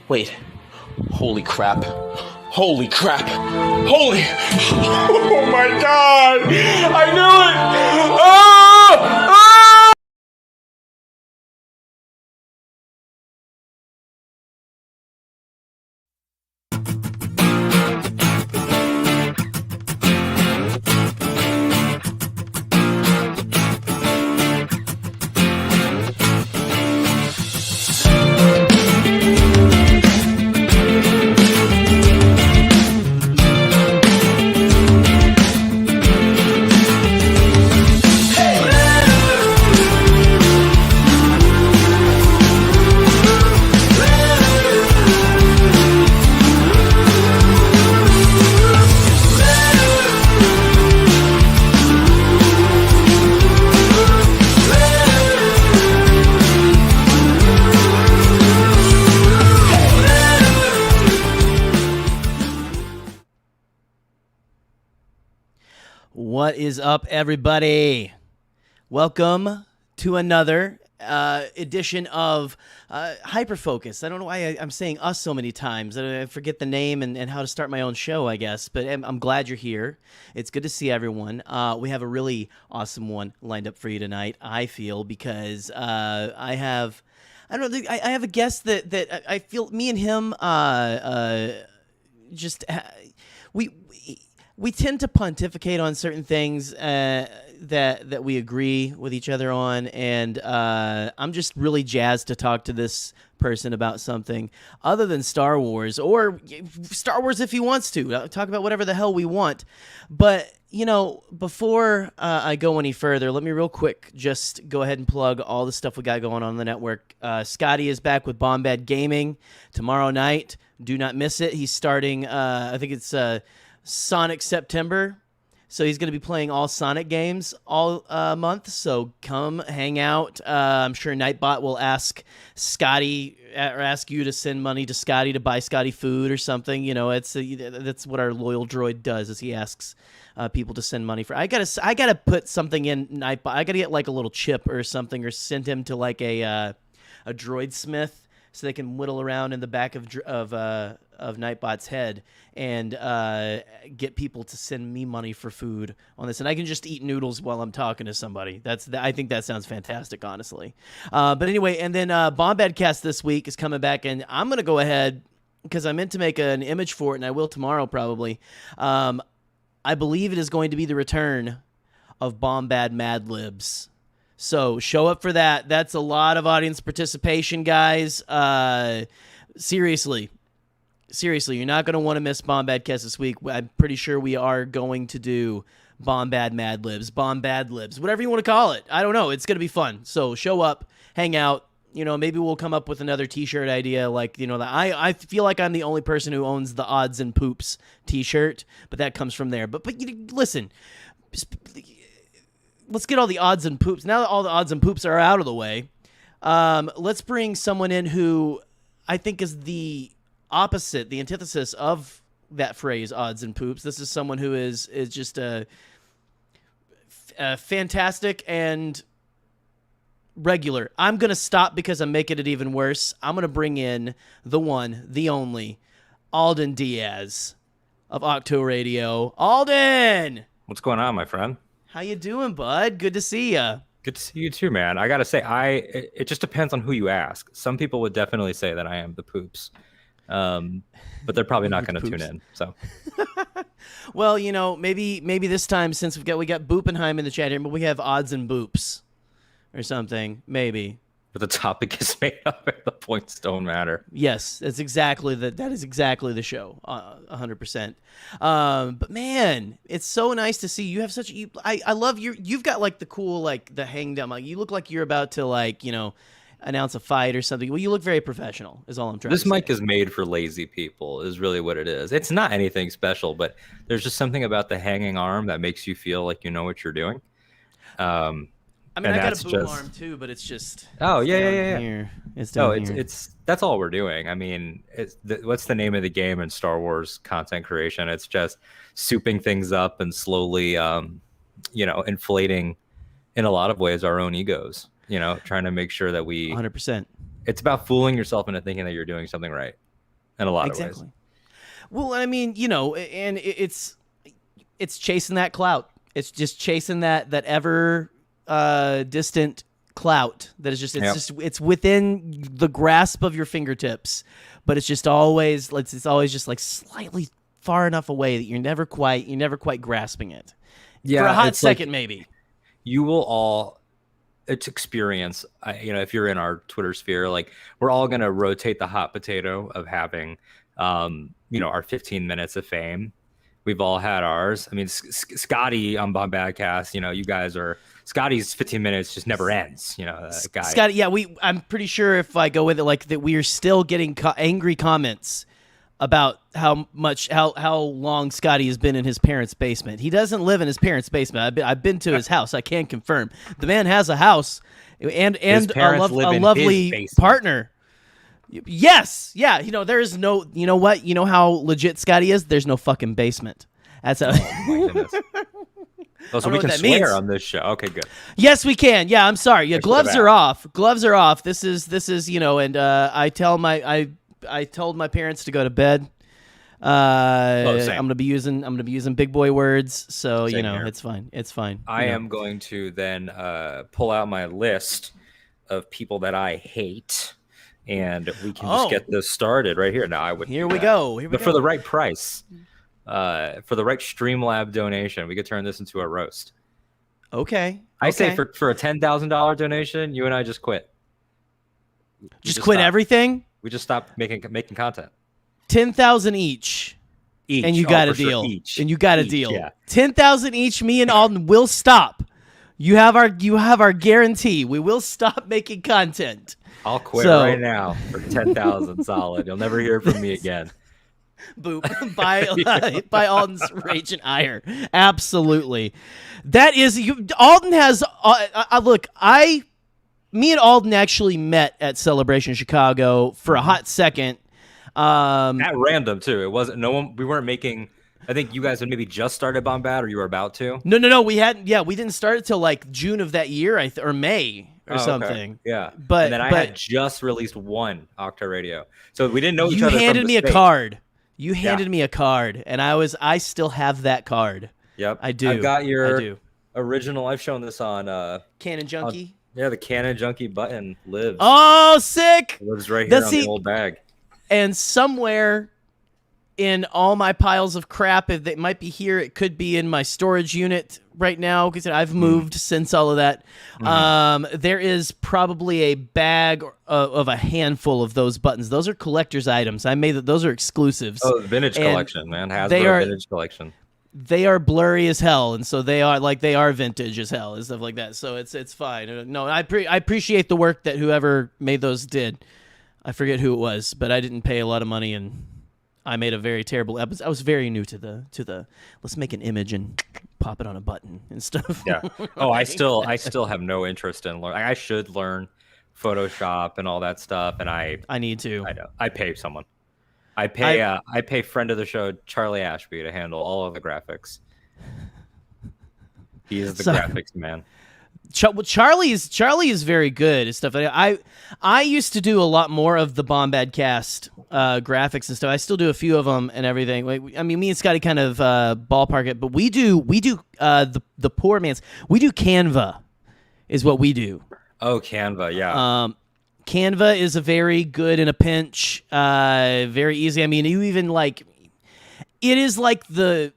Wait. Holy crap. Holy crap. Holy... Oh my god! I knew it! Ah! Ah! What is up, everybody? Welcome to another edition of Hyperfocus. I don't know why I'm saying us so many times. I forget the name and how to start my own show, I guess. But I'm glad you're here. It's good to see everyone. We have a really awesome one lined up for you tonight, I feel, because I have a guest that I feel me and him we tend to pontificate on certain things that we agree with each other on, and I'm just really jazzed to talk to this person about something other than Star Wars, or Star Wars if he wants to. Talk about whatever the hell we want. But, you know, before I go any further, let me real quick just go ahead and plug all the stuff we got going on the network. Scotty is back with Bombad Gaming tomorrow night. Do not miss it. He's starting, I think it's... Sonic September, so he's going to be playing all Sonic games all month, so come hang out. I'm sure Nightbot will ask Scotty, or ask you to send money to Scotty to buy Scotty food or something. You know, that's what our loyal droid does, is he asks people to send money for. I gotta put something in Nightbot. I gotta get like a little chip or something, or send him to like a droid smith, so they can whittle around in the back of Nightbot's head and get people to send me money for food on this, and I can just eat noodles while I'm talking to somebody. I think that sounds fantastic, honestly. But anyway, and then Bombadcast this week is coming back, and I'm gonna go ahead because I meant to make an image for it, and I will tomorrow probably. I believe it is going to be the return of Bombad Mad Libs. So show up for that. That's a lot of audience participation, guys. Seriously, you're not going to want to miss Bombadcast this week. I'm pretty sure we are going to do Bombad Mad Libs, Bombad Libs, whatever you want to call it. I don't know. It's going to be fun. So show up, hang out. You know, maybe we'll come up with another T-shirt idea. Like, you know, I feel like I'm the only person who owns the Odds and Poops T-shirt, but that comes from there. But listen, let's get all the odds and poops. Now that all the odds and poops are out of the way, let's bring someone in who I think is the opposite, the antithesis of that phrase, odds and poops. This is someone who is just a fantastic and regular. I'm going to stop because I'm making it even worse. I'm going to bring in the one, the only, Alden Diaz of Ahch-To Radio. Alden! What's going on, my friend? How you doing, bud? Good to see you. Good to see you too, man. I gotta say, it just depends on who you ask. Some people would definitely say that I am the poops, but they're probably not going to tune in. So, well, you know, maybe this time, since we got Boopenheim in the chat here, but we have odds and boops or something, maybe. But the topic is made up, and the points don't matter. Yes, that is exactly the show, 100%. But man, it's so nice to see you have such. I love you've got like the cool, like the hang down. Like you look like you're about to, like, you know, announce a fight or something. Well, you look very professional. Is all I'm trying to say. This mic is made for lazy people. Is really what it is. It's not anything special, but there's just something about the hanging arm that makes you feel like you know what you're doing. I mean, I got a boom arm too, but it's just. Oh yeah. Here. It's down here. It's that's all we're doing. I mean, what's the name of the game in Star Wars content creation? It's just souping things up and slowly, inflating, in a lot of ways, our own egos. You know, trying to make sure that we 100%. It's about fooling yourself into thinking that you're doing something right. in a lot of ways. Exactly. Well, I mean, and it's chasing that clout. It's just chasing that ever distant clout that is it's within the grasp of your fingertips, but it's always just like slightly far enough away that you're never quite grasping it. Yeah, for a hot second, like, maybe. You will all experience, if you're in our Twitter sphere, like we're all gonna rotate the hot potato of having, our 15 minutes of fame. We've all had ours. I mean, Scotty on Bombadcast, you guys are. Scotty's 15 minutes just never ends. That guy. Scotty, yeah, I'm pretty sure if I go with it, like that, we are still getting angry comments about how long Scotty has been in his parents' basement. He doesn't live in his parents' basement. I've been to his house. I can confirm the man has a house and a lovely partner. Yes, yeah. There is no. You know what? You know how legit Scotty is. There's no fucking basement. That's how. Oh my goodness. Oh, so we can swear on this show. Okay, good. Yes, we can. Yeah, I'm sorry. Yeah, gloves are off. Gloves are off. This is and I told my parents to go to bed. I'm gonna be using big boy words, so Same here. it's fine. It's fine. I am going to then pull out my list of people that I hate, and we can just get this started right here. Now Here we go. But for the right price. For the right Streamlab donation, we could turn this into a roast. Okay. I say for a $10,000 donation, you and I just quit. Just quit everything. We just stopped making content. 10,000 each, and you got a deal. Sure. And you got a deal. Yeah. 10,000 each. Me and Alden will stop. You have our guarantee. We will stop making content. I'll quit right now for 10,000 solid. You'll never hear from me again. Boop. by Alden's rage and ire. Absolutely. That is Alden has me and Alden actually met at Celebration Chicago for a hot second. At random too. It wasn't we weren't making. I think you guys had maybe just started Bombad, or you were about to. No, we hadn't. Yeah, we didn't start until like June of that year, or May or something. Okay. Yeah, but I had just released one Ahch-To radio, so we didn't know each other. You handed me a card. You handed me a card, and I still have that card. Yep, I do. I've got your original. I've shown this on Canon Junkie. The Canon Junkie button lives. Oh, sick! It lives right here on the old bag. And somewhere in all my piles of crap, if it might be here, it could be in my storage unit right now because I've moved since all of that. There is probably a bag of a handful of those buttons. Those are collector's items. I made those are exclusives. Oh, vintage collection, man. Hasbro vintage collection. They are blurry as hell, and so they are vintage as hell and stuff like that. So it's fine. No, I appreciate the work that whoever made those did. I forget who it was, but I didn't pay a lot of money, and I made a very terrible episode. I was very new to the let's make an image and pop it on a button and stuff. Yeah. Oh, I still have no interest in learning. I should learn Photoshop and all that stuff, and I need to. I know. I pay someone. I pay friend of the show Charlie Ashby to handle all of the graphics. He is the graphics man. Charlie is very good and stuff. I used to do a lot more of the Bombadcast graphics and stuff. I still do a few of them and everything. Me and Scotty kind of ballpark it, but we do the poor man's. We do Canva, is what we do. Oh, Canva, yeah. Canva is a very good in a pinch, very easy. I mean, you even it is like the.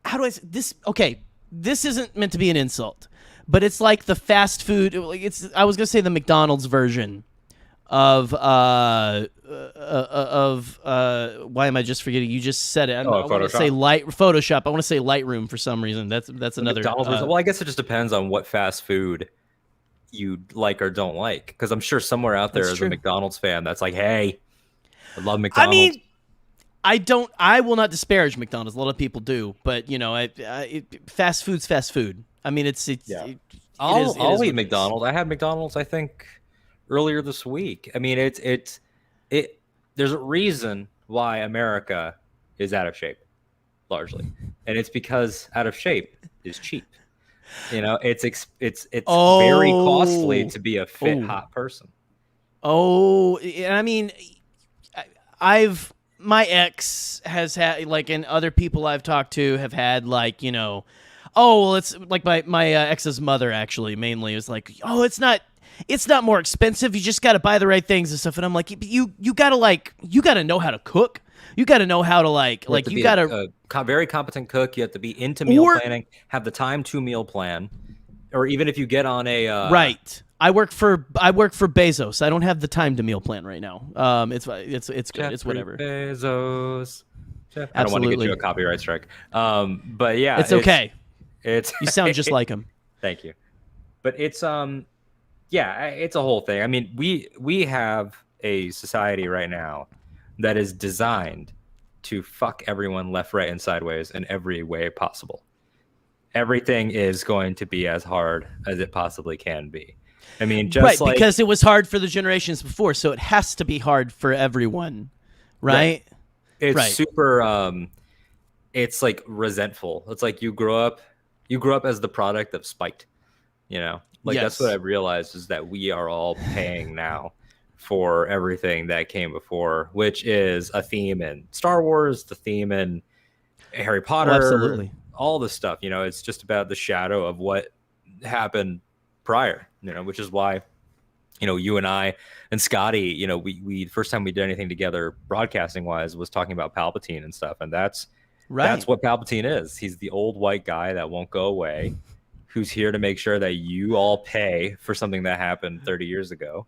How do I say this? Okay, this isn't meant to be an insult. But it's like the fast food. I was gonna say the McDonald's version of why am I just forgetting? You just said it. I want to say Photoshop. I want to say Lightroom for some reason. That's another. McDonald's version. Well, I guess it just depends on what fast food you like or don't like. Because I'm sure somewhere out there is a McDonald's fan that's like, hey, I love McDonald's. I mean, I will not disparage McDonald's. A lot of people do, but fast food's fast food. I mean, I'll eat McDonald's. I had McDonald's, I think, earlier this week. I mean, there's a reason why America is out of shape, largely, and it's because out of shape is cheap. It's very costly to be a fit, hot person. Oh, and I mean, my ex has had, like, and other people I've talked to have had, like, you know, oh, well, it's like my ex's mother actually mainly is like, oh, it's not more expensive. You just got to buy the right things and stuff. And I'm like, you got to know how to cook. You got to know how to you got to a very competent cook. You have to be into meal planning, have the time to meal plan, or even if you get on a right. I work for Bezos. I don't have the time to meal plan right now. It's good. It's whatever. Bezos. I don't want to get you a copyright strike. But yeah, it's okay. It's you sound just like him. Thank you. But it's yeah, it's a whole thing. I mean, we have a society right now that is designed to fuck everyone left, right, and sideways in every way possible. Everything is going to be as hard as it possibly can be. I mean, just right, because it was hard for the generations before, so it has to be hard for everyone, right? It's super. It's like resentful. It's like you grew up as the product of spite. You know, like that's what I've realized is that we are all paying now for everything that came before, which is a theme in Star Wars, the theme in Harry Potter, absolutely, all this stuff. You know, it's just about the shadow of what happened prior, you know, which is why, you know, you and I and Scotty, you know, we first time we did anything together broadcasting wise was talking about Palpatine and stuff. And that's what Palpatine is. He's the old white guy that won't go away, who's here to make sure that you all pay for something that happened 30 years ago.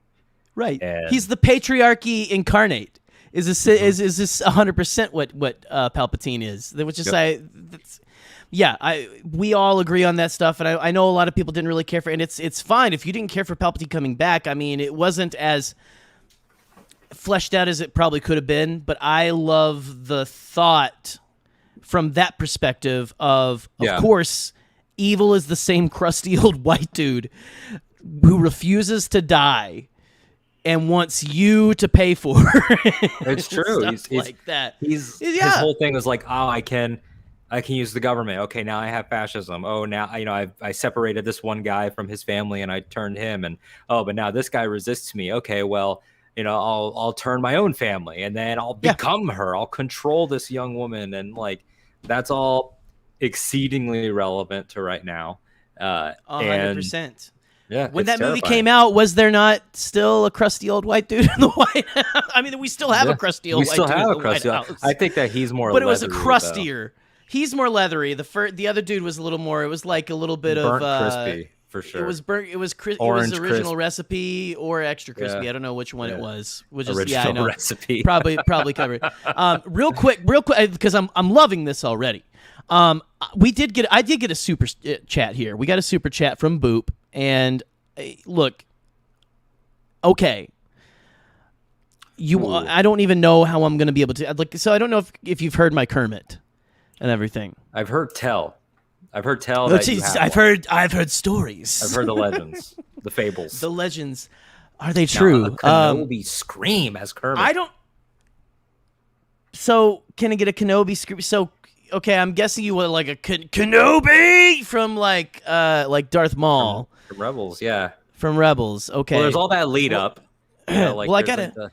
Right. And he's the patriarchy incarnate. Is this 100% what Palpatine is? Which is we all agree on that stuff, and I know a lot of people didn't really care for it, and it's fine if you didn't care for Palpatine coming back. I mean, it wasn't as fleshed out as it probably could have been, but I love the thought from that perspective of course, evil is the same crusty old white dude who refuses to die and wants you to pay for it. It's true. He's like that. His whole thing was like, oh, I can use the government. Okay, now I have fascism. Oh, now I separated this one guy from his family and I turned him. And but now this guy resists me. Okay, well, I'll turn my own family and then I'll become her. I'll control this young woman, and like that's all exceedingly relevant to right now. 100%. Yeah. When that movie came out, was there not still a crusty old white dude in the White House? I mean, we still have a crusty old white dude in the White House. I think that he's more, but it was a crustier. He's more leathery. The other dude was a little more. It was like a little bit burnt of crispy for sure. It was burnt. It was Orange original crisp. recipe or extra crispy. Yeah. I don't know which one it was. Which original I know. recipe. Probably covered. Real quick, because I'm loving this already. I did get a super chat here. We got a super chat from Boop, and look, okay. I don't even know how I'm going to be able to so I don't know if you've heard my Kermit and everything. I've heard tell. That I've heard stories. I've heard the legends, the fables. The legends, are they true? Kenobi scream as Kermit. I don't. So can I get a Kenobi scream? So okay, I'm guessing you want like a Kenobi from like Darth Maul from Rebels, yeah. From Rebels, okay. Well, there's all that lead up. Like I gotta.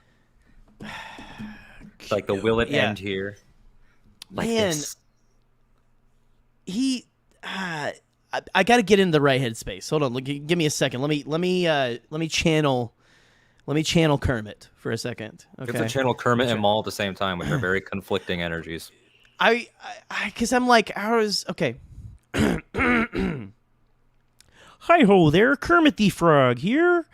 Like the will it end here? Like man, this. I got to get in the right headspace. Hold on, give me a second. Let me channel Kermit for a second. Okay. You have to channel Kermit and Maul at the same time, which are very conflicting energies. Because I'm like, ours. Okay. Hi ho there, Kermit the Frog here.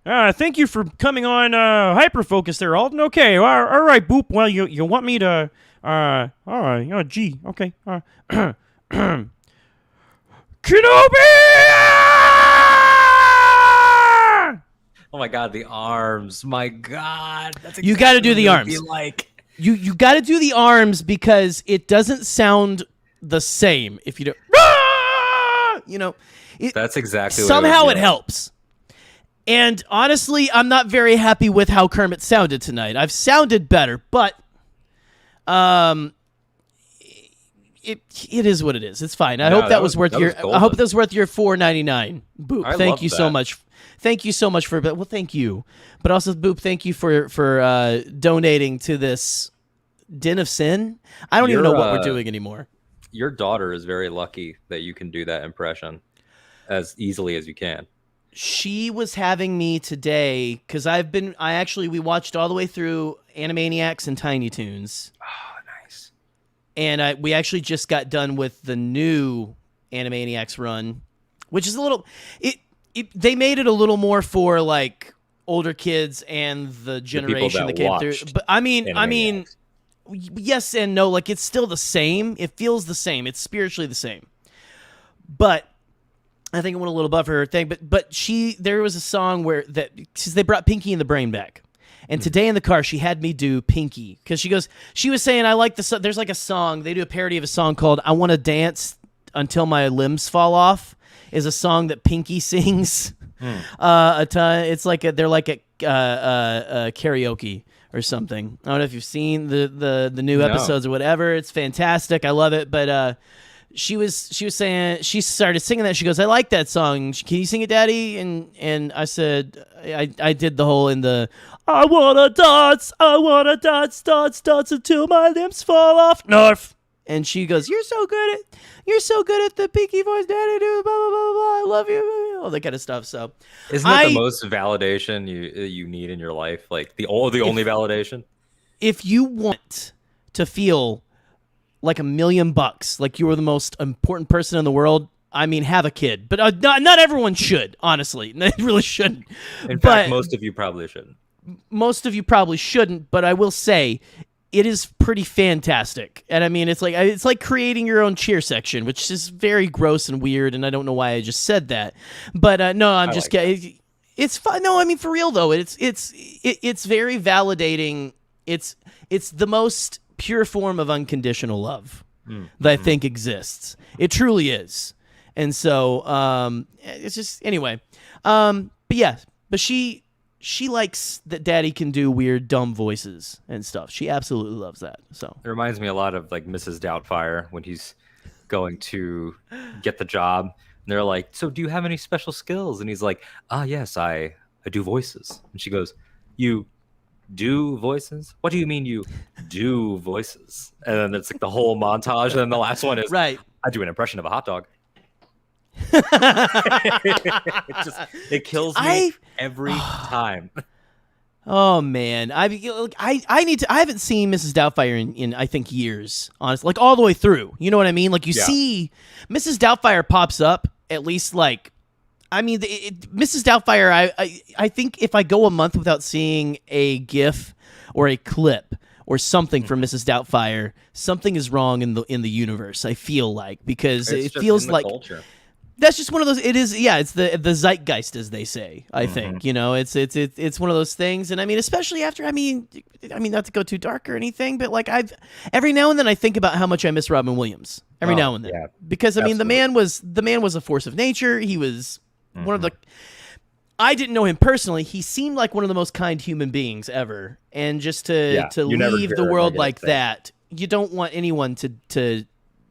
Thank you for coming on Hyperfocus there, Alden. Okay, all right, Boop. Well, you want me to all right, gee, okay. Kenobi! Oh my God, the arms! My God, that's you got to do the arms. Like you got to do the arms because it doesn't sound the same if you do. That's exactly. Somehow it helps. And honestly, I'm not very happy with how Kermit sounded tonight. I've sounded better, but it is what it is. It's fine. I No, hope that was worth that your. was I hope golden. that was worth your $4.99. Boop. I Thank love you so that. much. Thank you so much for. Well, thank you, but also Boop. Thank you for donating to this Den of Sin. I don't even know what we're doing anymore. Your daughter is very lucky that you can do that impression as easily as you can. She was having me today because we watched all the way through Animaniacs and Tiny Toons. Oh, nice. And we actually just got done with the new Animaniacs run, which is a little they made it a little more for like older kids and the generation that came through. But I mean, yes and no. Like, it's still the same. It feels the same. It's spiritually the same. But I think it went a little above her thing. But there was a song because they brought Pinky and the Brain back. And today in the car, she had me do Pinky because she was saying, I like the, there's like a song, they do a parody of a song called I Want to Dance Until My Limbs Fall Off, is a song that Pinky sings a ton. It's like they're like a karaoke or something. I don't know if you've seen the new episodes or whatever. It's fantastic. I love it. But she was saying, she started singing that. She goes, I like that song. Can you sing it, Daddy? And I said, I did the whole in the I wanna dance until my limbs fall off. Narf. And she goes, you're so good at the Pinky voice, Daddy. Do blah blah blah blah. I love you, all that kind of stuff. So, isn't that the most validation you need in your life? Like the only validation. If you want to feel like $1 million, like you were the most important person in the world, I mean, have a kid. But not everyone should, honestly. They really shouldn't. In fact, most of you probably shouldn't. Most of you probably shouldn't, but I will say it is pretty fantastic. And I mean, it's like creating your own cheer section, which is very gross and weird, and I don't know why I just said that. But no, I'm just kidding. It's fun. No, I mean, for real though, it's very validating. It's the most pure form of unconditional love that I think exists. It truly is. And so it's just, anyway. But yeah, but she likes that Daddy can do weird, dumb voices and stuff. She absolutely loves that. So it reminds me a lot of like Mrs. Doubtfire when he's going to get the job. And they're like, so do you have any special skills? And he's like, yes, I do voices. And she goes, you do voices? What do you mean you do voices? And then it's like the whole montage. And then the last one is, right, I do an impression of a hot dog. it kills me every time. Oh man, I haven't seen Mrs. Doubtfire in I think years, honestly, like all the way through. You know what I mean? Like you see Mrs. Doubtfire pops up at least like, I mean, Mrs. Doubtfire. I think if I go a month without seeing a GIF or a clip or something from Mrs. Doubtfire, something is wrong in the universe. I feel like, because it feels like culture. That's just one of those. It is, yeah. It's the zeitgeist, as they say. I think, you know, it's one of those things. And I mean, especially after, I mean, not to go too dark or anything, but like every now and then I think about how much I miss Robin Williams. Every now and then, because I mean, the man was a force of nature. He was one of the. I didn't know him personally. He seemed like one of the most kind human beings ever. And just to leave the world like that, you don't want anyone to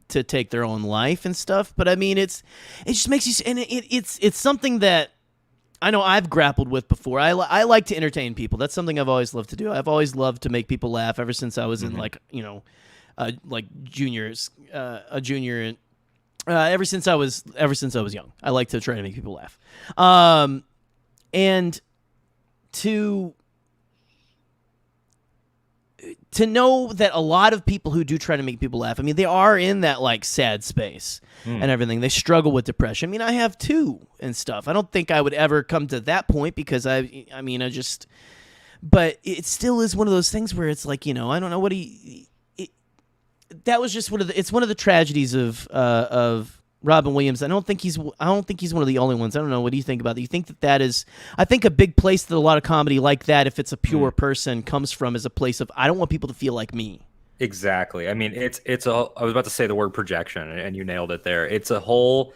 take their own life and stuff. But I mean, it just makes you, and it's something that I know I've grappled with before. I like to entertain people. That's something I've always loved to do. I've always loved to make people laugh ever since I was in like juniors, a junior, and ever since I was young. I like to try to make people laugh. And to know that a lot of people who do try to make people laugh, I mean, they are in that like sad space and everything. They struggle with depression. I mean, I have too and stuff. I don't think I would ever come to that point because but it still is one of those things where it's like, you know, I don't know what that was just it's one of the tragedies of Robin Williams. I don't think he's one of the only ones. I don't know. What do you think about that? You think that is, I think a big place that a lot of comedy like that, if it's a pure person, comes from is a place of, I don't want people to feel like me. Exactly. I mean, I was about to say the word projection and you nailed it there. It's a whole,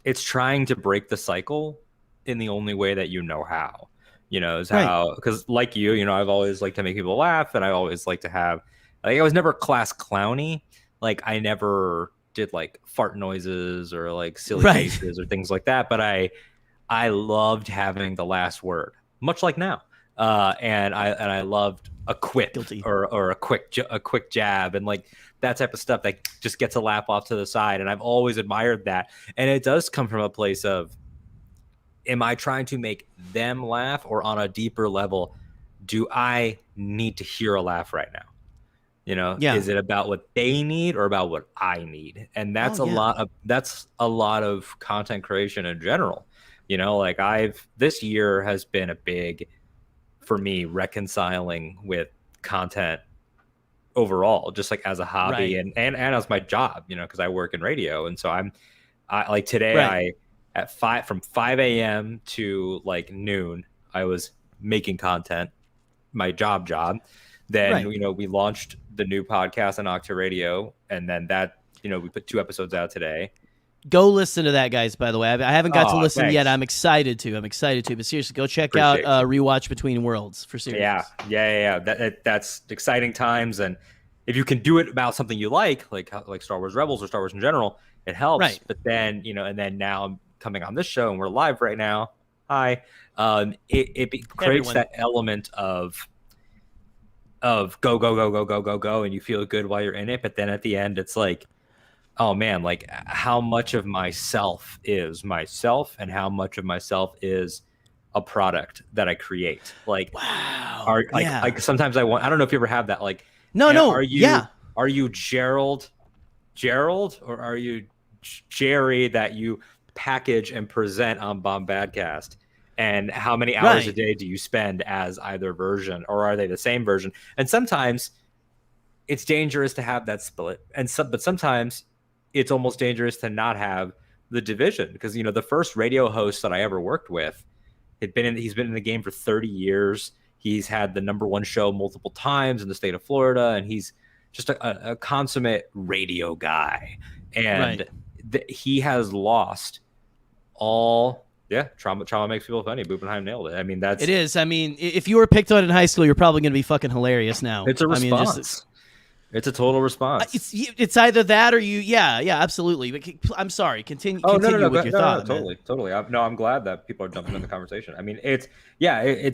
it's trying to break the cycle in the only way that you know how, you know, is how, because like you know, I've always liked to make people laugh and I always like to have, like, I was never class clowny, Like I never did like fart noises or like silly Right. faces or things like that, but I loved having the last word, much like now. And I loved a quip Guilty. or a quick jab and like that type of stuff that just gets a laugh off to the side. And I've always admired that. And it does come from a place of, am I trying to make them laugh, or on a deeper level, do I need to hear a laugh right now? You know, Yeah. is it about what they need or about what I need? And that's Oh, yeah. that's a lot of content creation in general. You know, like this year has been a big, for me, reconciling with content overall, just like as a hobby Right. and as my job, you know, because I work in radio. And so I like today, Right. from 5 a.m. to like noon, I was making content, my job. Then, Right. you know, we launched the new podcast on Ahch-To Radio. And then that, you know, we put 2 episodes out today. Go listen to that, guys, by the way. I haven't got to listen Thanks. yet. I'm excited to. But seriously, go check Appreciate out Rewatch Between Worlds for serious. Yeah. That's exciting times. And if you can do it about something you like Star Wars Rebels or Star Wars in general, it helps. Right. But then, you know, and then now I'm coming on this show and we're live right now. Hi. It creates everyone. that element of go, and you feel good while you're in it. But then at the end, it's like, oh man, like how much of myself is myself and how much of myself is a product that I create. Like, wow. like sometimes I don't know if you ever have that. Like, are you Gerald, or are you Jerry that you package and present on Bombadcast? And how many hours a day do you spend as either version, or are they the same version? And sometimes it's dangerous to have that split, but sometimes it's almost dangerous to not have the division, because, you know, the first radio host that I ever worked with he's been in the game for 30 years. He's had the #1 show multiple times in the state of Florida, and he's just a consummate radio guy. And he has lost all. Yeah, trauma makes people funny. Bubenheim nailed it. I mean, it is. I mean, if you were picked on in high school, you're probably going to be fucking hilarious now. It's a response. It's a total response. It's either that or you. Yeah, absolutely. But I'm sorry. Continue with your thought. Totally. I'm glad that people are jumping in the conversation. I mean, it's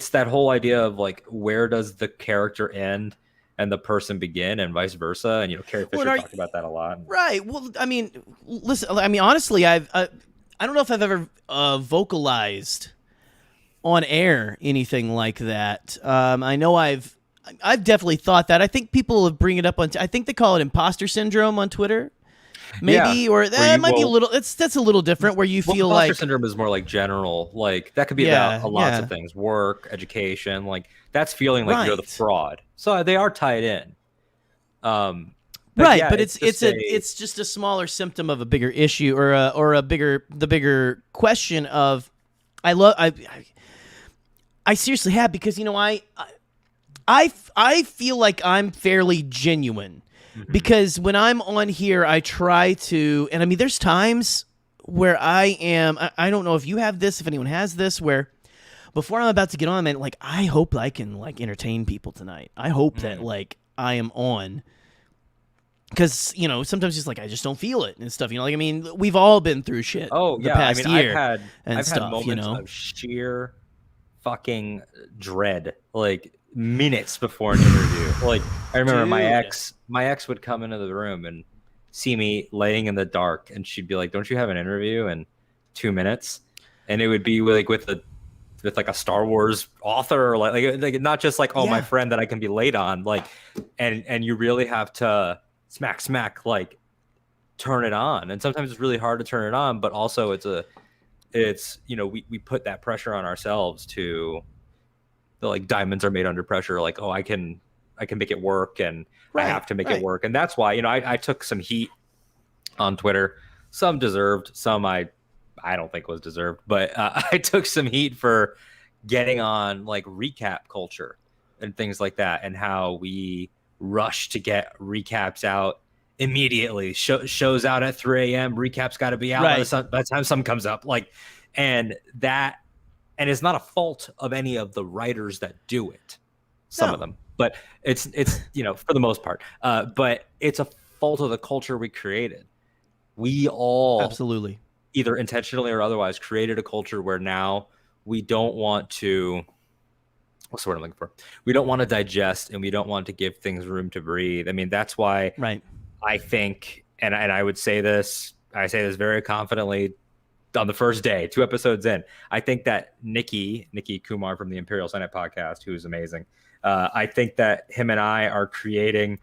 that whole idea of like, where does the character end and the person begin, and vice versa. And, you know, Carrie Fisher talked about that a lot. Right. Well, I mean, listen. I mean, honestly, I don't know if I've ever vocalized on air anything like that. I know I've definitely thought that. I think people have bring it up on. I think they call it imposter syndrome on Twitter, maybe, or that might be a little. That's a little different, where you feel like imposter syndrome is more like general. Like that could be about lots of things: work, education. Like that's feeling like you're the fraud. So they are tied in. But it's just a smaller symptom of a bigger issue, or the bigger question of I seriously have, because, you know, I feel like I'm fairly genuine, because when I'm on here I try to, and I mean there's times where I don't know if you have this, if anyone has this, where before I'm about to get on, man, like I hope I can like entertain people tonight. I hope that like I am on. Because, you know, sometimes just like I just don't feel it and stuff. You know, like, I mean, we've all been through shit. The past year. I've had moments, you know, of sheer fucking dread, like minutes before an interview. Like I remember my ex would come into the room and see me laying in the dark, and she'd be like, "Don't you have an interview in 2 minutes?" And it would be like with like a Star Wars author, or like not just like my friend that I can be late on, like, and you really have to smack like turn it on. And sometimes it's really hard to turn it on, but also it's you know, we put that pressure on ourselves to, like, diamonds are made under pressure, like, I can make it work, and I have to make it work. And that's why, you know, I took some heat on Twitter, some deserved, some I don't think was deserved, but I took some heat for getting on like recap culture and things like that, and how we rush to get recaps out immediately. Shows out at 3 a.m. Recaps got to be out by the time sun comes up. Like, and it's not a fault of any of the writers that do it. Some of them, but it's you know, for the most part. But it's a fault of the culture we created. We all Absolutely. either intentionally or otherwise created a culture where now we don't want to, what's the word I'm looking for? We don't want to digest and we don't want to give things room to breathe. I mean, that's why Right. I think, and I would say this, I say this very confidently on the first day, 2 episodes in, I think that Nikki Kumar from the Imperial Senate podcast, who is amazing, I think that him and I are creating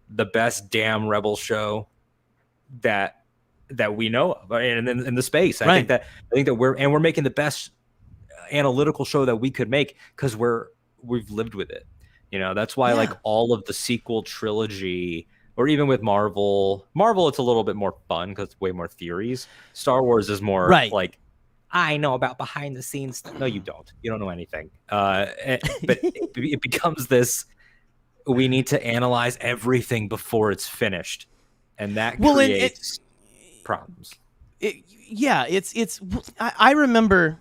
the best damn Rebel show that we know of in the space. I think that we're making the best analytical show that we could make because we've lived with it. You know, that's why like all of the sequel trilogy, or even with Marvel, it's a little bit more fun because it's way more theories. Star Wars is more like, I know about behind the scenes stuff. No, you don't. You don't know anything. But it becomes this, we need to analyze everything before it's finished. And that creates problems. I remember,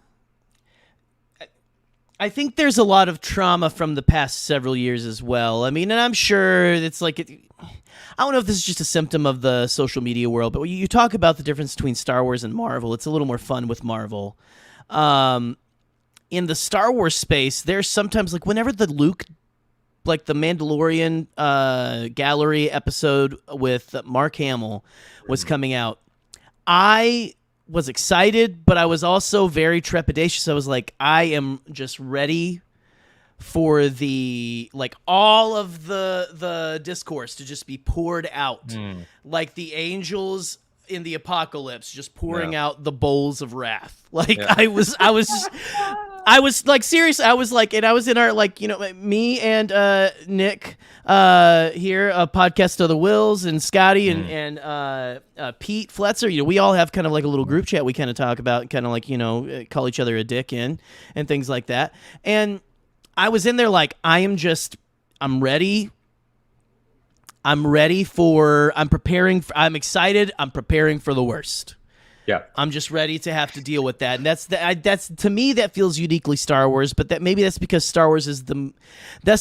I think there's a lot of trauma from the past several years as well. I mean, and I'm sure it's like, I don't know if this is just a symptom of the social media world, but when you talk about the difference between Star Wars and Marvel, it's a little more fun with Marvel. In the Star Wars space, there's sometimes like whenever the Luke, like the Mandalorian gallery episode with Mark Hamill was coming out, I was excited, but I was also very trepidatious. I was like, I am just ready for the, like, all of the discourse to just be poured out, like the angels in the apocalypse just pouring out the bowls of wrath. Like I was like, serious. I was like, and I was in our, like, you know, me and Nick here, a podcast of the Wills, and Scotty and Pete Fletzer. You know, we all have kind of like a little group chat. We kind of talk about, kind of like, you know, call each other a dick in and things like that. And I was in there like, I'm ready. I'm excited. I'm preparing for the worst. Yeah. I'm just ready to have to deal with that. And that's to me, that feels uniquely Star Wars, but maybe that's because Star Wars is the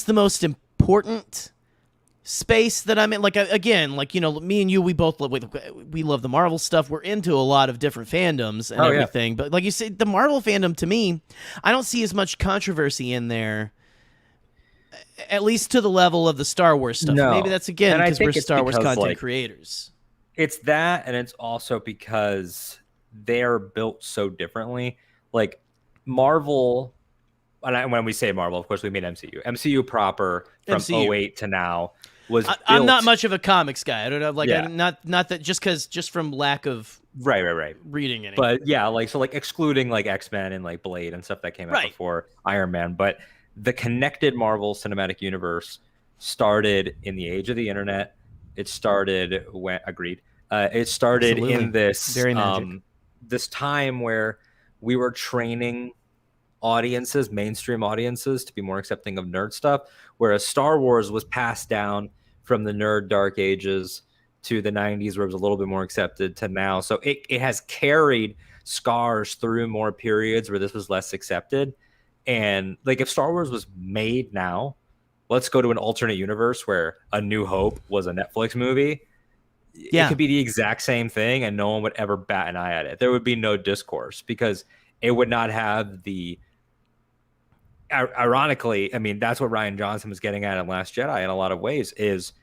most important space that I'm in. Like, again, like, you know, me and you, we both love the Marvel stuff. We're into a lot of different fandoms and everything. But like you said, the Marvel fandom, to me, I don't see as much controversy in there, at least to the level of the Star Wars stuff. No. Maybe that's, again, because we're Star Wars content creators. It's that, and it's also because they're built so differently. Like Marvel, when we say Marvel, of course we mean MCU. MCU proper from 2008 to now was. I'm not much of a comics guy. I don't know, like, not that just from lack of reading anything. But yeah, like excluding like X-Men and like Blade and stuff that came out before Iron Man, but the connected Marvel Cinematic Universe started in the age of the internet. It started when it started in this this time where we were training audiences, mainstream audiences, to be more accepting of nerd stuff, whereas Star Wars was passed down from the nerd dark ages to the 90s, where it was a little bit more accepted, to now. So it has carried scars through more periods where this was less accepted. And like, if Star Wars was made now, let's go to an alternate universe where A New Hope was a Netflix movie. It could be the exact same thing and no one would ever bat an eye at it. There would be no discourse because it would not have the, ironically, I mean, that's what Rian Johnson was getting at in Last Jedi in a lot of ways, is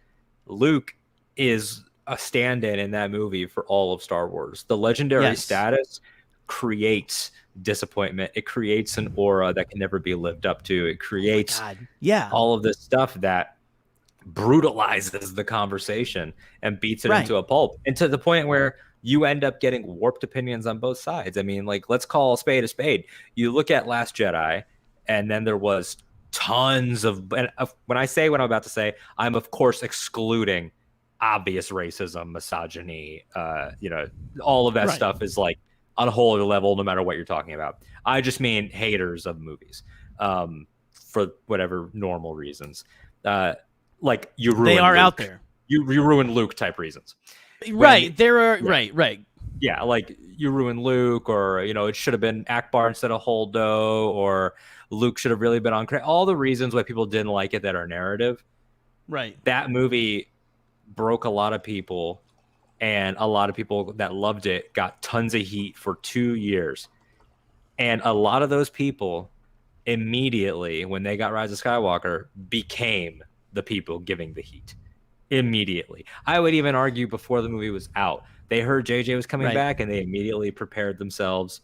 Luke is a stand-in in that movie for all of Star Wars. The legendary status creates disappointment. It creates an aura that can never be lived up to. It creates all of this stuff that brutalizes the conversation and beats it into a pulp, and to the point where you end up getting warped opinions on both sides. I mean, like, let's call a spade a spade. You look at Last Jedi, and then there was tons of, and when I say what I'm about to say, I'm of course excluding obvious racism, misogyny, you know, all of that stuff is like on a whole other level, no matter what you're talking about. I just mean haters of movies, for whatever normal reasons. Like, you ruin they are Luke. Out there. You ruin Luke type reasons. There are right. Yeah, like, you ruin Luke, or, you know, it should have been Akbar instead of Holdo, or Luke should have really been on credit. All the reasons why people didn't like it that are narrative. Right. That movie broke a lot of people, and a lot of people that loved it got tons of heat for 2 years. And a lot of those people immediately, when they got Rise of Skywalker, became the people giving the heat. Immediately. I would even argue before the movie was out, they heard JJ was coming back, and they immediately prepared themselves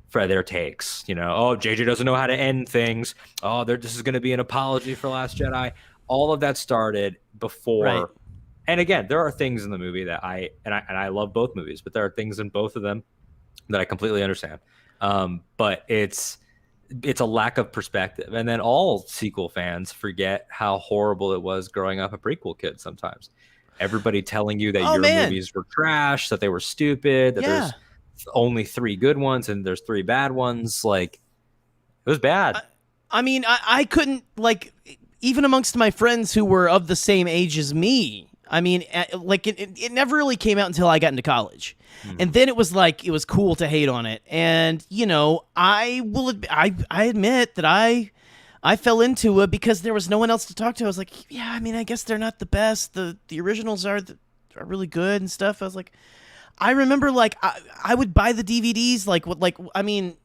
for their takes. You know, oh, JJ doesn't know how to end things. Oh, this is going to be an apology for Last Jedi. All of that started before. Right. And again, there are things in the movie that I love both movies, but there are things in both of them that I completely understand. But it's a lack of perspective. And then all sequel fans forget how horrible it was growing up a prequel kid sometimes. Everybody telling you that your movies were trash, that they were stupid, that there's only 3 good ones and there's 3 bad ones. Like, it was bad. I mean, I couldn't, like, even amongst my friends who were of the same age as me, I mean, like, it never really came out until I got into college. And then it was like, it was cool to hate on it. And, you know, I admit that I fell into it because there was no one else to talk to. I was like, yeah, I mean, I guess they're not the best. The originals are really good and stuff. I was like, I remember, like, I would buy the DVDs, I mean,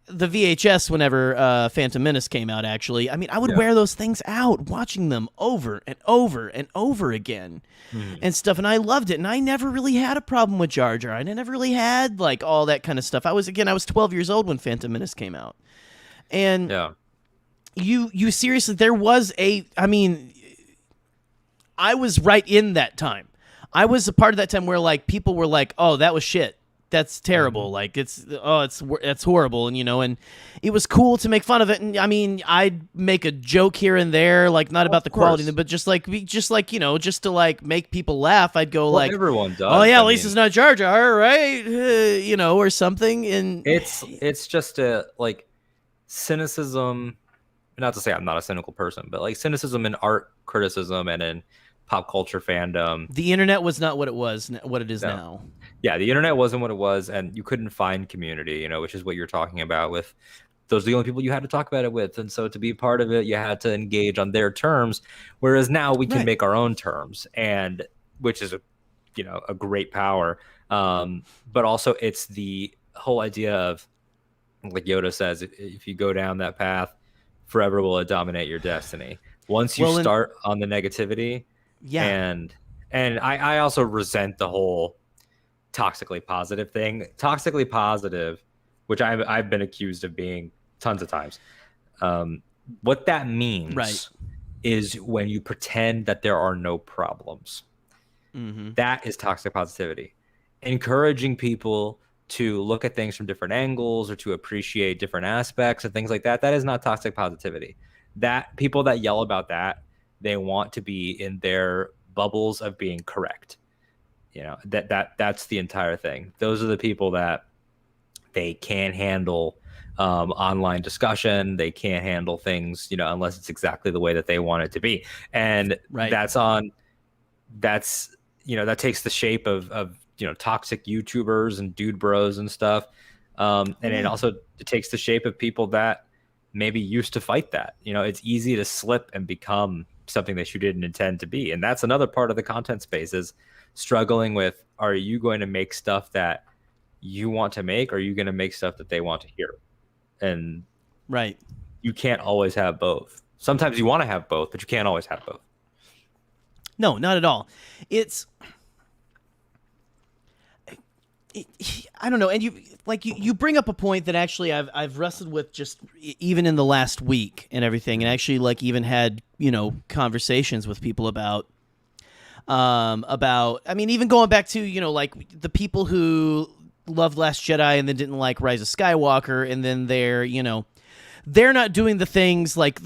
the VHS whenever Phantom Menace came out, actually. I mean, I would wear those things out, watching them over and over and over again and stuff, and I loved it, and I never really had a problem with Jar Jar. I never really had, like, all that kind of stuff. I was 12 years old when Phantom Menace came out. And you seriously, there was I mean, I was right in that time. I was a part of that time where, like, people were like, oh, that was shit. That's terrible. Like, it's horrible. And, you know, and it was cool to make fun of it. And I mean, I'd make a joke here and there, like, not about the quality, but just like, you know, just to, like, make people laugh. I'd go, like, everyone does. Oh yeah, at least it's not Jar Jar, right? You know, or something. And it's just a, like, cynicism. Not to say I'm not a cynical person, but, like, cynicism in art criticism and in pop culture fandom. The internet was not what it is now. Yeah, the internet wasn't what it was, and you couldn't find community, you know, which is what you're talking about with those are the only people you had to talk about it with. And so to be part of it, you had to engage on their terms. Whereas now we can make our own terms, and which is a great power. But also it's the whole idea of, like Yoda says, if you go down that path, forever will it dominate your destiny. Once you start on the negativity, and I also resent the whole toxically positive thing. Toxically positive, which I've been accused of being tons of times. What that means is when you pretend that there are no problems. That is toxic positivity. Encouraging people to look at things from different angles or to appreciate different aspects and things like that. That is not toxic positivity. That people that yell about that, they want to be in their bubbles of being correct. You know, that's the entire thing. Those are the people that they can't handle online discussion. They can't handle things, unless it's exactly the way that they want it to be. And that takes the shape of toxic YouTubers and dude bros and stuff. And it takes the shape of people that maybe used to fight that. It's easy to slip and become something that you didn't intend to be. And that's another part of the content space, is struggling with, are you going to make stuff that you want to make, or are you going to make stuff that they want to hear? And you can't always have both. Sometimes you want to have both, but you can't always have both. No, not at all. I don't know. And you bring up a point that actually I've wrestled with just even in the last week and everything, and actually even had, conversations with people about, I mean, even going back to, the people who loved Last Jedi and then didn't like Rise of Skywalker, and then they're not doing the things like,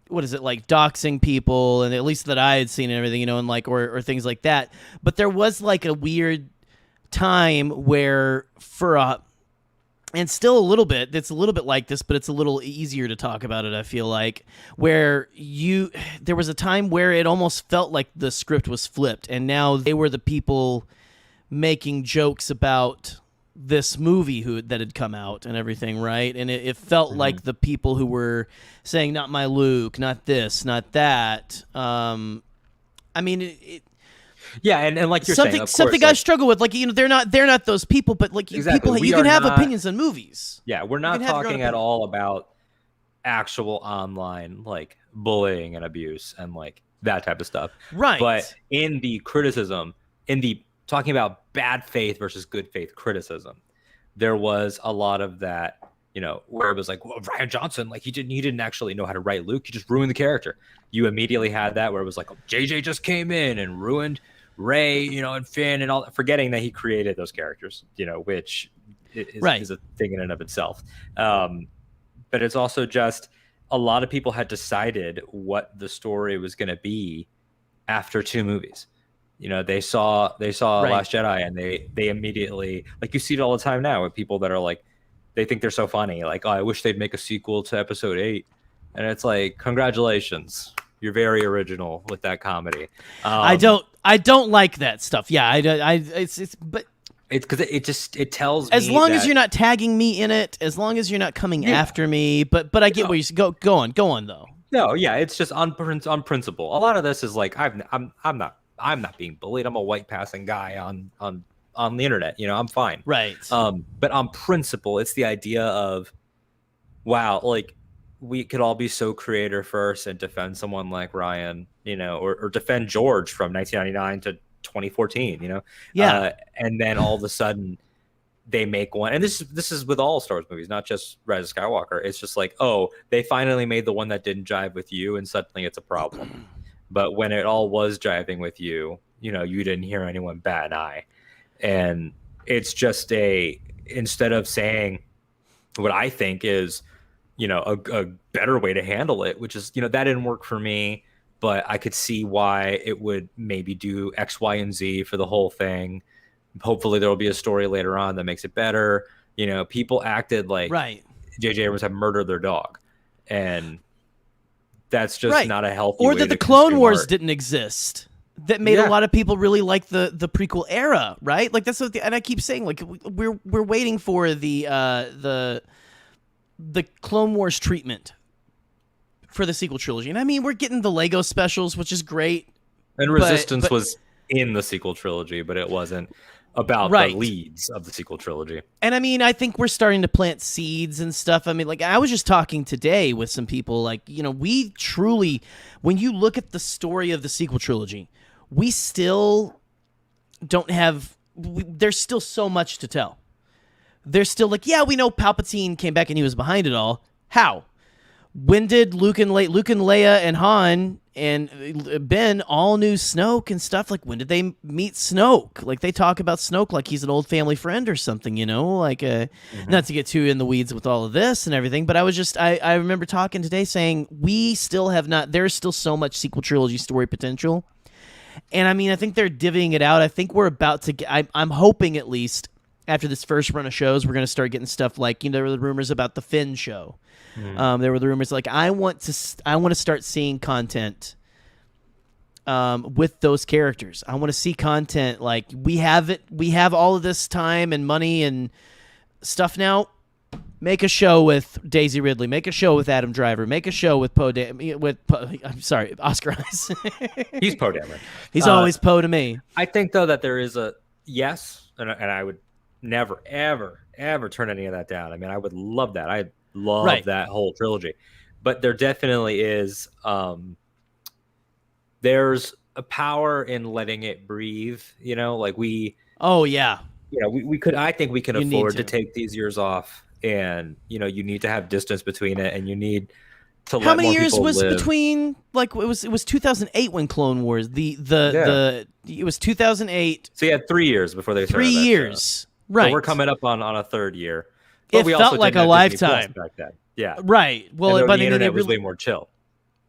what is it, like doxing people, and at least that I had seen and everything, and or things like that. But there was like a weird time where and still a little bit, it's a little bit like this, but it's a little easier to talk about it, I feel like, where there was a time where it almost felt like the script was flipped, and now they were the people making jokes about this movie that had come out and everything, right? And it felt like the people who were saying, not my Luke, not this, not that. I mean, yeah, and like you're something saying, of something course, I struggle with, like, they're not those people, but like exactly. people, We you are can have not, opinions on movies. Yeah, we're not talking at all about actual online like bullying and abuse and like that type of stuff, Right? But in the criticism, talking about bad faith versus good faith criticism, there was a lot of that, where it was like, well, Ryan Johnson, like he didn't actually know how to write Luke. He just ruined the character. You immediately had that where it was like, oh, JJ just came in and ruined Rey, and Finn and all, forgetting that he created those characters, which is a thing in and of itself. But it's also just a lot of people had decided what the story was going to be after 2 movies. They saw Last Jedi, and they immediately, like, you see it all the time now with people that are like, they think they're so funny, like, oh, I wish they'd make a sequel to Episode 8, and it's like, congratulations, you're very original with that comedy. I don't like that stuff. Yeah, but it's because it tells me, as long as you're not tagging me in it, as long as you're not coming after me. But I get where you go on though. No, yeah, it's just on principle. A lot of this is like, I'm not being bullied. I'm a white passing guy on the internet. I'm fine. Right. But on principle, it's the idea of, wow, like, we could all be so creator first and defend someone like Ryan, or defend George from 1999 to 2014, Yeah. And then all of a sudden they make one, and this is with all Star Wars movies, not just Rise of Skywalker. It's just like, oh, they finally made the one that didn't jive with you, and suddenly it's a problem. But when it all was jiving with you, you didn't hear anyone bat an eye. And it's just instead of saying what I think is, a better way to handle it, which is, that didn't work for me, but I could see why it would maybe do X, Y, and Z for the whole thing. Hopefully there will be a story later on that makes it better. People acted like J.J. Abrams had murdered their dog. And that's just not a healthy way. Or that the Clone Wars didn't exist. That made a lot of people really like the prequel era, right? Like, that's what and I keep saying, like, we're waiting for the Clone Wars treatment for the sequel trilogy. And I mean, we're getting the Lego specials, which is great. And Resistance was in the sequel trilogy, but it wasn't about the leads of the sequel trilogy. And I mean, I think we're starting to plant seeds and stuff. I mean, like, I was just talking today with some people, like, we truly, when you look at the story of the sequel trilogy, we still don't have, there's still so much to tell. There's still like, yeah, we know Palpatine came back and he was behind it all. How? When did Luke and Leia and Han and Ben all knew Snoke and stuff? Like, when did they meet Snoke? Like, they talk about Snoke like he's an old family friend or something, like, not to get too in the weeds with all of this and everything, but I remember talking today saying we still have not, there's still so much sequel trilogy story potential. And I mean, I think they're divvying it out. I think we're about to get, I'm hoping at least after this first run of shows, we're going to start getting stuff like, there were the rumors about the Finn show. There were the rumors like, I want to start seeing content with those characters. I want to see content like we have all of this time and money and stuff now. Make a show with Daisy Ridley. Make a show with Adam Driver. Make a show with I'm sorry, Oscar Isaac. He's Poe Dameron. He's always Poe to me. I think though that there is a yes, and I would never, ever turn any of that down. I mean, I would love that. I love that whole trilogy, but there definitely is. There's a power in letting it breathe. Like we. Oh yeah. We could. I think we can afford to take these years off. And you need to have distance between it, and you need to let more people live. How many years was between? Like, it was 2008 when Clone Wars. It was 2008. So you had 3 years before they started. 3 years, right? So we're coming up on a third year. But it felt like a lifetime back then. Yeah, right. Well, but the internet was way more chill.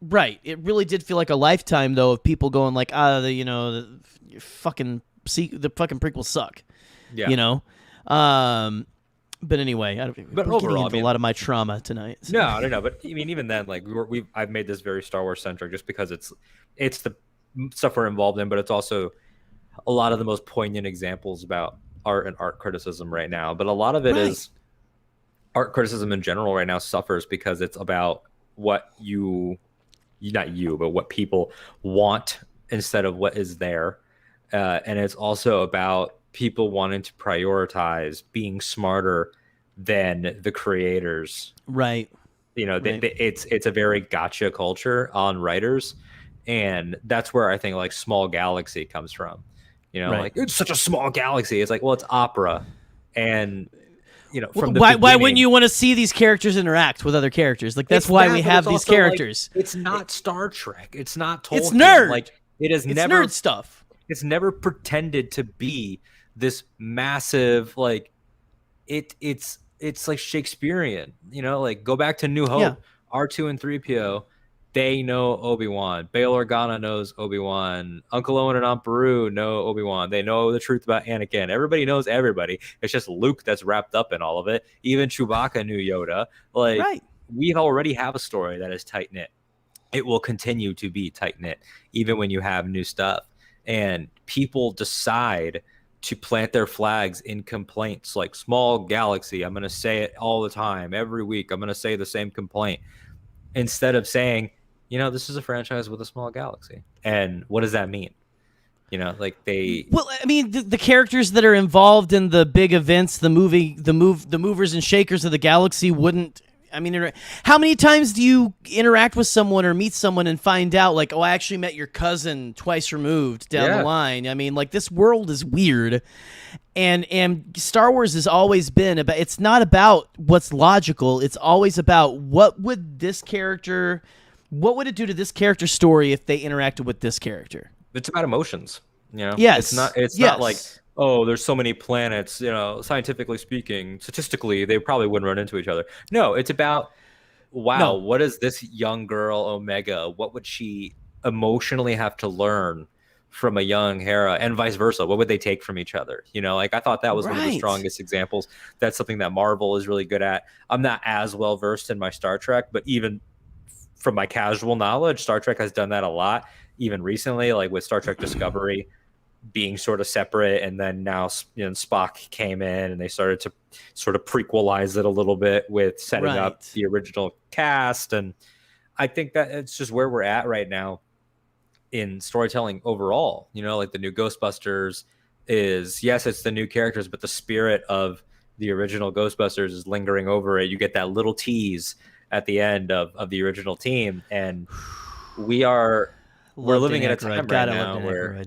Right. It really did feel like a lifetime though of people going like, the fucking prequels suck. Yeah. But anyway, we're overall, a lot of my trauma tonight. So. No. But I mean, even then, like I've made this very Star Wars centric, just because it's the stuff we're involved in, but it's also a lot of the most poignant examples about art and art criticism right now, but a lot of it is art criticism in general right now suffers because it's about what not you, but what people want instead of what is there. And it's also about people wanting to prioritize being smarter than the creators. Right. You know, it's a very gotcha culture on writers. And that's where I think like Small Galaxy comes from. You know, like it's such a small galaxy. It's like, well, it's opera. And, you know, from why wouldn't you want to see these characters interact with other characters? Like that's why we have these characters. Like, it's not Star Trek. It's not Tolkien. It's nerd. Like it's never nerd stuff. It's never pretended to be this massive like it's like Shakespearean. You know, like go back to New Hope. R2 and 3PO. They know Obi-Wan. Bail Organa knows Obi-Wan. Uncle Owen and Aunt Beru know Obi-Wan. They know the truth about Anakin. Everybody knows everybody. It's just Luke that's wrapped up in all of it. Even Chewbacca knew Yoda. Like we already have a story that is tight-knit. It will continue to be tight-knit, even when you have new stuff. And people decide to plant their flags in complaints like Small Galaxy. I'm going to say it all the time. Every week, I'm going to say the same complaint. Instead of saying, you know, this is a franchise with a small galaxy. And what does that mean? You know, like well, I mean, the characters that are involved in the big events, the movers and shakers of the galaxy wouldn't. I mean, how many times do you interact with someone or meet someone and find out, like, oh, I actually met your cousin twice removed down the line? I mean, like, this world is weird. And Star Wars has always been about, it's not about what's logical. It's always about what would it do to this character's story if they interacted with this character? It's about emotions, you know? Yes. It's not like, oh, there's so many planets, you know, scientifically speaking, statistically, they probably wouldn't run into each other. No, it's about, wow, what is this young girl, Omega? What would she emotionally have to learn from a young Hera, and vice versa? What would they take from each other? You know, like I thought that was one of the strongest examples. That's something that Marvel is really good at. I'm not as well versed in my Star Trek, but even from my casual knowledge, Star Trek has done that a lot, even recently, like with Star Trek Discovery being sort of separate, and then now, you know, Spock came in and they started to sort of prequelize it a little bit with setting up the original cast. And I think that it's just where we're at right now in storytelling overall. You know, like the new Ghostbusters is, yes, it's the new characters, but the spirit of the original Ghostbusters is lingering over it. You get that little tease at the end of the original team, and we're living in a time right now where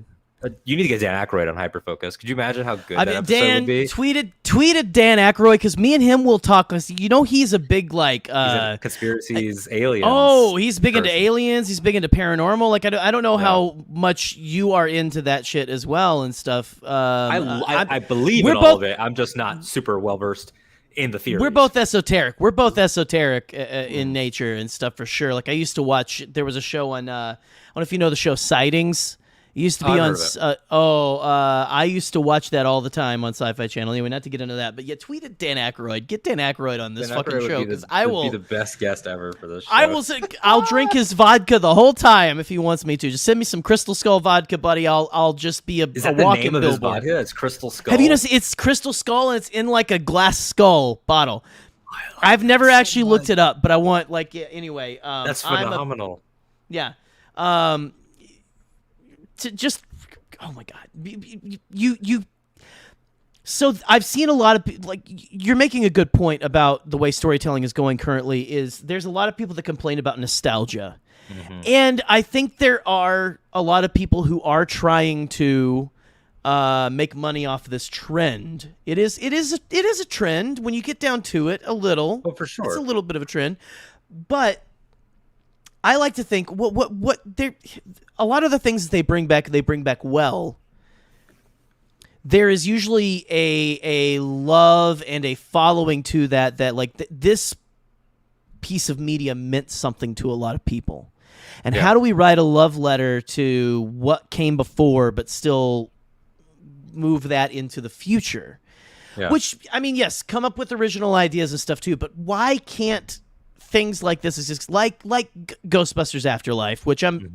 you need to get Dan Aykroyd on Hyperfocus. Could you imagine how good that episode would be? Tweeted Dan Aykroyd, because me and him will talk. You know, he's a big like conspiracies, aliens. Oh, he's big into aliens. He's big into paranormal. Like I don't know how much you are into that shit as well and stuff. I believe in all of it. I'm just not super well versed in the theories. We're both esoteric. In nature and stuff for sure. Like I used to watch. There was a show on. I don't know if you know the show Sightings. It used to be I used to watch that all the time on Sci-Fi Channel. Anyway, not to get into that, but yeah, tweeted Dan Aykroyd. Get Dan Aykroyd on this fucking show, because I will be the best guest ever for this show. I'll drink his vodka the whole time if he wants me to. Just send me some Crystal Skull vodka, buddy. I'll just be a walking billboard. Is that the name of his vodka? It's Crystal Skull. Have you noticed? It's Crystal Skull, and it's in like a glass skull bottle. I've never actually looked it up, but I want anyway. That's phenomenal. To just, oh my god, you. So I've seen a lot of like, you're making a good point about the way storytelling is going currently. Is there's a lot of people that complain about nostalgia, and I think there are a lot of people who are trying to make money off this trend. It is a trend when you get down to it a little. Oh, for sure, it's a little bit of a trend, but I like to think what they're, a lot of the things they bring back well. There is usually a love and a following to that like this piece of media meant something to a lot of people. And how do we write a love letter to what came before but still move that into the future? Yeah. Which, I mean, yes, come up with original ideas and stuff too, but why can't things like this is just like Ghostbusters Afterlife, which I'm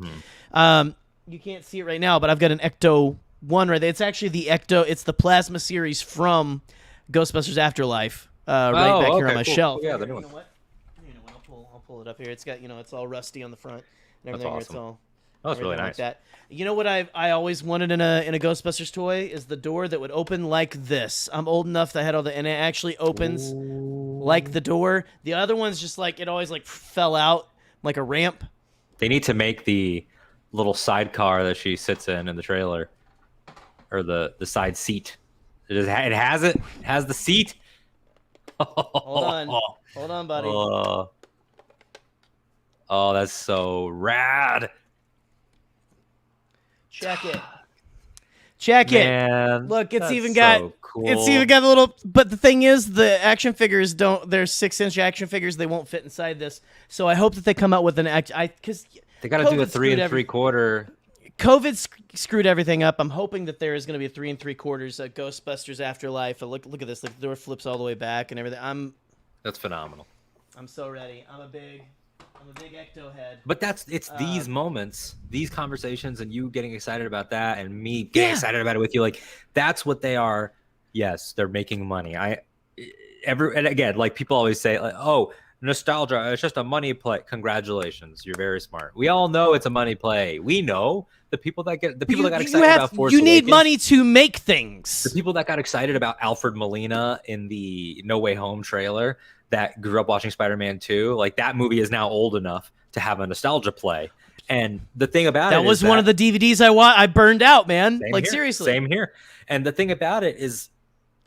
you can't see it right now, but I've got an Ahch-To one right there. It's actually the Ecto. It's the plasma series from Ghostbusters Afterlife. Right back here on my shelf. Yeah, the new one. You know what? I'll pull it up here. It's got it's all rusty on the front and That's everything. awesome. It's all. Oh, it's really everything nice. Like that. You know what I always wanted in a Ghostbusters toy is the door that would open like this. I'm old enough that I had all and it actually opens like the door. The other one's just like it always like fell out like a ramp. They need to make the little sidecar that she sits in the trailer, or the side seat. It has the seat. Hold on, buddy. Oh, that's so rad. Check it. Man, Look, it's that's even got so cool. it's even got a little. But the thing is, the action figures don't. They're 6-inch action figures. They won't fit inside this. So I hope that they come out with an because They got to do a 3 3/4. COVID screwed everything up. I'm hoping that there is going to be a 3 3/4 Ghostbusters Afterlife. Look at this. Like the door flips all the way back and everything. That's phenomenal. I'm so ready. I'm a big Ecto head. But it's these moments, these conversations, and you getting excited about that, and me getting excited about it with you. Like that's what they are. Yes, they're making money. And again, like people always say, like, oh, nostalgia, it's just a money play. Congratulations, you're very smart. We all know it's a money play. We know the people that got excited about Force You need Awakens, money to make things. the people that got excited about Alfred Molina in the No Way Home trailer, that grew up watching Spider-Man 2, like that movie is now old enough to have a nostalgia play. And the thing about that was one of the DVDs I burned out, man. Like here, seriously. Same here. And the thing about it is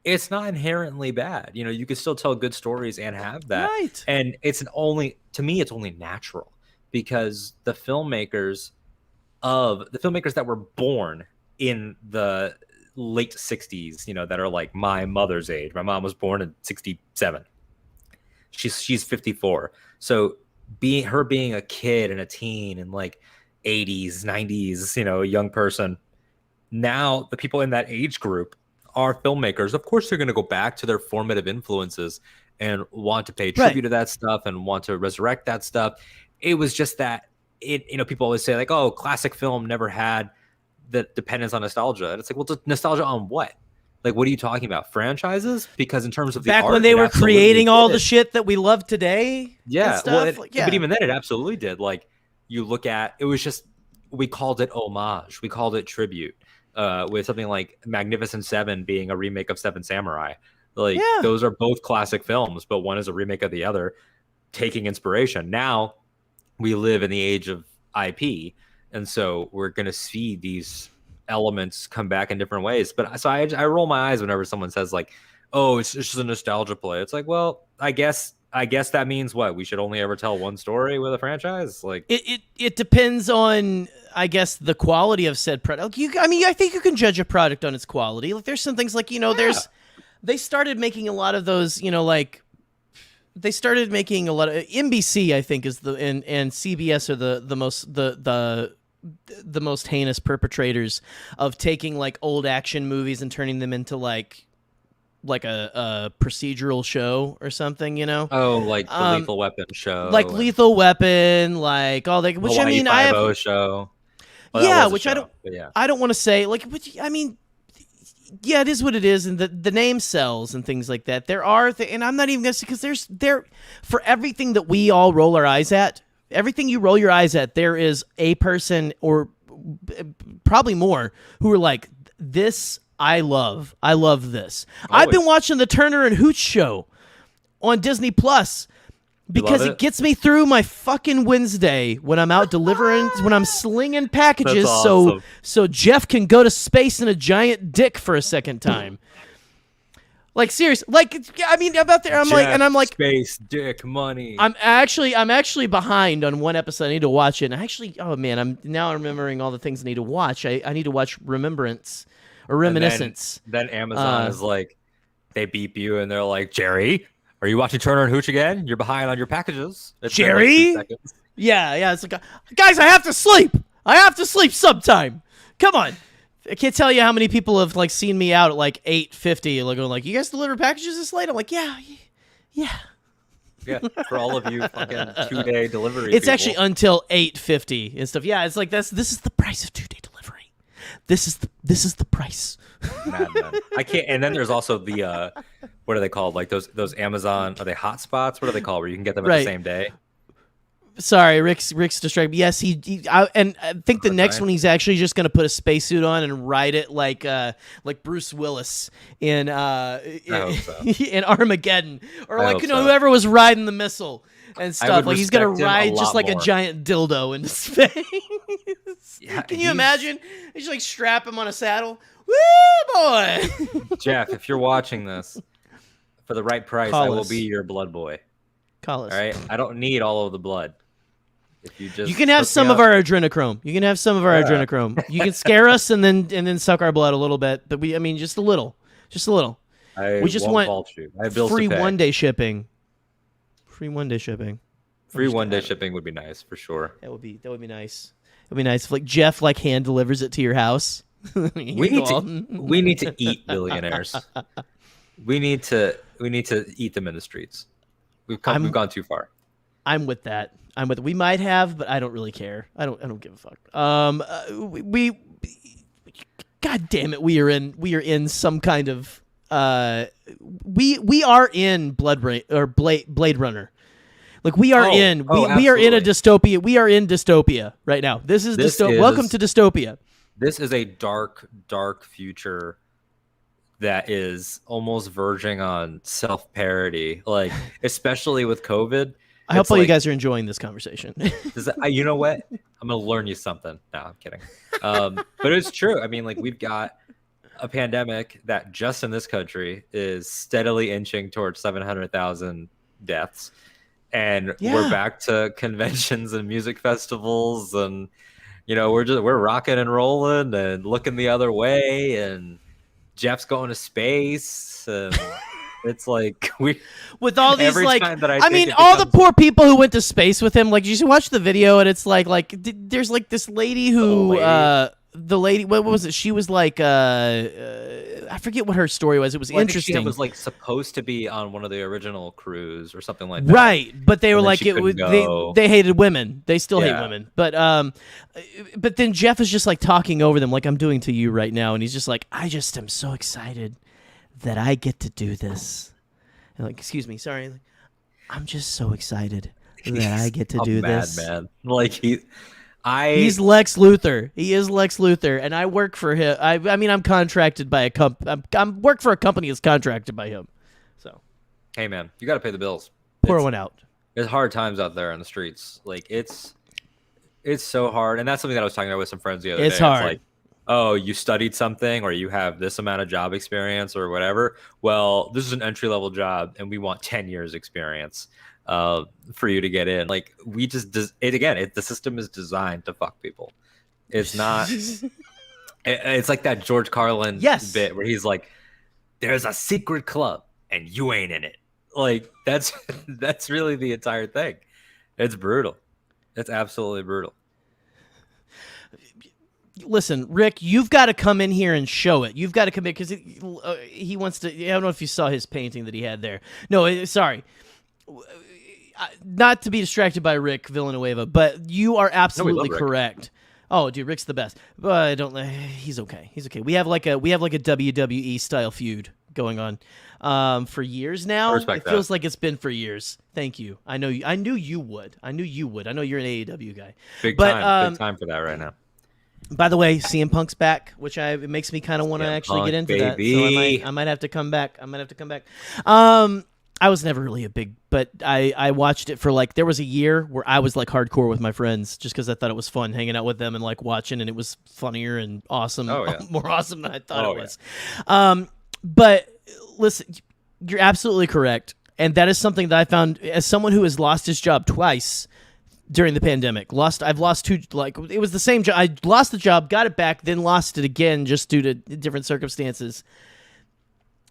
it's not inherently bad. You know, you can still tell good stories and have that. Right. And to me, it's only natural because the filmmakers that were born in the late 60s, you know, that are like my mother's age. My mom was born in 67. She's 54. So being a kid and a teen in like 80s, 90s, you know, a young person, now the people in that age group are filmmakers. Of course, they're going to go back to their formative influences and want to pay tribute to that stuff and want to resurrect that stuff. It was just that people always say like, oh, classic film never had the dependence on nostalgia. And it's like, well, nostalgia on what? Like, what are you talking about? Franchises? Because in terms of the back art, when they were creating all the did. shit that we love today. Yeah, and well, but even then, it absolutely did. Like, you look at it was just we called it homage, we called it tribute. With something like Magnificent Seven being a remake of Seven Samurai, like those are both classic films, but one is a remake of the other, taking inspiration. Now we live in the age of IP, and so we're gonna see these elements come back in different ways. But so I roll my eyes whenever someone says like, oh, it's just a nostalgia play. It's like, well, I guess that means what? We should only ever tell one story with a franchise? Like it depends on, I guess, the quality of said product. I think you can judge a product on its quality. Like there's some things like, they started making a lot of those, they started making a lot of NBC, I think, is and CBS are the most heinous perpetrators of taking like old action movies and turning them into like a procedural show or something, Oh, like the Lethal Weapon show, like Lethal Weapon, like all that. Which Hawaii I mean, I have show. Well, I don't want to say like. I mean, yeah, it is what it is, and the name sells and things like that. There are, and I'm not even gonna say because there for everything that we all roll our eyes at. Everything you roll your eyes at, there is a person or probably more who are like, this I love this. Always. I've been watching the Turner and Hooch show on Disney Plus because it gets me through my fucking Wednesday when I'm out delivering, when I'm slinging packages. That's awesome. So Jeff can go to space in a giant dick for a second time. Like seriously, like I mean, about there, I'm like space, dick, money. I'm actually behind on one episode. I need to watch it. And I'm now remembering all the things I need to watch. I need to watch Remembrance or Reminiscence. Then Amazon is like, they beep you and they're like, Jerry, are you watching Turner and Hooch again? You're behind on your packages. It's Jerry? Like 2 seconds. Yeah. It's like, guys, I have to sleep. I have to sleep sometime. Come on. I can't tell you how many people have like seen me out at like 8:50, like going like, "You guys deliver packages this late?" I'm like, "Yeah." Yeah, for all of you fucking 2-day delivery. It's people. actually until 8:50 and stuff. Yeah, it's like this is the price of 2-day delivery. This is This is the price. Madman. I can't. And then there's also the what are they called? Like those Amazon, are they hotspots? What are they called? Where you can get them at the same day? Sorry, Rick's distracted. Yes, and I think the next one he's actually just going to put a spacesuit on and ride it like Bruce Willis in in Armageddon, or like whoever was riding the missile and stuff. Like he's going to ride just like a giant dildo into space. Yeah, can you imagine? They just like strap him on a saddle. Woo, boy! Jeff, if you're watching this, for the right price, I will be your blood boy. Call us. All right, I don't need all of the blood. If you can have some of our adrenochrome. You can have some of our adrenochrome. You can scare us and then suck our blood a little bit, but just a little, we just want free 1 day shipping. Free 1 day shipping. Free 1 day shipping would be nice for sure. That would be nice. It'd be nice if like Jeff like hand delivers it to your house. we need to eat billionaires. We need to eat them in the streets. We've gone too far. I'm with that. We might have, but I don't really care. I don't give a fuck. God damn it, we are in some kind of we are in Blade Runner. Like we are in a dystopia. We are in dystopia right now. This is dystopia. Welcome to dystopia. This is a dark future that is almost verging on self-parody, like especially with COVID. I hope all you guys are enjoying this conversation. You know what? I'm gonna learn you something. No, I'm kidding. But it's true. I mean, like we've got a pandemic that just in this country is steadily inching towards 700,000 deaths, and we're back to conventions and music festivals, and we're rocking and rolling and looking the other way, and Jeff's going to space, and it's like with all these like all the poor people who went to space with him. Like, you should watch the video, and it's like there's like this lady who the lady, what was it? She was like I forget what her story was. It was interesting. It was like supposed to be on one of the original crews or something like that. Right, but they were like they hated women. They still hate women. But then Jeff is just like talking over them like I'm doing to you right now, and he's just like, I just am so excited that I get to do this. And like, excuse me, sorry. Like, I'm just so excited that I get to do this. Man. Like he's Lex Luthor. He is Lex Luthor, and I work for him. I mean, I'm contracted by a I'm work for a company that's contracted by him. So, hey man, you got to pay the bills. Pour one out. It's hard times out there on the streets. Like it's so hard, and that's something that I was talking about with some friends the other day. It's hard. It's like, oh, you studied something, or you have this amount of job experience, or whatever. Well, this is an entry-level job, and we want 10 years experience for you to get in. Like, we just the system is designed to fuck people. It's not. It's like that George Carlin bit where he's like, "There's a secret club, and you ain't in it." Like that's really the entire thing. It's brutal. It's absolutely brutal. Listen, Rick, you've got to come in here and show it. You've got to come in because he wants to. I don't know if you saw his painting that he had there. No, sorry. Not to be distracted by Rick Villanueva, but you are absolutely correct. Oh, dude, Rick's the best. But I don't. He's okay. He's okay. We have like a WWE style feud going on for years now. It feels like it's been for years. Thank you. I know. I knew you would. I know you're an AEW guy. Big time for that right now. By the way, CM Punk's back, which it makes me kind of want to actually get into that. So I might have to come back. I was never really a big, but I watched it for like, there was a year where I was like hardcore with my friends just because I thought it was fun hanging out with them and like watching, and it was funnier and awesome, more awesome than I thought it was. But listen, you're absolutely correct. And that is something that I found as someone who has lost his job twice during the pandemic. I've lost two, like it was the same job. I lost the job, got it back, then lost it again just due to different circumstances.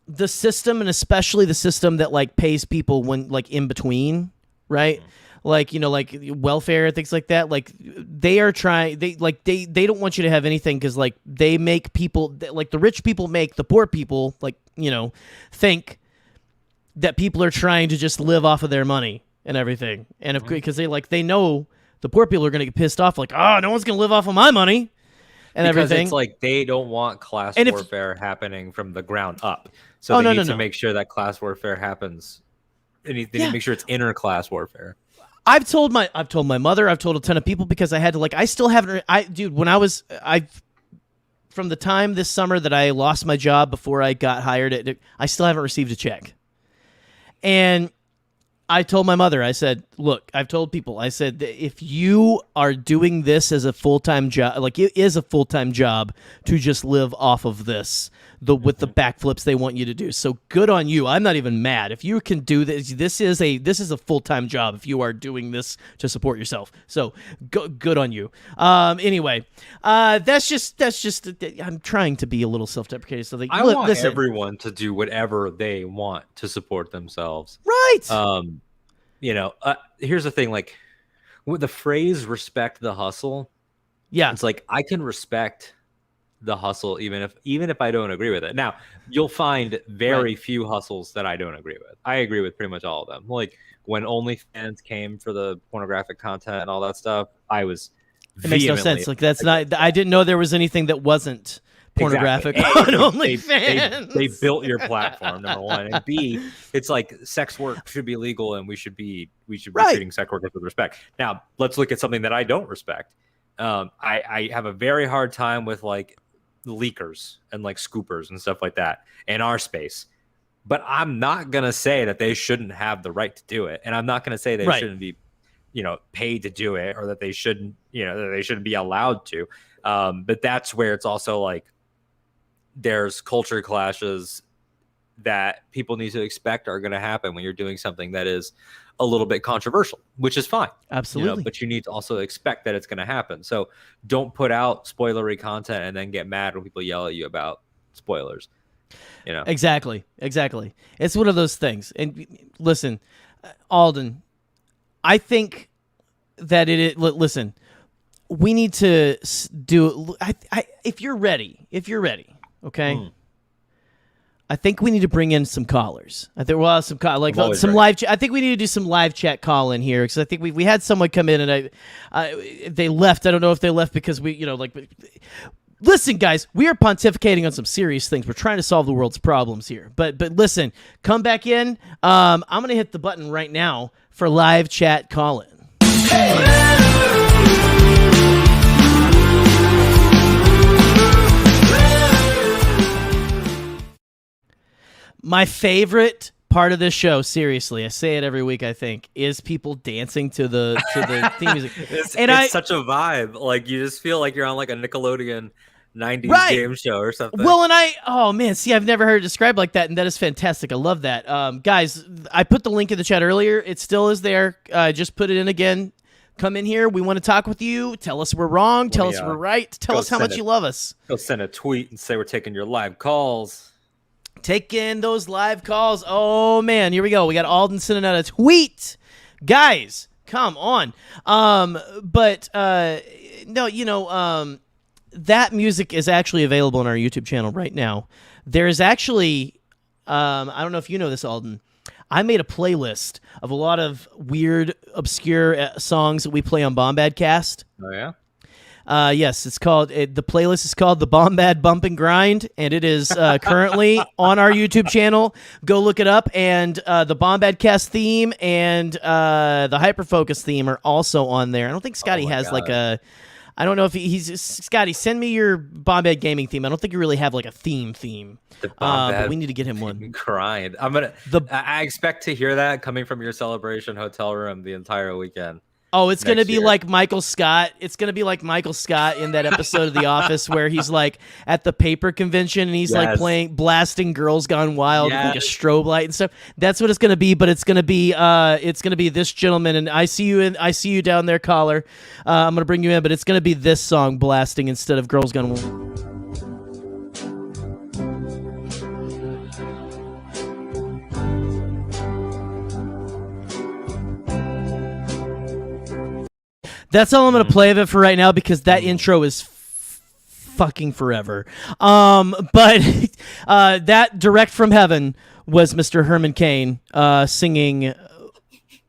The system, and especially the system that like pays people when like in between, right? Like, like welfare, things like that. Like they are trying, they don't want you to have anything because like they make people, like the rich people make the poor people like, think that people are trying to just live off of their money and everything. And because they know the poor people are going to get pissed off like, oh, no one's going to live off of my money. and because everything. it's like they don't want class And if- warfare happening from the ground up. So Oh, they no, need no, to no. make sure that class warfare happens. They need Yeah. to make sure it's inter-class warfare. I've told my mother, I've told a ton of people because I had to I still haven't dude, when I from the time this summer that I lost my job before I got hired I still haven't received a check. And I told my mother, I said, look, I've told people, I said, if you are doing this as a full-time job, like it is a full-time job to just live off of this, with the backflips they want you to do. So good on you. I'm not even mad. If you can do this, this is a full-time job if you are doing this to support yourself. So good on you. Anyway, that's just I'm trying to be a little self-deprecating. So I want listen. everyone to do whatever they want to support themselves. Right. Here's the thing, like with the phrase respect the hustle, yeah. it's like I can respect the hustle even if I don't agree with it. Now, you'll find very few hustles that I don't agree with. I agree with pretty much all of them. Like when OnlyFans came for the pornographic content and all that stuff, I was it makes no sense. Like that's not. I didn't know there was anything that wasn't pornographic on OnlyFans. They built your platform, number one, and B, it's like sex work should be legal, and we should be treating sex workers with respect. Now, let's look at something that I don't respect. I have a very hard time with like leakers and like scoopers and stuff like that in our space. But I'm not gonna say that they shouldn't have the right to do it, and I'm not gonna say they shouldn't be, paid to do it, or that they shouldn't be allowed to. But that's where it's also like there's culture clashes that people need to expect are going to happen when you're doing something that is a little bit controversial, which is fine. Absolutely. But you need to also expect that it's going to happen. So don't put out spoilery content and then get mad when people yell at you about spoilers. Exactly. It's one of those things. And listen, Alden, I think that listen, we need to do. If you're ready, okay. I think we need to bring in some callers. I think some live. I think we need to do some live chat call in here because I think we had someone come in and they left. I don't know if they left because listen, guys, we are pontificating on some serious things. We're trying to solve the world's problems here. But listen, come back in. I'm gonna hit the button right now for live chat call in. My favorite part of this show, seriously, I say it every week, I think, is people dancing to the theme music. It's such a vibe. Like you just feel like you're on like a Nickelodeon 90s game show or something. Well, and I've never heard it described like that, and that is fantastic. I love that. Guys, I put the link in the chat earlier. It still is there. Just put it in again. Come in here. We want to talk with you. Tell us we're wrong. Tell us we're right. Tell us how much you love us. Go send a tweet and say we're taking your live calls. Take in those live calls. Oh, man. Here we go. We got Alden sending out a tweet. Guys, come on. That music is actually available on our YouTube channel right now. There is actually, I don't know if you know this, Alden. I made a playlist of a lot of weird, obscure songs that we play on Bombadcast. Oh, yeah? Yes, it's called. The playlist is called the Bombad Bump and Grind, and it is currently on our YouTube channel. Go look it up, and the Bombadcast theme and the Hyperfocus theme are also on there. I don't think Scotty has like a. I don't know if he's Scotty. Send me your Bombad gaming theme. I don't think you really have like a theme. But we need to get him one. Grind. I expect to hear that coming from your Celebration hotel room the entire weekend. Oh, it's going to be like Michael Scott. It's going to be like Michael Scott in that episode of The Office where he's like at the paper convention and he's like blasting Girls Gone Wild with like a strobe light and stuff. That's what it's going to be, but it's going to be this gentleman, and I see you down there, caller. I'm going to bring you in, but it's going to be this song blasting instead of Girls Gone Wild. That's all I'm going to play of it for right now because that intro is fucking forever. But that direct from heaven was Mr. Herman Cain singing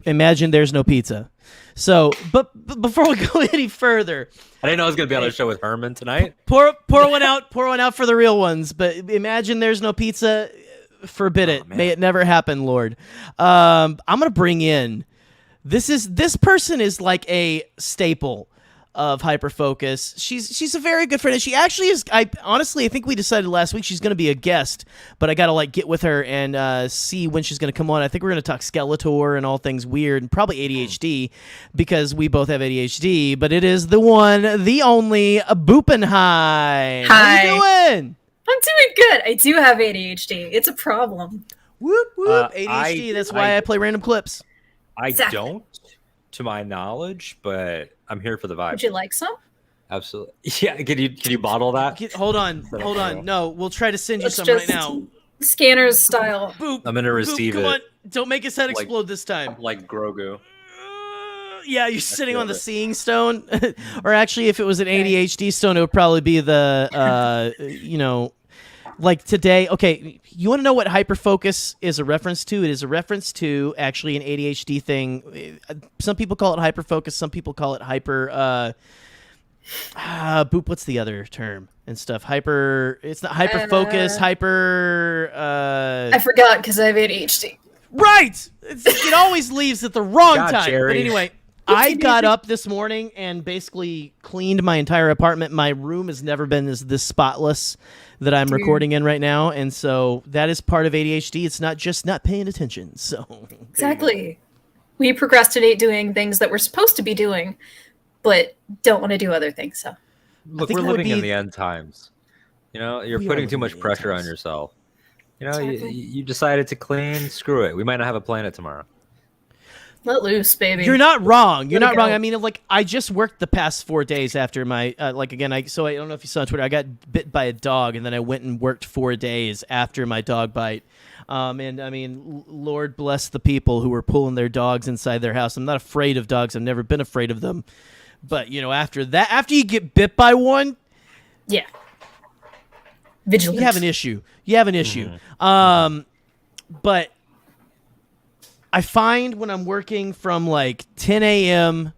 Imagine There's No Pizza. So, but before we go any further, I didn't know I was gonna be on a show with Herman tonight. pour one out for the real ones. But imagine there's no pizza. Forbid it. Man. May it never happen, Lord. I'm gonna bring in. This person is like a staple of Hyperfocus. She's a very good friend, and she actually is. I think we decided last week she's going to be a guest, but I got to get with her and see when she's going to come on. I think we're going to talk Skeletor and all things weird, and probably ADHD because we both have ADHD. But it is the one, the only Boopenheim. Hi. How you doing? I'm doing good. I do have ADHD. It's a problem. Whoop whoop. ADHD. That's why I play random clips. I Exactly. don't, to my knowledge, but I'm here for the vibe. Would you like some? Absolutely. Yeah. Can you bottle that? Hold on. No, we'll try to send you Let's some just right now. Scanners style. Boop. I'm gonna receive Boop, come it on. Don't make his head explode this time. like Grogu. Yeah, you're sitting on the it. seeing stone. Or actually, if it was an ADHD stone, it would probably be the, like today. Okay, you want to know what hyperfocus is a reference to? It is a reference to actually an ADHD thing. Some people call it hyperfocus. Some people call it hyper. Boop. What's the other term and stuff? Hyper. It's not hyperfocus. Hyper. I forgot because I have ADHD. Right. It always leaves at the wrong God, time. Jerry. But anyway. I got up this morning and basically cleaned my entire apartment. My room has never been this spotless that I'm recording in right now, and so that is part of ADHD. It's not just not paying attention. So Exactly. We procrastinate doing things that we're supposed to be doing, but don't want to do other things. So Look, think we're that would living in be- the end times. You're We are putting too living much in the end pressure on times. yourself. Exactly. You decided to clean. Screw it. We might not have a planet tomorrow. let loose, baby. You're not wrong. You're Let not it wrong. go. I mean, I just worked the past 4 days after my again. So I don't know if you saw on Twitter. I got bit by a dog, and then I went and worked 4 days after my dog bite. And I mean, Lord bless the people who were pulling their dogs inside their house. I'm not afraid of dogs. I've never been afraid of them. But after that, after you get bit by one, Yeah. Vigilant. you have an issue. You have an issue. But I find when I'm working from 10 a.m.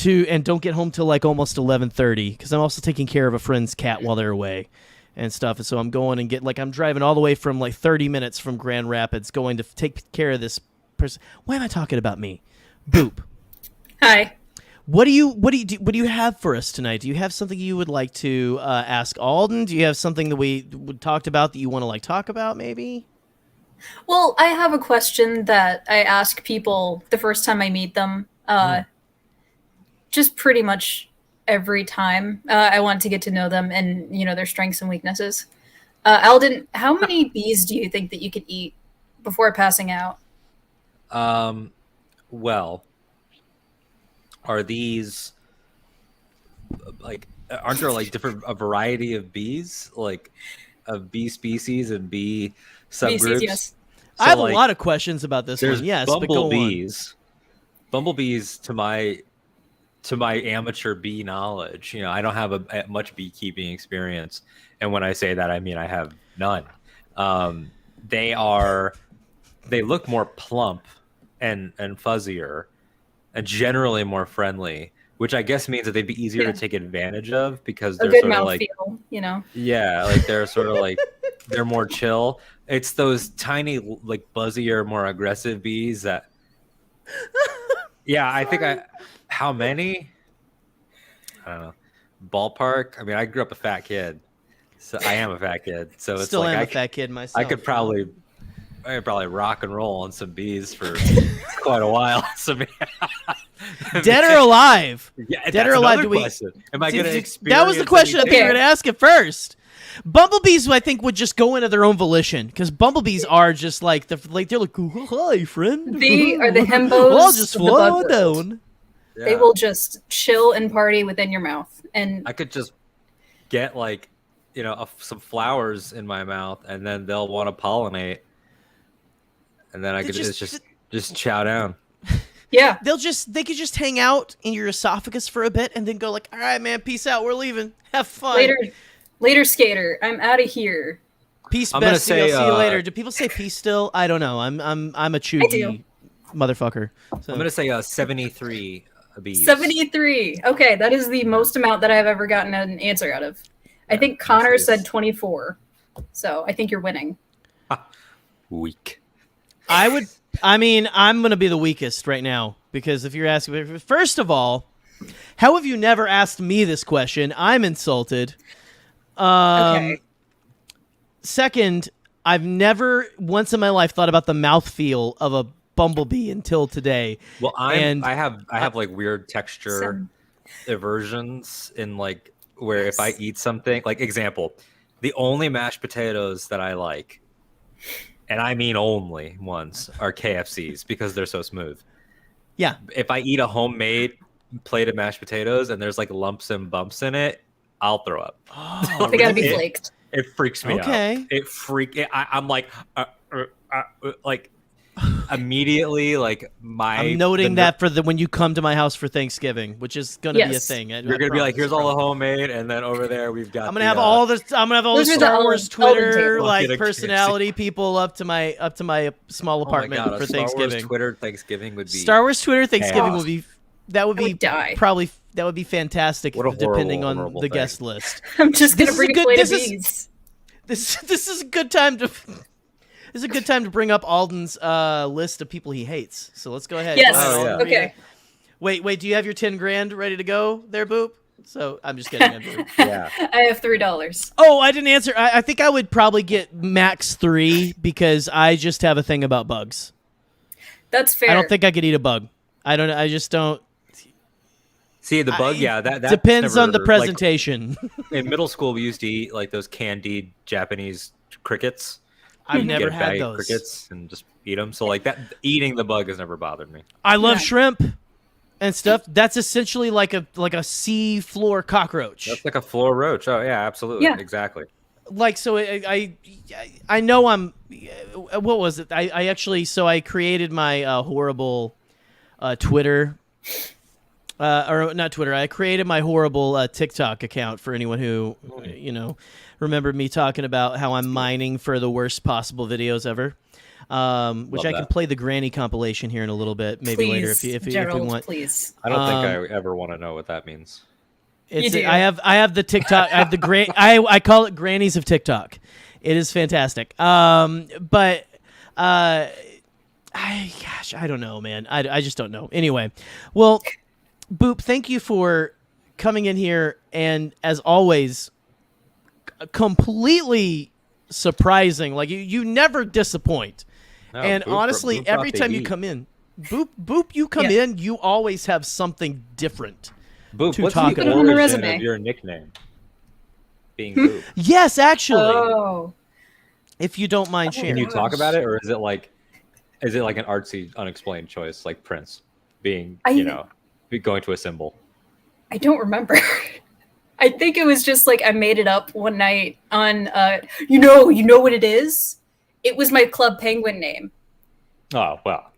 and don't get home till almost 11:30 because I'm also taking care of a friend's cat while they're away and stuff. And so I'm going and I'm driving all the way from 30 minutes from Grand Rapids going to take care of this person. Why am I talking about me? Boop. Hi. What do you have for us tonight? Do you have something you would like to ask Alden? Do you have something that we talked about that you want to talk about maybe? Well, I have a question that I ask people the first time I meet them. Just pretty much every time I want to get to know them and their strengths and weaknesses. Alden, how many bees do you think that you could eat before passing out? Well, are these aren't there a variety of bees, of bee species and bee subgroups? Species, yes. I have a lot of questions about this There's one. Yes, but go on. bumblebees. Bumblebees, to my amateur bee knowledge, I don't have much beekeeping experience, and when I say that, I mean I have none. They look more plump and fuzzier, and generally more friendly, which I guess means that they'd be easier to take advantage of because A they're good sort of mouthfeel, yeah, they're sort of they're more chill. It's those tiny, buzzier, more aggressive bees that. Yeah, I think how many? I don't know. Ballpark. I mean, I grew up a fat kid, so I am a fat kid. So it's Still am a fat kid myself. I could probably rock and roll on some bees for quite a while. So, Dead or alive? Yeah, Dead or alive? Do we? Question. Am I going to experience? That was the question I think you were Okay. going to ask at first. Bumblebees, I think, would just go into their own volition because bumblebees are just they're like, "Oh, hi, friend." They are the himbos I'll just of the fly bug on world. down. They Yeah. will just chill and party within your mouth. And I could just get some flowers in my mouth, and then they'll want to pollinate, and then I They could just- just chow down. yeah, They could just hang out in your esophagus for a bit and then go "All right, man, peace out. We're leaving. Have fun. later, skater. I'm out of here. Peace, I'm gonna bestie. say, I'll see you later." Do people say peace still? I don't know. I'm a I chuggy. do. motherfucker. So. I'm gonna say 73 bees. 73. Okay, that is the most amount that I've ever gotten an answer out of. I think Connor said 24. So I think you're winning. Weak. I'm going to be the weakest right now because if you're asking, first of all, how have you never asked me this question? I'm insulted. Okay. Second, I've never once in my life thought about the mouthfeel of a bumblebee until today. Well, I have like weird texture aversions in like where if I eat something, like example, the only mashed potatoes that I like, and I mean only ones, are KFC's because they're so smooth. Yeah. If I eat a homemade plate of mashed potatoes and there's like lumps and bumps in it, I'll throw up. Oh, They gotta be flaked. It freaks me out. I'm like immediately like I'm noting that for when you come to my house for Thanksgiving, which is going to be a thing. You're going to be like, here's all the homemade, and then over there we've got. I'm going to have all this. I'm going to have all the Star Wars Twitter like personality people up to my small apartment for Thanksgiving. Star Wars Twitter Thanksgiving would be. Star Wars Twitter Thanksgiving chaos. would be. That would be probably. That would be fantastic, depending on the guest list. I'm just gonna bring a plate of bees. This is a good time to. This is a good time to bring up Alden's list of people he hates. So let's go ahead. Yes. Okay. Wait. Do you have your 10 grand ready to go there, Boop? So I'm just kidding. Yeah. I have $3. Oh, I didn't answer. I think I would probably get max 3 because I just have a thing about bugs. That's fair. I don't think I could eat a bug. I don't. I just don't. See the bug, that depends on the presentation. Like, in middle school, we used to eat like those candied Japanese crickets. I've never had those crickets and just eat them. So like that, eating the bug has never bothered me. I love shrimp and stuff. That's essentially like a sea floor cockroach. That's like a floor roach. Oh yeah, absolutely, exactly. Like so, I know I'm. What was it? I actually I created my horrible Twitter. Or not Twitter. I created my horrible TikTok account for anyone who, remembered me talking about how I'm mining for the worst possible videos ever. Which I can play the granny compilation here in a little bit, maybe later if we want. Please. I don't think I ever want to know what that means. I have the TikTok. I have the I call it Grannies of TikTok. It is fantastic. But I don't know, man. I just don't know. Anyway, well. Boop, thank you for coming in here and, as always, completely surprising. Like, you never disappoint. No, and Boop, honestly, Boop every time you come in, Boop, you come in, you always have something different Boop, to what's talk the about. origin of your nickname? Being Boop. Yes, actually. Oh. If you don't mind sharing. Can you talk about it, or is it like an artsy, unexplained choice, like Prince being, going to a symbol? I don't remember. I think it was just like I made it up one night on you know what it is? It was my Club Penguin name. Oh, well.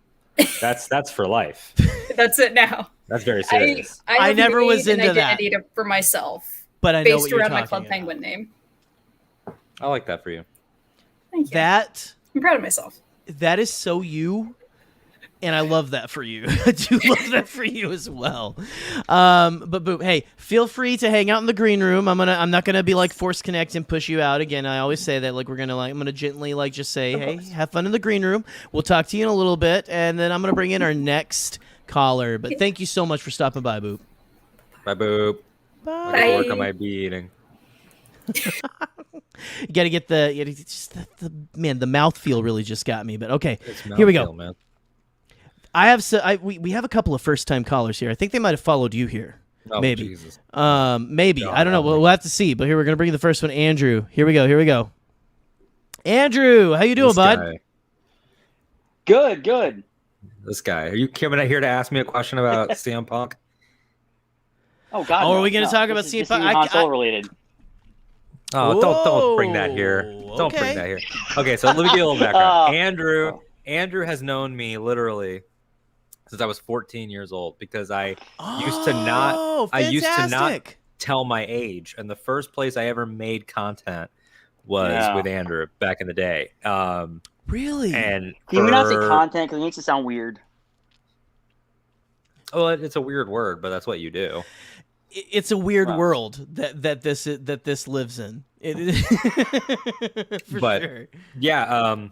That's for life. That's it now. That's very serious. I never was into that. I did it for myself. But I know based what you're around my talking Club about. Penguin name. I like that for you. Thank you. I'm proud of myself. That is so you. And I love that for you. I do love that for you as well. But Boop, hey, feel free to hang out in the green room. I'm not gonna be like force connect and push you out again. I always say that I'm gonna gently just say, hey, have fun in the green room. We'll talk to you in a little bit, and then I'm gonna bring in our next caller. But thank you so much for stopping by, Boop. Bye, Boop. Bye. I gotta work on my bee eating. You gotta get the mouthfeel really just got me. But okay, here we go. Man. We have a couple of first time callers here. I think they might have followed you here. Oh, maybe. Jesus. Maybe. I don't know. We'll have to see. But here we're gonna bring the first one, Andrew. Here we go. Andrew, how you doing, bud? Good. This guy. Are you coming out here to ask me a question about CM Punk? Oh God. Oh, are we gonna talk about CM Punk? Console related. Oh, don't bring that here. Don't bring that here. Okay, so let me give you a little background. Andrew has known me literally since I was 14 years old because I used to not tell my age, and the first place I ever made content was with Andrew back in the day. Really? And can we not say content because it makes it sound weird? Well, it's a weird word, but that's what you do. It's a weird Wow. world that this lives in. For But sure. yeah,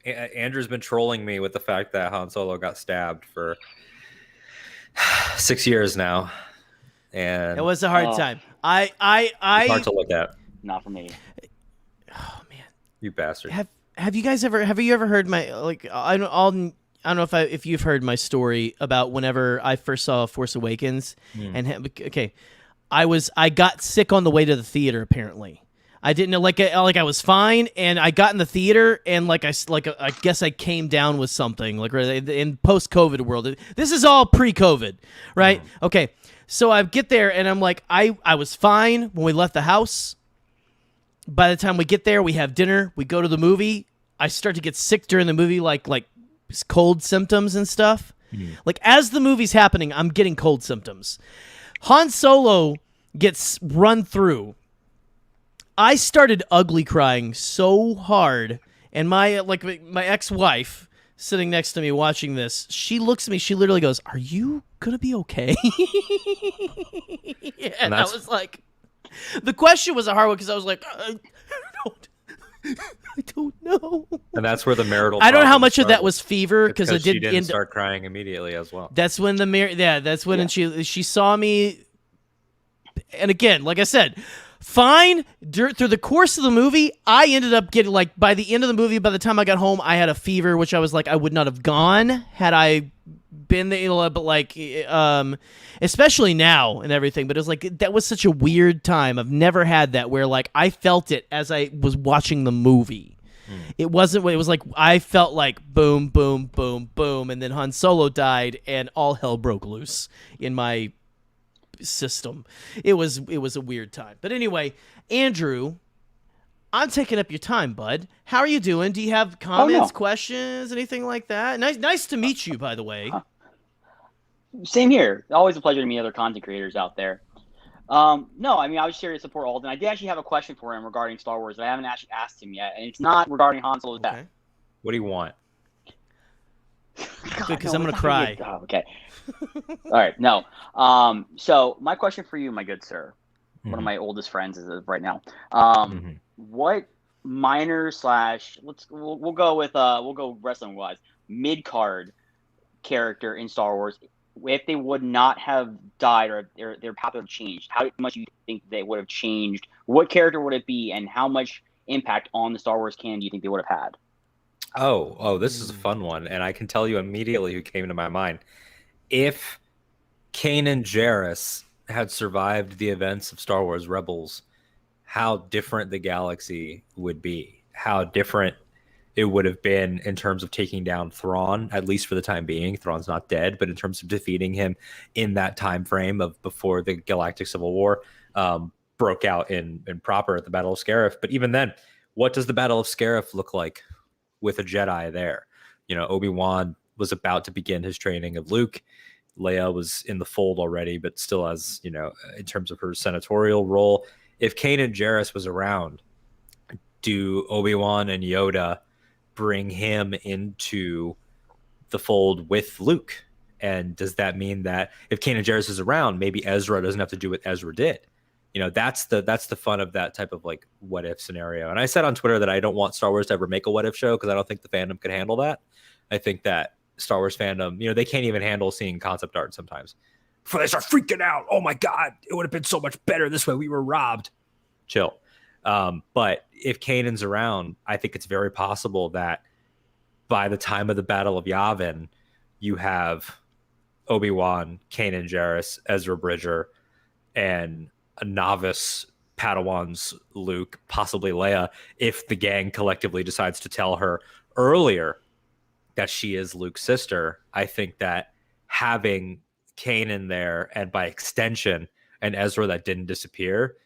Andrew's been trolling me with the fact that Han Solo got stabbed for 6 years now, and It was a hard Oh. time. it's hard to look at. Not for me. Oh man. You bastard. Have you guys ever heard my I don't know if you've heard my story about whenever I first saw Force Awakens okay, I got sick on the way to the theater apparently. I didn't know I was fine and I got in the theater and I guess I came down with something like in post-COVID world. This is all pre-COVID, right? Okay. So I get there and I'm like I was fine when we left the house. By the time we get there, we have dinner, we go to the movie. I start to get sick during the movie, like cold symptoms and stuff. Like as the movie's happening, I'm getting cold symptoms. Han Solo gets run through. I started ugly crying so hard, and my ex-wife sitting next to me watching this, she looks at me, she literally goes, "Are you gonna be okay?" and I was like, the question was a hard one because I was like, I don't know. And that's where the marital. I don't know how problem much of that started. was fever because I She did didn't start crying immediately as well. That's when that's when she saw me, and again, like I said, fine. Through the course of the movie, I ended up getting by the end of the movie, by the time I got home, I had a fever, which I was like, I would not have gone had I been there, but especially now and everything. But it was that was such a weird time. I've never had that where I felt it as I was watching the movie. It wasn't. It was I felt like boom, boom, boom, boom, and then Han Solo died, and all hell broke loose in my system. It was a weird time. But anyway, Andrew, I'm taking up your time, bud. How are you doing? Do you have comments, questions, anything like that? Nice to meet you, by the way. Same here. Always a pleasure to meet other content creators out there. No, I mean, I was here to support Alden. I did actually have a question for him regarding Star Wars, but I haven't actually asked him yet, and it's not regarding Han Solo's death. Okay. What do you want? God, Good, 'cause no, I'm gonna it's not cry. good. Oh, okay. All right. No. So my question for you, my good sir, one of my oldest friends as of right now. What minor / we'll go wrestling wise mid card character in Star Wars, if they would not have died or their path would have changed, how much do you think they would have changed? What character would it be, and how much impact on the Star Wars canon do you think they would have had? Oh, this is a fun one, and I can tell you immediately who came to my mind. If Kanan Jarrus had survived the events of Star Wars Rebels, how different the galaxy would be, how different it would have been in terms of taking down Thrawn, at least for the time being. Thrawn's not dead, but in terms of defeating him in that time frame of before the Galactic Civil War broke out in proper at the Battle of Scarif. But even then, what does the Battle of Scarif look like with a Jedi there? Obi-Wan was about to begin his training of Luke. Leia was in the fold already, but still as, in terms of her senatorial role. If Kanan Jarrus was around, do Obi-Wan and Yoda bring him into the fold with Luke? And does that mean that if Kanan Jarrus is around, maybe Ezra doesn't have to do what Ezra did? That's the fun of that type of what if scenario. And I said on Twitter that I don't want Star Wars to ever make a what if show because I don't think the fandom could handle that. I think that Star Wars fandom, they can't even handle seeing concept art sometimes. Before they start freaking out, oh my God, it would have been so much better this way. We were robbed. Chill. But if Kanan's around, I think it's very possible that by the time of the Battle of Yavin, you have Obi-Wan, Kanan Jarrus, Ezra Bridger, and a novice Padawan's Luke, possibly Leia, if the gang collectively decides to tell her earlier that she is Luke's sister. I think that having Kanan there, and by extension, an Ezra that didn't disappear,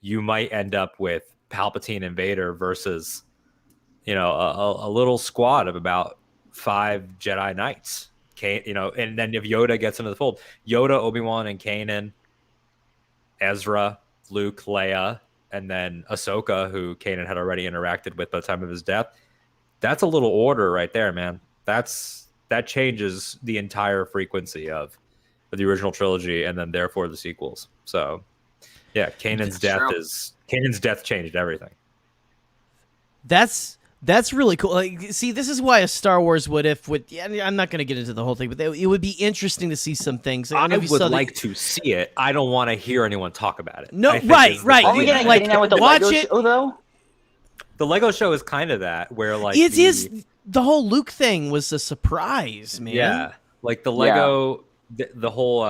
you might end up with Palpatine and Vader versus, a little squad of about 5 Jedi Knights. And then if Yoda gets into the fold, Yoda, Obi-Wan, and Kanan, Ezra, Luke, Leia, and then Ahsoka, who Kanan had already interacted with by the time of his death. That's a little order right there, man. That changes the entire frequency of for the original trilogy, and then therefore the sequels. So, yeah, Kanan's death changed everything. That's really cool. Like, see, this is why a Star Wars What If would. Yeah, I'm not going to get into the whole thing, but it would be interesting to see some things. I would like to see it. I don't want to hear anyone talk about it. No, right. Are we getting that with the Lego show, though? The Lego show is kind of that, where like it is. The whole Luke thing was a surprise, man. Yeah, like the Lego, the whole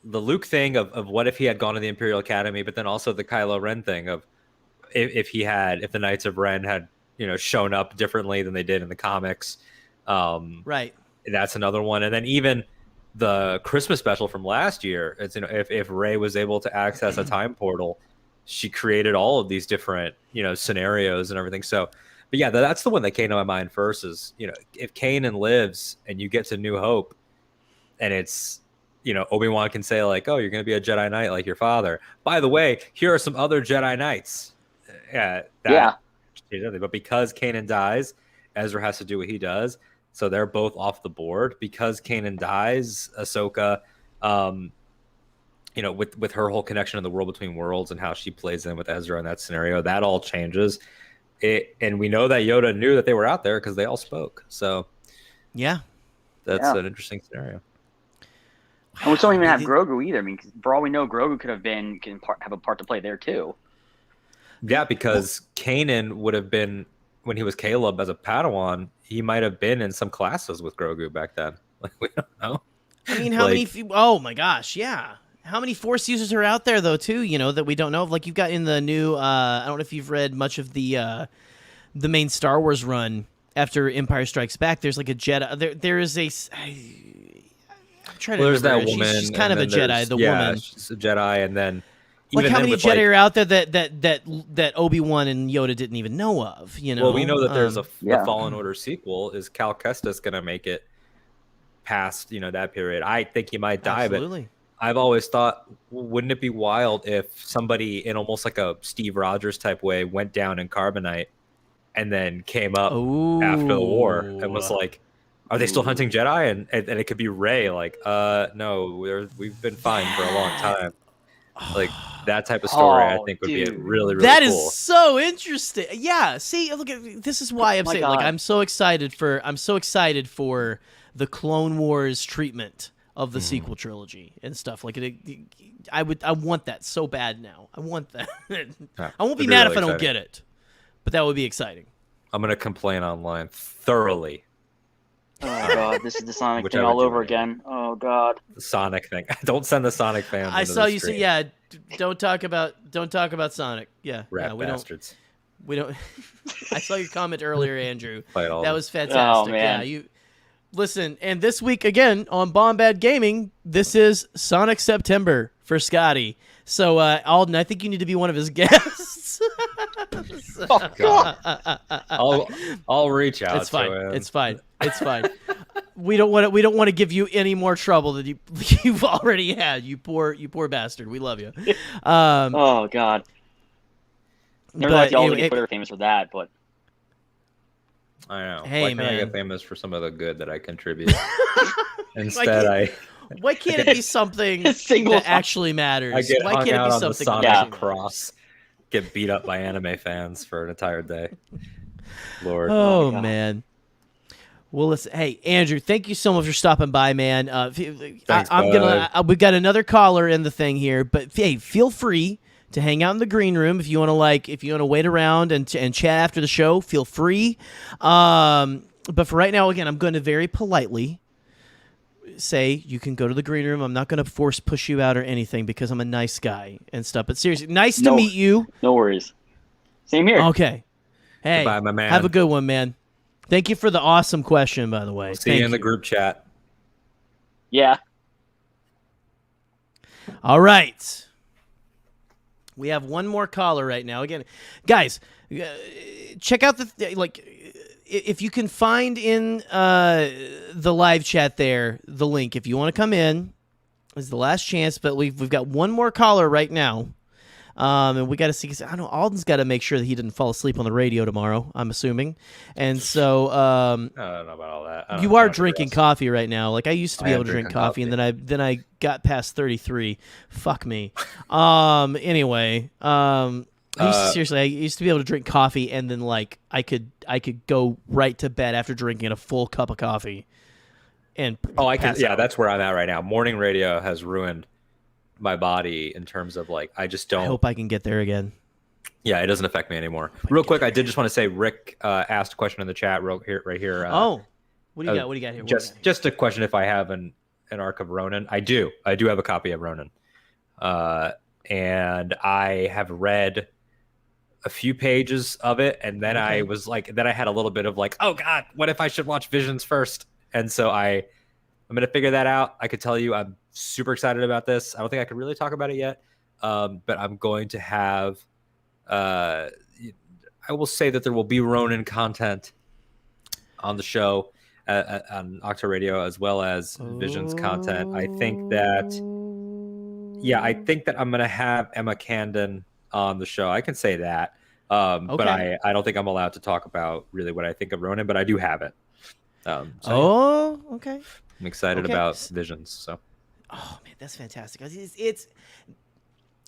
the Luke thing of what if he had gone to the Imperial Academy, but then also the Kylo Ren thing of if the Knights of Ren had shown up differently than they did in the comics. Right. That's another one, and then even the Christmas special from last year. It's if Rey was able to access a time portal, she created all of these different scenarios and everything. So, but yeah, that's the one that came to my mind first. Is if Kanan lives and you get to New Hope, and it's Obi-Wan can say like, oh, you're going to be a Jedi Knight like your father. By the way, here are some other Jedi Knights. But because Kanan dies, Ezra has to do what he does. So they're both off the board. Because Kanan dies, Ahsoka, with her whole connection in the world between worlds and how she plays in with Ezra in that scenario, that all changes. And we know that Yoda knew that they were out there because they all spoke. So yeah, that's an interesting scenario. And we don't even have Grogu either. I mean, for all we know, Grogu could have have a part to play there too. Yeah, because Kanan would have been, when he was Caleb as a Padawan, he might have been in some classes with Grogu back then. Like, we don't know. I mean, how many? Oh my gosh, yeah. How many Force users are out there though, too? That we don't know of. Like you've got in the new. I don't know if you've read much of the main Star Wars run after Empire Strikes Back. There's like a Jedi. There is a. I'm trying to. There's that remember. woman. She's kind of a Jedi. The woman. She's a Jedi, and then. Like how many Jedi are out there that Obi-Wan and Yoda didn't even know of? Well, we know that there's a Fallen Order sequel. Is Cal Kestis going to make it past that period? I think he might die, Absolutely. But I've always thought, wouldn't it be wild if somebody in almost like a Steve Rogers type way went down in Carbonite and then came up after the war and was like, are they still hunting Jedi? And it could be Rey, like, no, we've been fine for a long time. Like that type of story, I think would be really, really that cool. That is so interesting. Yeah, see, look at this is why I'm saying like I'm so excited for the Clone Wars treatment of the sequel trilogy and stuff. Like I want that so bad now. I want that. I won't be mad if I don't get it, but that would be exciting. I'm gonna complain online thoroughly. Oh god, this is the Sonic thing all over again. Oh god, the Sonic thing. Don't send the Sonic fans. I saw you say, yeah. Don't talk about Sonic. Yeah, rat we bastards. We don't. I saw your comment earlier, Andrew. That was fantastic. Oh man, yeah, you listen. And this week again on Bombad Gaming, this is Sonic September for Scotty. So Alden, I think you need to be one of his guests. Oh god, I'll reach out. It's fine. To him. It's fine. It's fine. We don't want to give you any more trouble that you've already had. You poor bastard. We love you. Oh god. Never thought y'all would get Twitter famous for that, but I know. Hey, why can't man. I get famous for some of the good that I contribute? Instead, why can't it be something that actually matters? I get why hung can't out it be on the something Sonic cross, get beat up by anime fans for an entire day. Lord. Oh man. Well, listen. Hey, Andrew, thank you so much for stopping by, man. Thanks, we've got another caller in the thing here, but hey, feel free to hang out in the green room if you want to wait around and chat after the show. Feel free. But for right now, again, I'm going to very politely say you can go to the green room. I'm not going to push you out or anything because I'm a nice guy and stuff. But seriously, nice to meet you. No worries. Same here. Okay. Hey, goodbye, my man. Have a good one, man. Thank you for the awesome question, by the way. See you in the group chat. Yeah. All right. We have one more caller right now. Again, guys, check out if you can find in the live chat there the link. If you want to come in, is the last chance. But we've got one more caller right now. And we got to see. I don't know. Alden's got to make sure that he didn't fall asleep on the radio tomorrow. I'm assuming, and so I don't know about all that. you are drinking coffee right now. Like I used to be I able am to drink drinking coffee, and coffee. then I got past 33. Fuck me. Anyway. Seriously, I used to be able to drink coffee, and then like I could go right to bed after drinking a full cup of coffee. And I can. pass Yeah, out. that's where I'm at right now. Morning radio has ruined my body in terms of like I just don't. I hope I can get there again. Yeah, it doesn't affect me anymore. Real quick, I did just want to say Rick asked a question in the chat right here. What do you got? What do you got here? Just a question: if I have an Arc of Ronin, I do have a copy of Ronin, and I have read a few pages of it, and then I was like, then I had a little bit of like, oh god, what if I should watch Visions first? And so I'm gonna figure that out. I could tell you I'm super excited about this. I don't think I could really talk about it yet, but I'm going to have. I will say that there will be Ronin content on the show on Ahch-To Radio as well as Visions content. I think that I'm gonna have Emma Candon on the show. I can say that, but I don't think I'm allowed to talk about really what I think of Ronin, but I do have it. Okay. I'm excited about Visions. So, oh man, that's fantastic.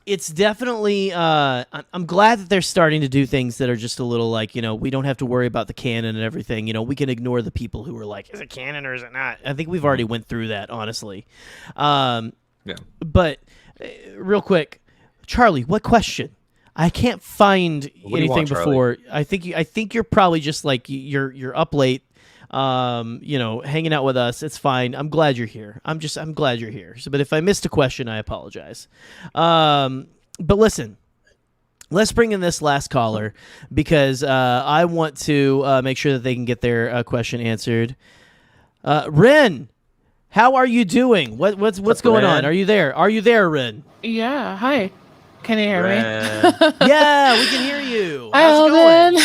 It's definitely. I'm glad that they're starting to do things that are just a little like, we don't have to worry about the canon and everything. We can ignore the people who are like, is it canon or is it not? I think we've already went through that, honestly. Yeah. But real quick, Charlie, what question? I can't find anything before. I think you're probably just like you're up late. Hanging out with us. It's fine. I'm glad you're here. I'm glad you're here. So, but if I missed a question, I apologize. But listen, let's bring in this last caller because I want to make sure that they can get their question answered. Ren, how are you doing? What's going on? Are you there? Are you there, Ren? Yeah. Hi. Can you hear me? Yeah, we can hear you. Hi, How's it going?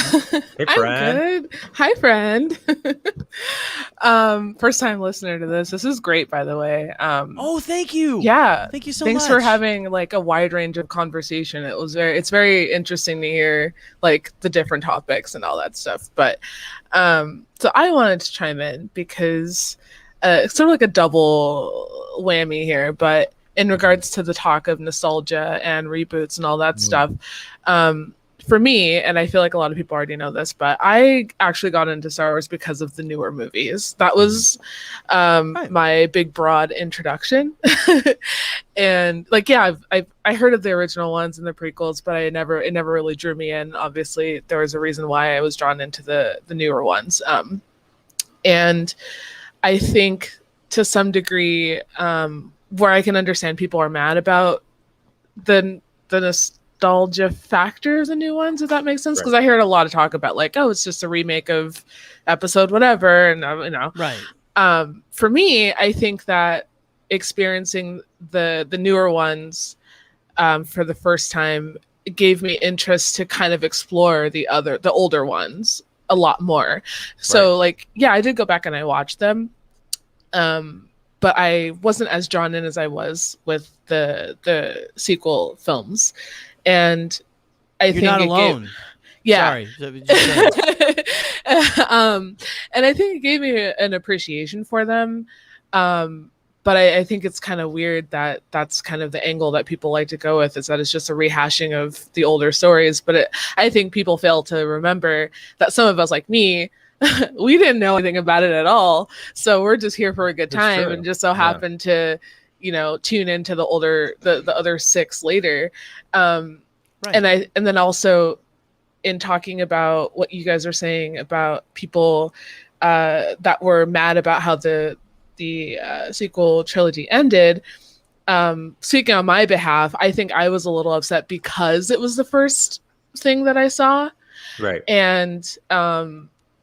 Hey, friend. I'm good. Hi, friend. First time listener to this. This is great, by the way. Oh, thank you. Yeah. Thank you so much. Thanks for having like a wide range of conversation. It's very interesting to hear like the different topics and all that stuff. But so I wanted to chime in because it's sort of like a double whammy here, but in regards to the talk of nostalgia and reboots and all that stuff, for me, and I feel like a lot of people already know this, but I actually got into Star Wars because of the newer movies. That was my big, broad introduction. And like, yeah, I heard of the original ones and the prequels, but it never really drew me in. Obviously, there was a reason why I was drawn into the newer ones. And I think to some degree, where I can understand people are mad about the nostalgia factor of the new ones, if that makes sense. Because I heard a lot of talk about like, oh, it's just a remake of episode whatever, and right. For me, I think that experiencing the newer ones for the first time gave me interest to kind of explore the older ones a lot more. So like, yeah, I did go back and I watched them. But I wasn't as drawn in as I was with the sequel films, and I think you're not alone. Yeah. Sorry. And I think it gave me an appreciation for them. But I think it's kind of weird that that's kind of the angle that people like to go with, is that it's just a rehashing of the older stories. But I think people fail to remember that some of us, like me, we didn't know anything about it at all. So we're just here for a good time and just so happened to, tune into the other six later. And then also in talking about what you guys are saying about people that were mad about how the sequel trilogy ended, speaking on my behalf, I think I was a little upset because it was the first thing that I saw. Right. And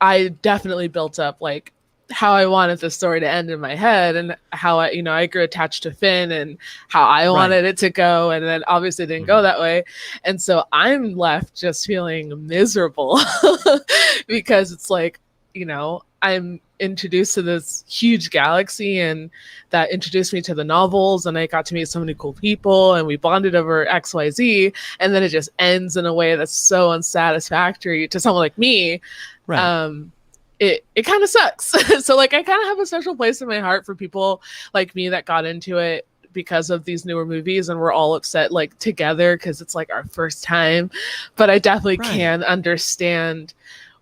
I definitely built up like how I wanted the story to end in my head, and how I grew attached to Finn and how I wanted it to go, and then obviously it didn't go that way. And so I'm left just feeling miserable because it's like, I'm introduced to this huge galaxy, and that introduced me to the novels, and I got to meet so many cool people, and we bonded over XYZ, and then it just ends in a way that's so unsatisfactory to someone like me. Right. It kind of sucks. So like I kind of have a special place in my heart for people like me that got into it because of these newer movies, and we're all upset like together because it's like our first time. But I definitely can understand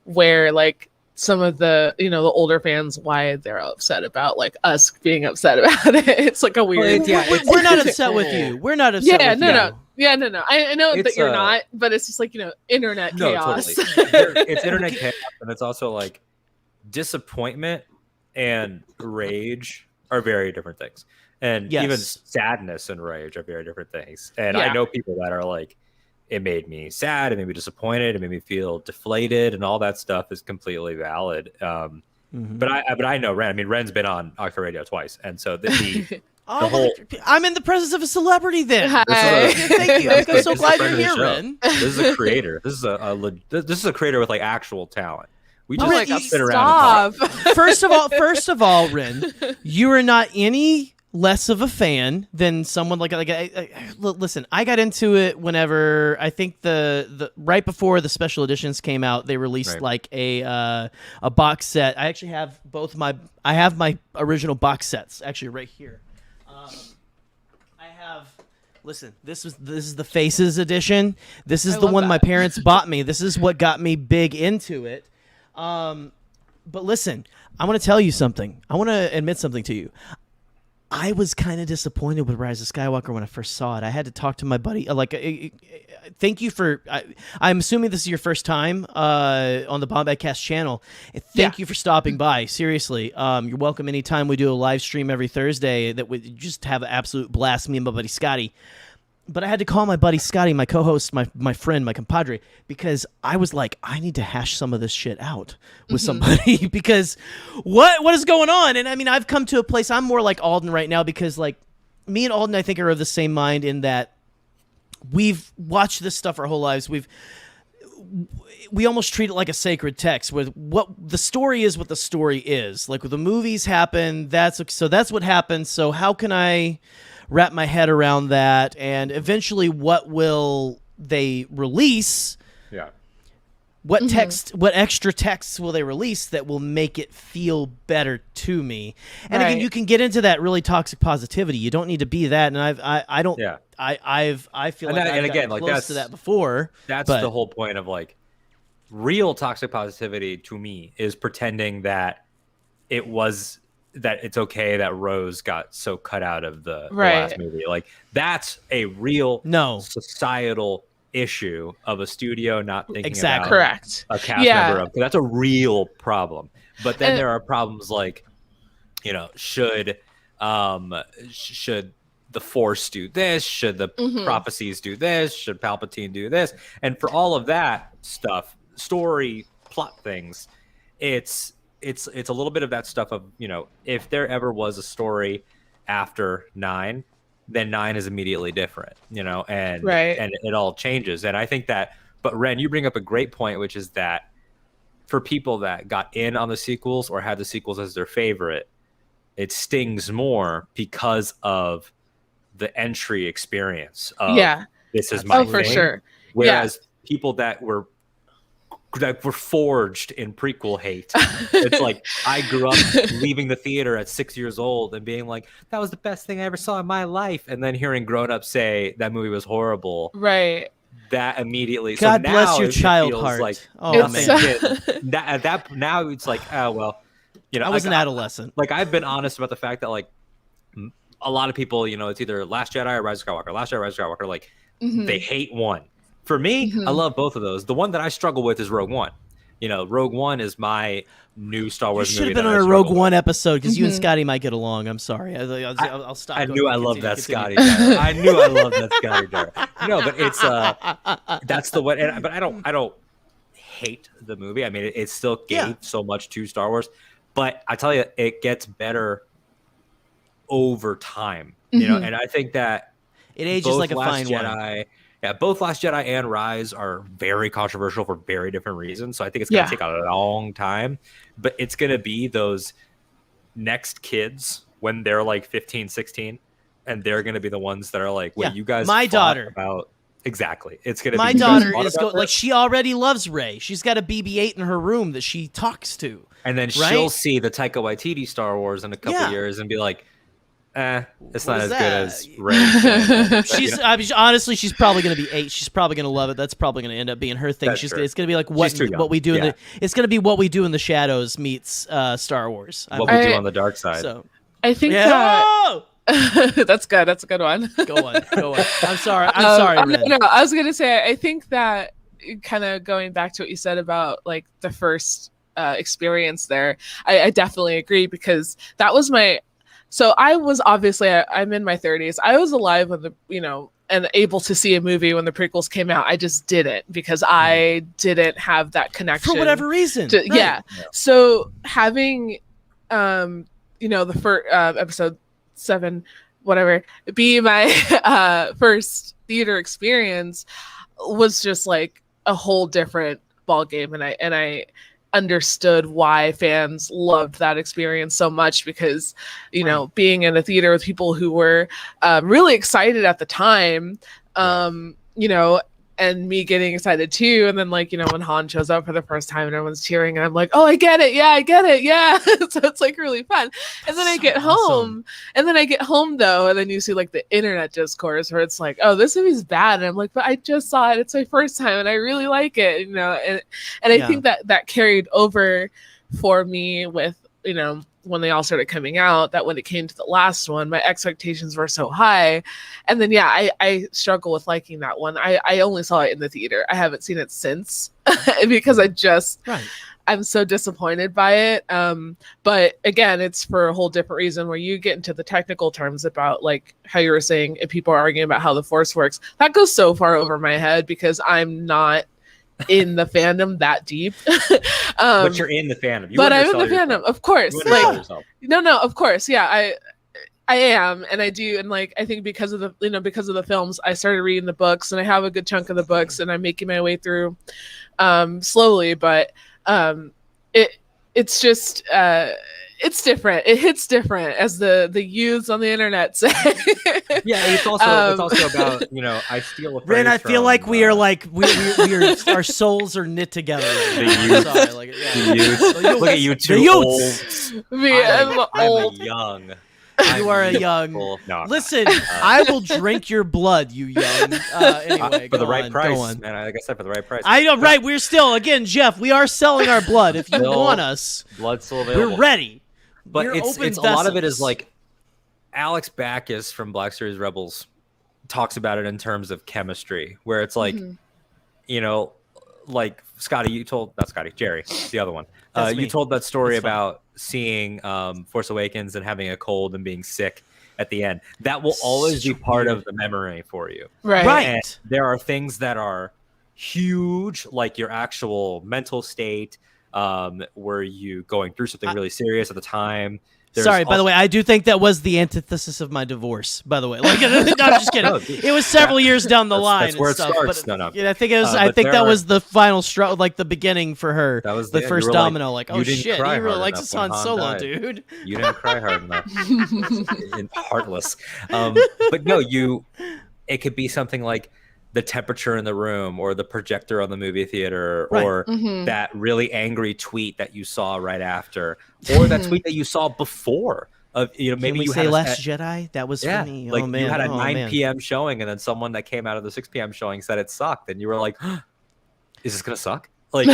where like some of the the older fans, why they're upset about like us being upset about it. It's like a weird. We're not upset with you. We're not upset with you. No. I know that you're not, but it's just like internet chaos. Totally. It's internet chaos, and it's also like disappointment and rage are very different things, and even sadness and rage are very different things. And I know people that are like, it made me sad, it made me disappointed, it made me feel deflated, and all that stuff is completely valid. But I know Ren. I mean, Ren's been on Ahch-To Radio twice, and so the I'm in the presence of a celebrity then. Thank you. I'm so glad you're here, Ren. This is a creator. This is a creator with like actual talent. We just like sit around and talk. First of all, Ren, you are not any less of a fan than someone like listen, I got into it whenever I think the right before the special editions came out, they released like a box set. I actually have I have my original box sets actually right here. Listen, this is the Faces edition. This is the one my parents bought me. This is what got me big into it. But listen, I want to tell you something. I want to admit something to you. I was kind of disappointed with Rise of Skywalker when I first saw it. I had to talk to my buddy. Thank you for. I'm assuming this is your first time on the Bombadcast channel. Thank you for stopping by. Seriously, you're welcome anytime. We do a live stream every Thursday that we just have an absolute blast. Me and my buddy Scotty. But I had to call my buddy Scotty, my co-host, my friend, my compadre, because I was like, I need to hash some of this shit out with somebody because what is going on? And I mean, I've come to a place, I'm more like Alden right now because like me and Alden, I think, are of the same mind in that we've watched this stuff our whole lives. We almost treat it like a sacred text with what the story is, what the story is. Like when the movies happen, that's what happens. So how can I wrap my head around that, and eventually what will they release? What extra texts will they release that will make it feel better to me? And again, you can get into that really toxic positivity. You don't need to be that, and I don't. Yeah. I feel like I've gotten close to that before. That's the whole point of like real toxic positivity to me is pretending that it's okay that Rose got so cut out of the last movie. Like that's a real societal issue of a studio not thinking about a cast member of. That's a real problem. But then there are problems like, should the Force do this? Should the prophecies do this? Should Palpatine do this? And for all of that stuff, story, plot things, it's a little bit of that stuff of, if there ever was a story after 9, then 9 is immediately different, and it all changes. And I think that, but Ren, you bring up a great point, which is that for people that got in on the sequels or had the sequels as their favorite, it stings more because of the entry experience of this is my thing. For sure. Whereas people that were forged in prequel hate. It's like I grew up leaving the theater at 6 years old and being like, that was the best thing I ever saw in my life. And then hering grown-ups say that movie was horrible. Right. That immediately. God so bless now your child heart. Like, oh, man. Now it's like, oh, well, I was an adolescent. Like I've been honest about the fact that like a lot of people, it's either Last Jedi or Rise of Skywalker. Last Jedi, Rise of Skywalker, like they hate one. For me, I love both of those. The one that I struggle with is Rogue One. Rogue One is my new Star Wars movie. You should have been on a Rogue One episode because you and Scotty might get along. I'm sorry. I'll stop. I knew I loved that Scotty. I knew I loved that Scotty. No, but it's that's the one. But I don't hate the movie. I mean, it still gave so much to Star Wars. But I tell you, it gets better over time. And I think that it ages like a Last fine Jedi, wine. Yeah, both Last Jedi and Rise are very controversial for very different reasons. So I think it's going to take a long time, but it's going to be those next kids when they're like 15, 16, and they're going to be the ones that are like, wait, you guys my daughter about exactly. It's going to my be daughter is like, she already loves Rey. She's got a BB-8 in her room that she talks to. And then she'll see the Taika Waititi Star Wars in a couple years and be like, it's not as good as Rey. She's honestly, she's probably going to be 8. She's probably going to love it. That's probably going to end up being her thing. It's going to be like what we do in the. It's going to be what we do in the shadows meets Star Wars. What we do on the dark side. So I think that. That's good. That's a good one. Go on. I'm sorry. Ren. No, I was going to say, I think that kind of going back to what you said about like the first experience there, I definitely agree, because that was my. So I was obviously, I'm in my 30s. I was alive when and able to see a movie when the prequels came out. I just didn't, because I didn't have that connection. For whatever reason. Right. Yeah. So having, the first episode 7, whatever, be my first theater experience was just like a whole different ball game. And I understood why fans loved that experience so much, because being in a theater with people who were really excited at the time, and me getting excited too, and then when Han shows up for the first time and everyone's cheering and I'm like, oh, I get it, yeah. So it's like really fun. And then I get home though, and then you see like the internet discourse where it's like, oh, this movie's bad, and I'm like, but I just saw it, it's my first time and I really like it, and I think that carried over for me with when they all started coming out, that when it came to the last one, my expectations were so high. And then, I struggle with liking that one. I only saw it in the theater. I haven't seen it since because I'm so disappointed by it. But again, it's for a whole different reason, where you get into the technical terms about like how you were saying, if people are arguing about how the Force works, that goes so far over my head, because I'm not in the fandom that deep. But you're in the fandom. But I'm in the fandom, of course. No, of course. Yeah, I am, and I do, and like I think because of the films, I started reading the books, and I have a good chunk of the books, and I'm making my way through slowly, but it's just it's different. It hits different, as the youths on the internet say. Yeah, it's also about I steal a phrase. Ren, I feel like we are our souls are knit together. The youth. Look at you two old. I'm a young. You are a young. No, listen, I will drink your blood, you young. Anyway, for the right price, man. Like I said, for the right price. I know, right? We're still, again, Jeff. We are selling our blood. If you want us, blood's still available. We're ready. But it's a lot of it is like Alex Backus from Black Series Rebels talks about it in terms of chemistry, where it's like, like Jerry, the other one. You told that story about seeing Force Awakens and having a cold and being sick at the end. That will always be part of the memory for you. Right. And there are things that are huge, like your actual mental state, were you going through something really serious at the time? Sorry, by the way, I do think that was the antithesis of my divorce, by the way. Like, no, I'm just kidding. It was several years down the line. That's where and stuff, it starts. But, I think it was. I think that was the final straw, like the beginning for her. That was the first domino. Like, oh shit, he really likes his Han Solo, dude. You didn't cry hard enough. Heartless. But no, it could be something like the temperature in the room, or the projector on the movie theater, or that really angry tweet that you saw right after, or that tweet that you saw before. Maybe you say Last Jedi. That was for me. Like, oh man, you had a 9 p.m. showing, and then someone that came out of the 6 p.m. showing said it sucked, and you were like, "Is this gonna suck?" Like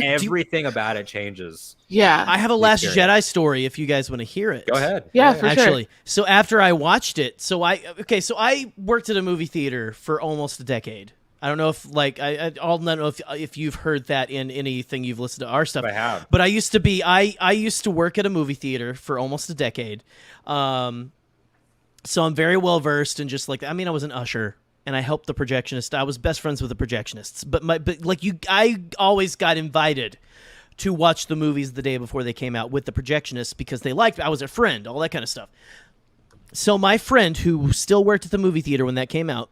everything about it changes. Yeah, I have a Last Jedi story if you guys want to hear it. Go ahead. Yeah, for actually. Sure. So after I watched it, I worked at a movie theater for almost a decade. I don't know if I don't know if you've heard that in anything you've listened to our stuff. I have. But I used to work at a movie theater for almost a decade. So I'm very well versed in just I was an usher. And I helped the projectionist. I was best friends with the projectionists. I always got invited to watch the movies the day before they came out with the projectionists because they liked. I was a friend, all that kind of stuff. So my friend, who still worked at the movie theater when that came out,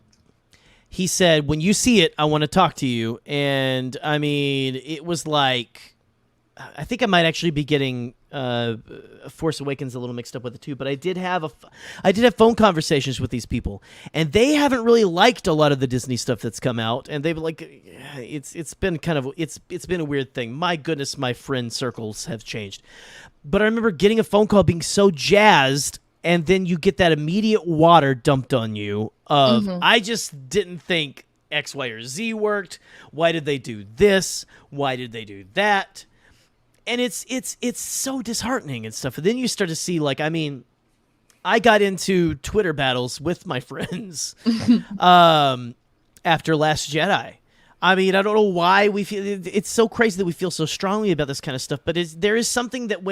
he said, when you see it, I want to talk to you. And I mean, it was like, I think I might actually be getting Force Awakens a little mixed up with it too, but I did have phone conversations with these people, and they haven't really liked a lot of the Disney stuff that's come out, and they've like, it's been a weird thing. My goodness, my friend circles have changed. But I remember getting a phone call, being so jazzed, and then you get that immediate water dumped on you of, I just didn't think X, Y, or Z worked. Why did they do this? Why did they do that? And it's so disheartening and stuff. And then you start to see, like, I mean, I got into Twitter battles with my friends after Last Jedi. I mean, I don't know why we feel, it's so crazy that we feel so strongly about this kind of stuff, but there is something that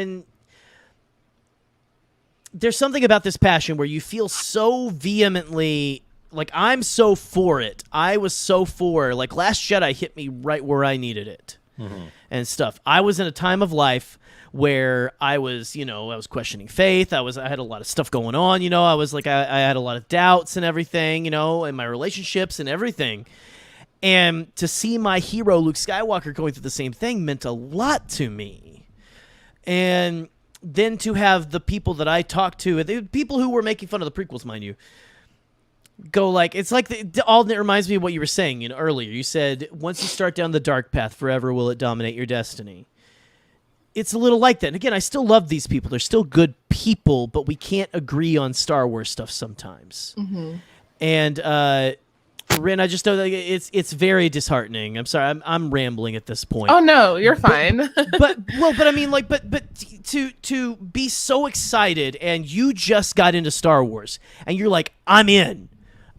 there's something about this passion where you feel so vehemently, like, I'm so for it. I was so for, like, Last Jedi hit me right where I needed it and stuff. I was in a time of life where I was questioning faith. I had a lot of stuff going on, I was like, I had a lot of doubts and everything, in my relationships and everything. And to see my hero, Luke Skywalker, going through the same thing meant a lot to me. And then to have the people that I talked to, the people who were making fun of the prequels, mind you, go like, it's like, Alden, it reminds me of what you were saying earlier. You said, once you start down the dark path, forever will it dominate your destiny. It's a little like that. And again, I still love these people. They're still good people, but we can't agree on Star Wars stuff sometimes. And, Ren, I just know that it's very disheartening. I'm sorry, I'm rambling at this point. Oh no, you're fine. but I mean, like, but to be so excited, and you just got into Star Wars, and you're like, I'm in.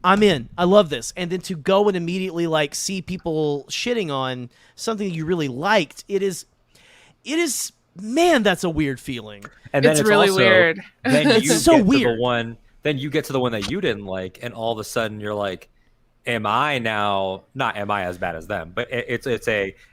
I love this, and then to go and immediately like see people shitting on something you really liked, it is, man, that's a weird feeling. And then it's really also, weird. Then you it's so get weird. To the one. Then you get to the one that you didn't like, and all of a sudden you're like, am I now, not am I as bad as them, but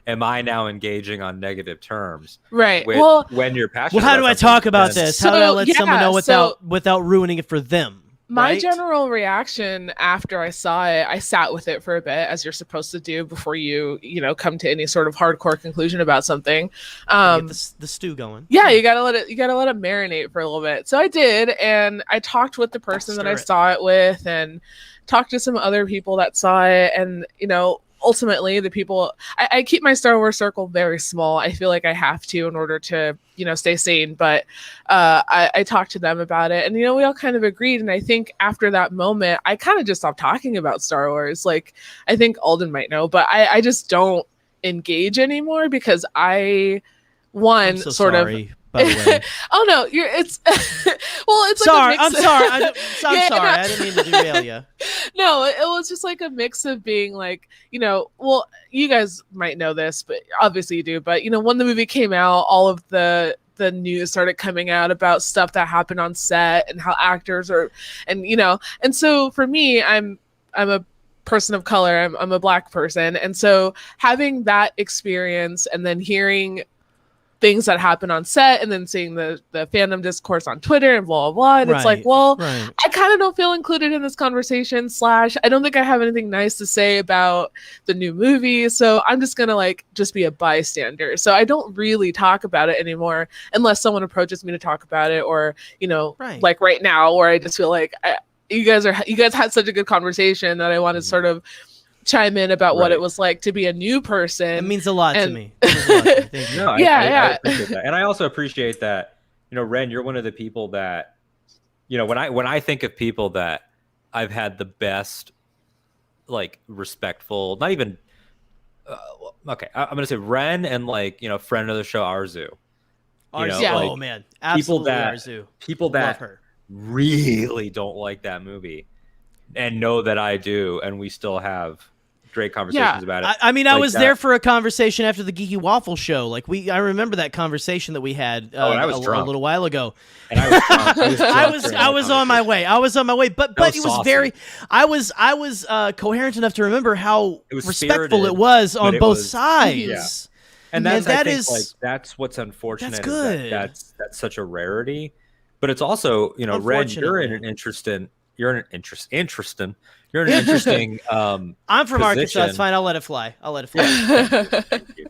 am I now engaging on negative terms? Right. When you're passionate. Well, how do I talk about this? How do I let someone know without ruining it for them? My right? general reaction after I saw it, I sat with it for a bit, as you're supposed to do before you come to any sort of hardcore conclusion about something. Get the stew going. Yeah, you gotta let it marinate for a little bit. So I did, and I talked with the person that I saw it with, and talked to some other people that saw it, and ultimately the people, I keep my Star Wars circle very small. I feel like I have to in order to stay sane, but I talked to them about it, and we all kind of agreed. And I think after that moment I kind of just stopped talking about Star Wars. Like, I think Alden might know, but I just don't engage anymore, because I'm so sorry. By the way. Oh no, it's well, it's sorry. Like a mix I'm sorry. I'm sorry. I didn't mean to derail you. No, it was just like a mix of being like, well, you guys might know this, but obviously you do. But when the movie came out, all of the news started coming out about stuff that happened on set and how actors are, and so for me, I'm a person of color. I'm a Black person, and so having that experience and then hearing things that happen on set, and then seeing the fandom discourse on Twitter and blah, blah, blah. And it's like, well, I kind of don't feel included in this conversation / I don't think I have anything nice to say about the new movie. So I'm just going to just be a bystander. So I don't really talk about it anymore unless someone approaches me to talk about it, or, like right now, where I just feel like you guys had such a good conversation that I want to sort of chime in about what it was like to be a new person. It means a lot to me. Thank you. No, I appreciate that. And I also appreciate that, Ren, you're one of the people that, when I think of people that I've had the best, respectful, not even, okay, I'm going to say Ren and friend of the show, Arzu. Oh man. Absolutely. Arzu. People that really don't like that movie and know that I do, and we still have great conversations about it. I mean, I was there for a conversation after the Geeky Waffle show. I remember that conversation that we had I was a little while ago. And I was drunk. I was on my way. But it was very. I was coherent enough to remember how respectful it was on both sides. Yeah. And that's what's unfortunate. That's good. That's such a rarity. But it's also, Ren, you're in an interesting you're in an interesting. You're in an interesting. I'm from Arkansas. It's fine. I'll let it fly. Thank you.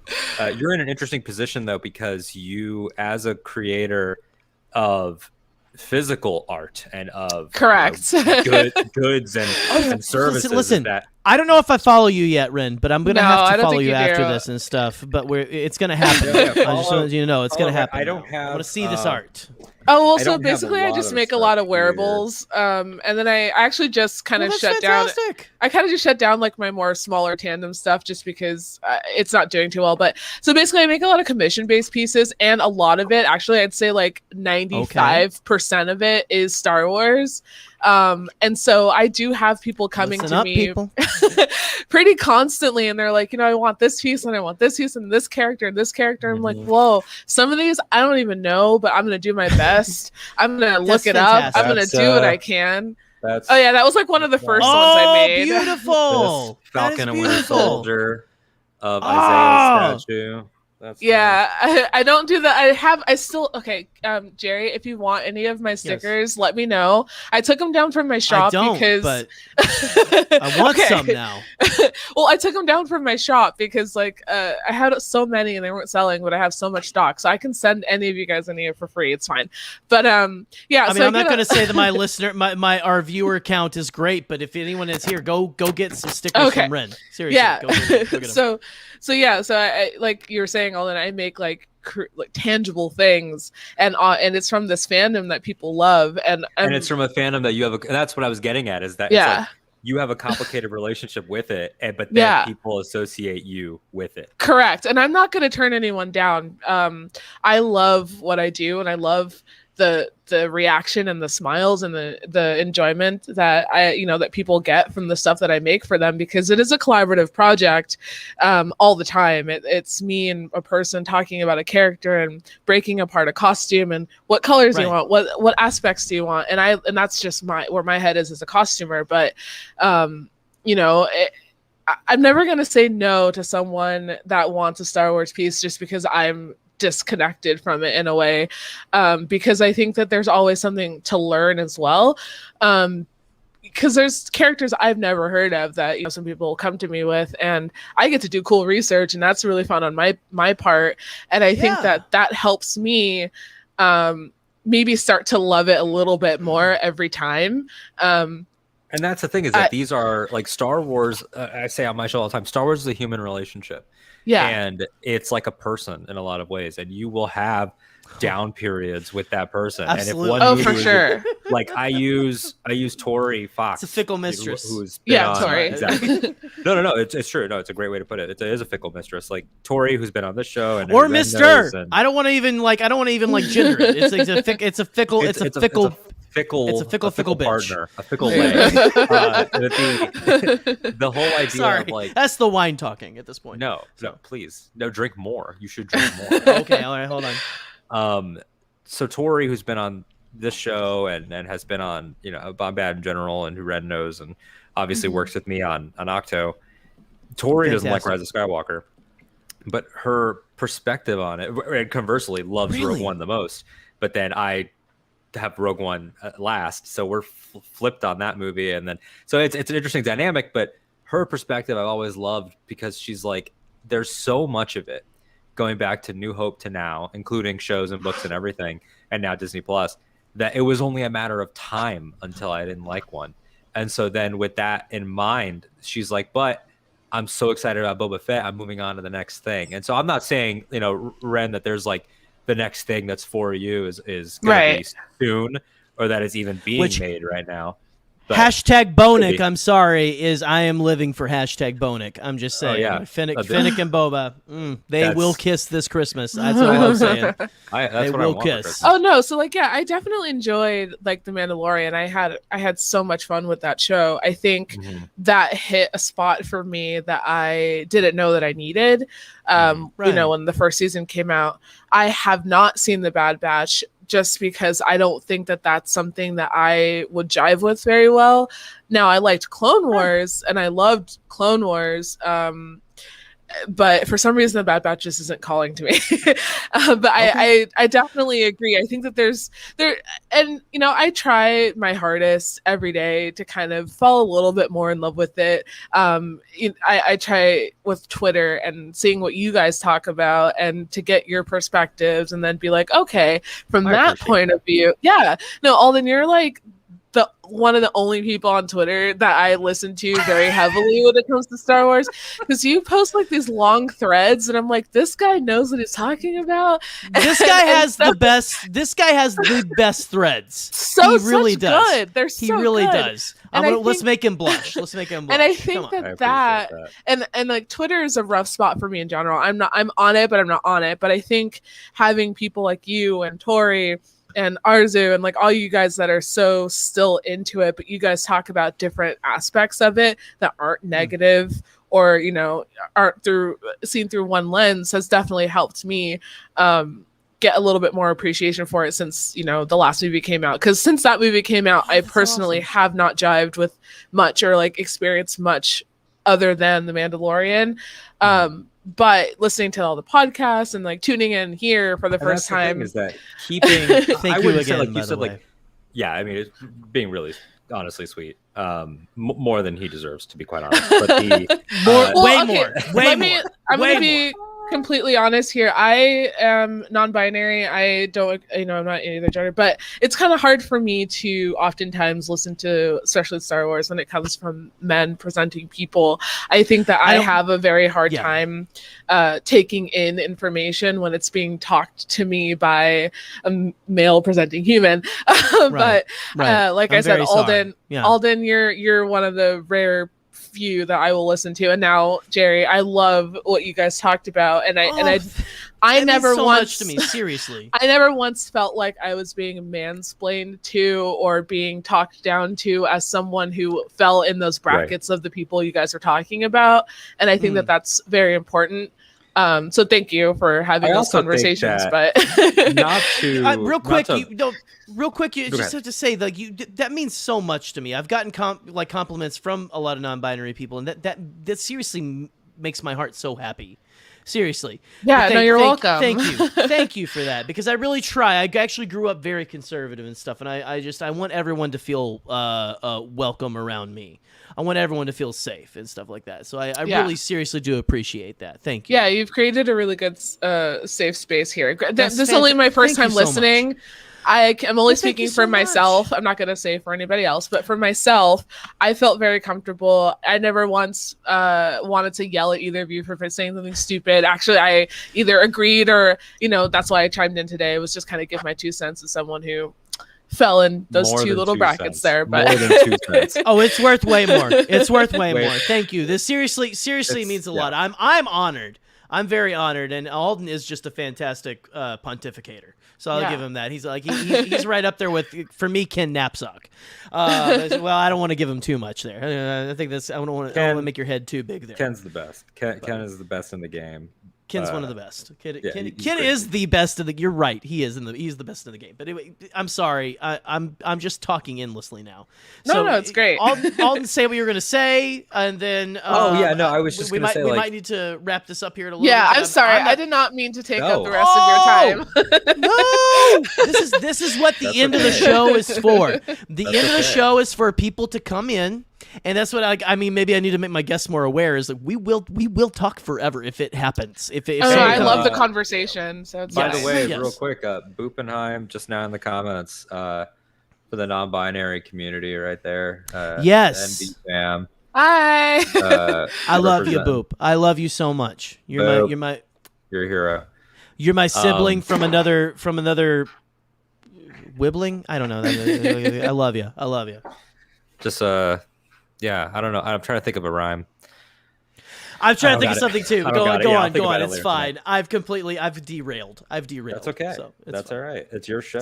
You're in an interesting position though, because you, as a creator of physical art and of Correct. goods and services. Listen, that I don't know if I follow you yet, Ren, but I'm gonna No, have I to don't follow think you you after do. this and stuff. But it's gonna happen. Yeah, I just want you to know it's gonna happen. I don't have. I want to see this art. Oh, well, I so don't have a basically I lot just of make a lot stuff of wearables. And then I actually just kind of Well, shut that's down. fantastic. I kind of just shut down like my more smaller tandem stuff just because it's not doing too well. But so basically I make a lot of commission based pieces, and a lot of it, actually, I'd say like 95% of it is Star Wars. And so I do have people coming Listen to up, me people. pretty constantly, and they're like, I want this piece and I want this piece and this character and this character. I'm like, whoa, some of these I don't even know, but I'm gonna do my best. I'm gonna look it up. I'm gonna do what I can. That's Oh yeah, that was like one of the first ones I made. Beautiful. this Falcon and Winter beautiful. Soldier of Isaiah's statue. That's Yeah, I don't do that. I still, okay, Jerry, if you want any of my stickers, let me know. I took them down from my shop I don't, because but I want Okay. some now. Well, I took them down from my shop because like I had so many and they weren't selling, but I have so much stock, so I can send any of you guys any for free. It's fine. But yeah. I mean, I'm not going to say that my listener, our viewer count is great, but if anyone is here, go get some stickers from Ren. Seriously, Yeah. go get 'em. So yeah. So I like you were saying, Alden, I make like tangible things, and it's from this fandom that people love, and it's from a fandom that you have. And that's what I was getting at, is that Yeah. it's like you have a complicated relationship with it, but then people associate you with it. Correct. And I'm not going to turn anyone down. I love what I do, and I love the reaction and the smiles and the enjoyment that that people get from the stuff that I make for them, because it is a collaborative project all the time. It's me and a person talking about a character and breaking apart a costume and what colors do you want, what aspects do you want, and that's just where my head is as a costumer. But I'm never going to say no to someone that wants a Star Wars piece just because I'm disconnected from it in a way, because I think that there's always something to learn as well, because there's characters I've never heard of that some people will come to me with, and I get to do cool research, and that's really fun on my part, and I think that helps me maybe start to love it a little bit more every time. And that's the thing, is that these are like Star Wars. I say on my show all the time, Star Wars is a human relationship. Yeah. And it's like a person in a lot of ways. And you will have down periods with that person. Absolutely. And if one for sure. Like I use Tori Fox. It's a fickle mistress. Who's been Yeah, on, Tori. Exactly. No, it's true. No, it's a great way to put it. It is a fickle mistress. Like Tori, who's been on this show, and or Ren Mister. knows, and I don't want to even gender it. It's a fickle it's a fickle bitch. partner, a fickle leg. The whole idea Sorry, of like, that's the wine talking at this point. no, please, no, drink more. You should drink more. Okay, all right, hold on. So Tori, who's been on this show and has been on, Bombad in general, and who Red knows, and obviously works with me on Ahch-To. Tori doesn't like Rise of Skywalker, but her perspective on it, and conversely, loves Rogue One the most. But then I have Rogue One last, so we're flipped on that movie, and then so it's an interesting dynamic. But her perspective I've always loved, because she's like, there's so much of it going back to New Hope to now, including shows and books and everything, and now Disney Plus, that it was only a matter of time until I didn't like one. And so then with that in mind, she's like, but I'm so excited about Boba Fett, I'm moving on to the next thing. And so I'm not saying, Ren, that there's like the next thing that's for you is going to be soon, or that is even being made right now. But #Bonick, I'm sorry, I am living for #Bonick. I'm just saying. Finnick and Boba, they will kiss this Christmas. That's all I'm saying. They will kiss. Oh no, so I definitely enjoyed like The Mandalorian. I had so much fun with that show. I think that hit a spot for me that I didn't know that I needed. When the first season came out, I have not seen The Bad Batch, just because I don't think that that's something that I would jive with very well. Now, I liked Clone Wars, and I loved Clone Wars. but for some reason the Bad Batch just isn't calling to me. But okay. I definitely agree. I think that and I try my hardest every day to kind of fall a little bit more in love with it. I try with Twitter and seeing what you guys talk about and to get your perspectives and then be like, okay, from that point of view, Alden, you're like one of the only people on Twitter that I listen to very heavily when it comes to Star Wars, because you post like these long threads and I'm like, this guy knows what he's talking about. This guy has the best threads. So he really does. Good. They're so he really good. Does. Let's make him blush. Let's make him blush. And I think that and like Twitter is a rough spot for me in general. I'm on it, but I'm not on it. But I think having people like you and Tori and Arzu and like all you guys that are so still into it, but you guys talk about different aspects of it that aren't negative or aren't seen through one lens has definitely helped me get a little bit more appreciation for it since the last movie came out, because since that movie came out, I personally have not jived with much or like experienced much other than The Mandalorian. But listening to all the podcasts and like tuning in here for the first time is that keeping. Thank you again. I mean, it's being really honestly sweet, more than he deserves, to be quite honest. But I'm gonna be completely honest here. I am non-binary. I don't, I'm not either gender, but it's kind of hard for me to oftentimes listen to, especially Star Wars, when it comes from men presenting people. I think that I have a very hard time taking in information when it's being talked to me by a male presenting human. But like I said, Alden, you're one of the rare few that I will listen to. And now, Jerry, I love what you guys talked about, and I never once to me, seriously. I never once felt like I was being mansplained to or being talked down to as someone who fell in those brackets of the people you guys are talking about, and I think that that's very important. So thank you for having those conversations. But not to real quick, you just have to say that means so much to me. I've gotten compliments from a lot of non-binary people, and that seriously makes my heart so happy. Seriously. Yeah, you're welcome. Thank you. Thank you for that, because I really try. I actually grew up very conservative and stuff, and I want everyone to feel welcome around me. I want everyone to feel safe and stuff like that. So I really seriously do appreciate that. Thank you. Yeah, you've created a really good safe space here. This is only my first time listening. I'm only speaking for myself. I'm not going to say for anybody else, but for myself, I felt very comfortable. I never once wanted to yell at either of you for saying something stupid. Actually, I either agreed or, that's why I chimed in today. It was just kind of give my 2 cents as someone who fell in those two little brackets there. But more than 2 cents. Oh, it's worth way more. It's worth way more. Thank you. This seriously means a lot. I'm honored. I'm very honored, and Alden is just a fantastic pontificator. So I'll give him that. He's like he's right up there with, for me, Ken Knapsack. Well, I don't want to give him too much there. I think I don't want to make your head too big there. Ken's the best. Ken is the best in the game. Ken's one of the best. Ken is the best of the. You're right. He's the best in the game. But anyway, I'm sorry. I'm just talking endlessly now. No, it's great. Alden, say what you were going to say, and then. I was just going to say we might need to wrap this up here in a little bit. Yeah, I'm sorry. I did not mean to take up the rest of your time. No, this is what the end of the show is for. The end of the show is for people to come in. And that's what I mean. Maybe I need to make my guests more aware. Is that we will talk forever if it happens. I love the conversation. So by the way, real quick, Boopenheim just now in the comments for the non-binary community right there. Yes, NB fam. Hi. I love you, Boop. I love you so much. You're a hero. You're my sibling from another wibbling. I don't know. I love you. I love you. Just yeah, I don't know. I'm trying to think of a rhyme. I'm trying to think of something too. Go on. It's fine. Tonight. I've derailed. That's okay. So that's all right. It's your show.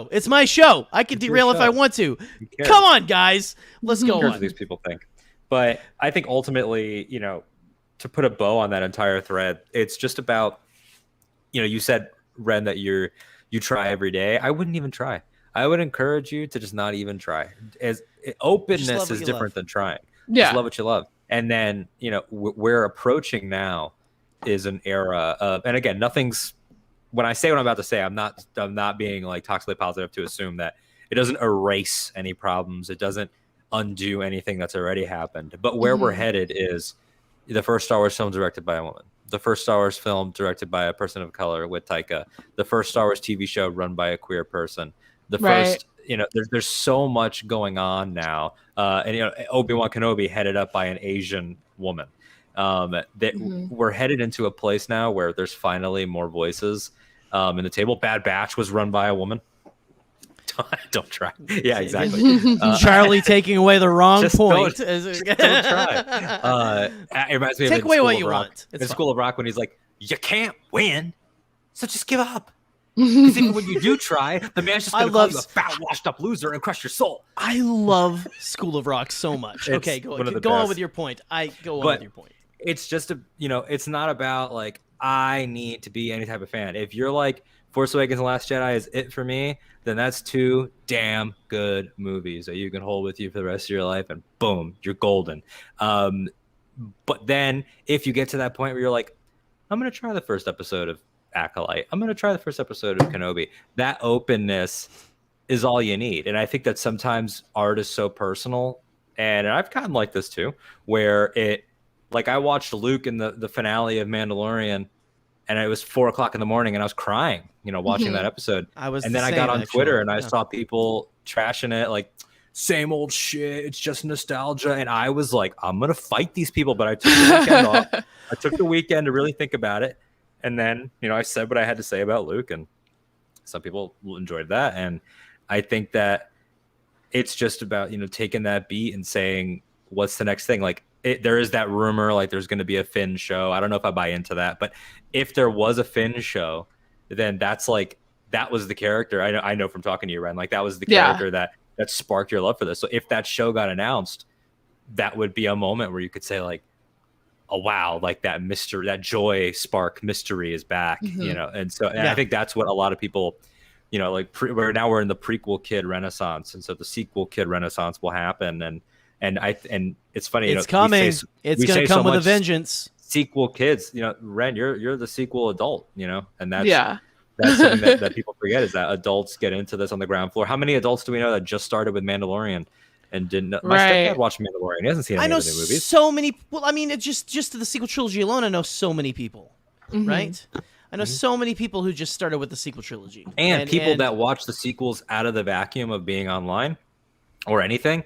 It's my show. I can derail if I want to. Come on, guys. Let's go on. What these people think. But I think ultimately, to put a bow on that entire thread, it's just about, you said, Ren, that you try every day. I wouldn't even try. I would encourage you to just not even try. As openness is different than trying. Yeah. Just love what you love. And then, we're approaching now is an era of, and again, nothing's, when I say what I'm about to say, I'm not being like toxically positive to assume that it doesn't erase any problems. It doesn't undo anything that's already happened. But where we're headed is the first Star Wars film directed by a woman, the first Star Wars film directed by a person of color with Taika, the first Star Wars TV show run by a queer person, the first, there's so much going on now. And Obi-Wan Kenobi headed up by an Asian woman. That we're headed into a place now where there's finally more voices in the table. Bad Batch was run by a woman. Don't try. Yeah, exactly. Charlie taking away the wrong point. Don't try. It reminds me Take of away what you want. In School of Rock, when he's like, "You can't win, so just give up." Because even when you do try, the man's just going to call you a fat, washed-up loser and crush your soul. I love School of Rock so much. Okay, go on with your point. With your point. It's just it's not about like I need to be any type of fan. If you're like Force Awakens and Last Jedi is it for me, then that's 2 damn good movies that you can hold with you for the rest of your life, and boom, you're golden. But then if you get to that point where you're like, I'm going to try the first episode of Acolyte, I'm going to try the first episode of Kenobi, that openness is all you need. And I think that sometimes art is so personal, and I've gotten like this too, where I watched Luke in the finale of Mandalorian, and it was 4:00 in the morning, and I was crying, watching that episode. I got on Twitter, and I saw people trashing it, like, same old shit. It's just nostalgia. And I was like, I'm gonna fight these people, but I took the weekend off. I took the weekend to really think about it, and then I said what I had to say about Luke, and some people enjoyed that. And I think that it's just about taking that beat and saying, what's the next thing? Like, there is that rumor like there's going to be a Finn show. I don't know if I buy into that, but if there was a Finn show, then that's like, that was the character. I know from talking to you, Ren, like that was the character that sparked your love for this. So if that show got announced, that would be a moment where you could say like, oh wow, like that mystery, that joy spark mystery is back, And so I think that's what a lot of people, we're in the prequel kid renaissance, and so the sequel kid renaissance will happen. And it's funny, it's coming. It's going to come with a vengeance. Sequel kids, Ren, you're the sequel adult, and that's something that people forget, is that adults get into this on the ground floor. How many adults do we know that just started with Mandalorian and didn't know? My stepdad watched Mandalorian. He hasn't seen any of the new movies. So many. Well, I mean, it's just to the sequel trilogy alone, I know so many people, right? I know so many people who just started with the sequel trilogy, and people that watch the sequels out of the vacuum of being online or anything.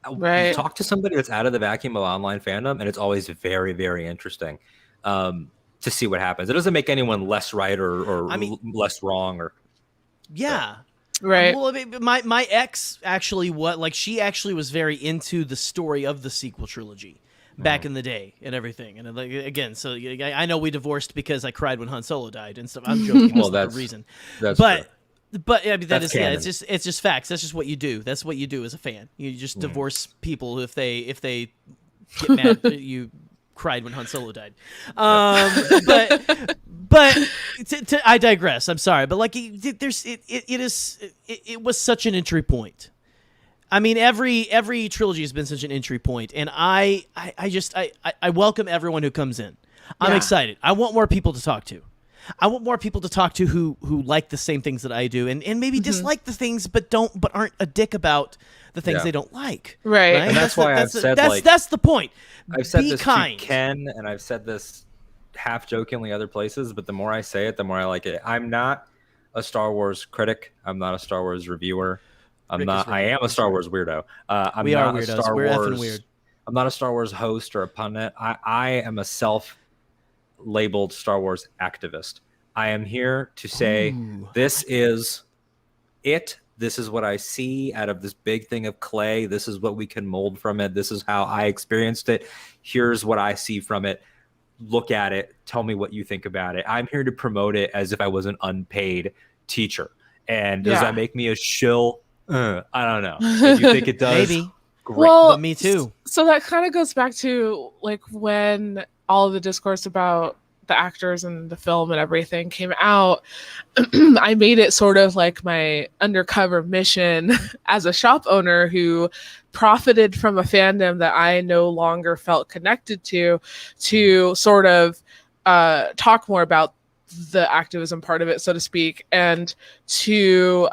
You talk to somebody that's out of the vacuum of online fandom, and it's always very, very interesting to see what happens. It doesn't make anyone less right or less wrong or right. Well, my ex actually she actually was very into the story of the sequel trilogy back in the day and everything. And again, so I know we divorced because I cried when Han Solo died and stuff. I'm joking. Well, that's the reason. But I mean, it's just facts. That's just what you do. That's what you do as a fan. You just divorce people if they get mad that you cried when Han Solo died. But I digress. I'm sorry, but like it was such an entry point. I mean, every trilogy has been such an entry point, and I welcome everyone who comes in. I'm excited. I want more people to talk to. I want more people to talk to who like the same things that I do, and maybe dislike the things, but aren't a dick about the things they don't like. Right. And that's why I've said that's the point. I've said Be this kind. to Ken, and I've said this half jokingly other places, but the more I say it, the more I like it. I'm not a Star Wars critic. I'm not a Star Wars reviewer. I am a Star Wars weirdo. We are weirdos. We're effing weird. I'm not a Star Wars host or a pundit. I am a self-labeled Star Wars activist. I am here to say this is it. This is what I see out of this big thing of clay. This is what we can mold from it. This is how I experienced it. Here's what I see from it. Look at it. Tell me what you think about it. I'm here to promote it as if I was an unpaid teacher. And does that make me a shill? I don't know. If you think it does, maybe. Great. Well, but me too. So that kind of goes back to like when all of the discourse about the actors and the film and everything came out. I made it sort of like my undercover mission as a shop owner who profited from a fandom that I no longer felt connected to sort of talk more about the activism part of it, so to speak, and to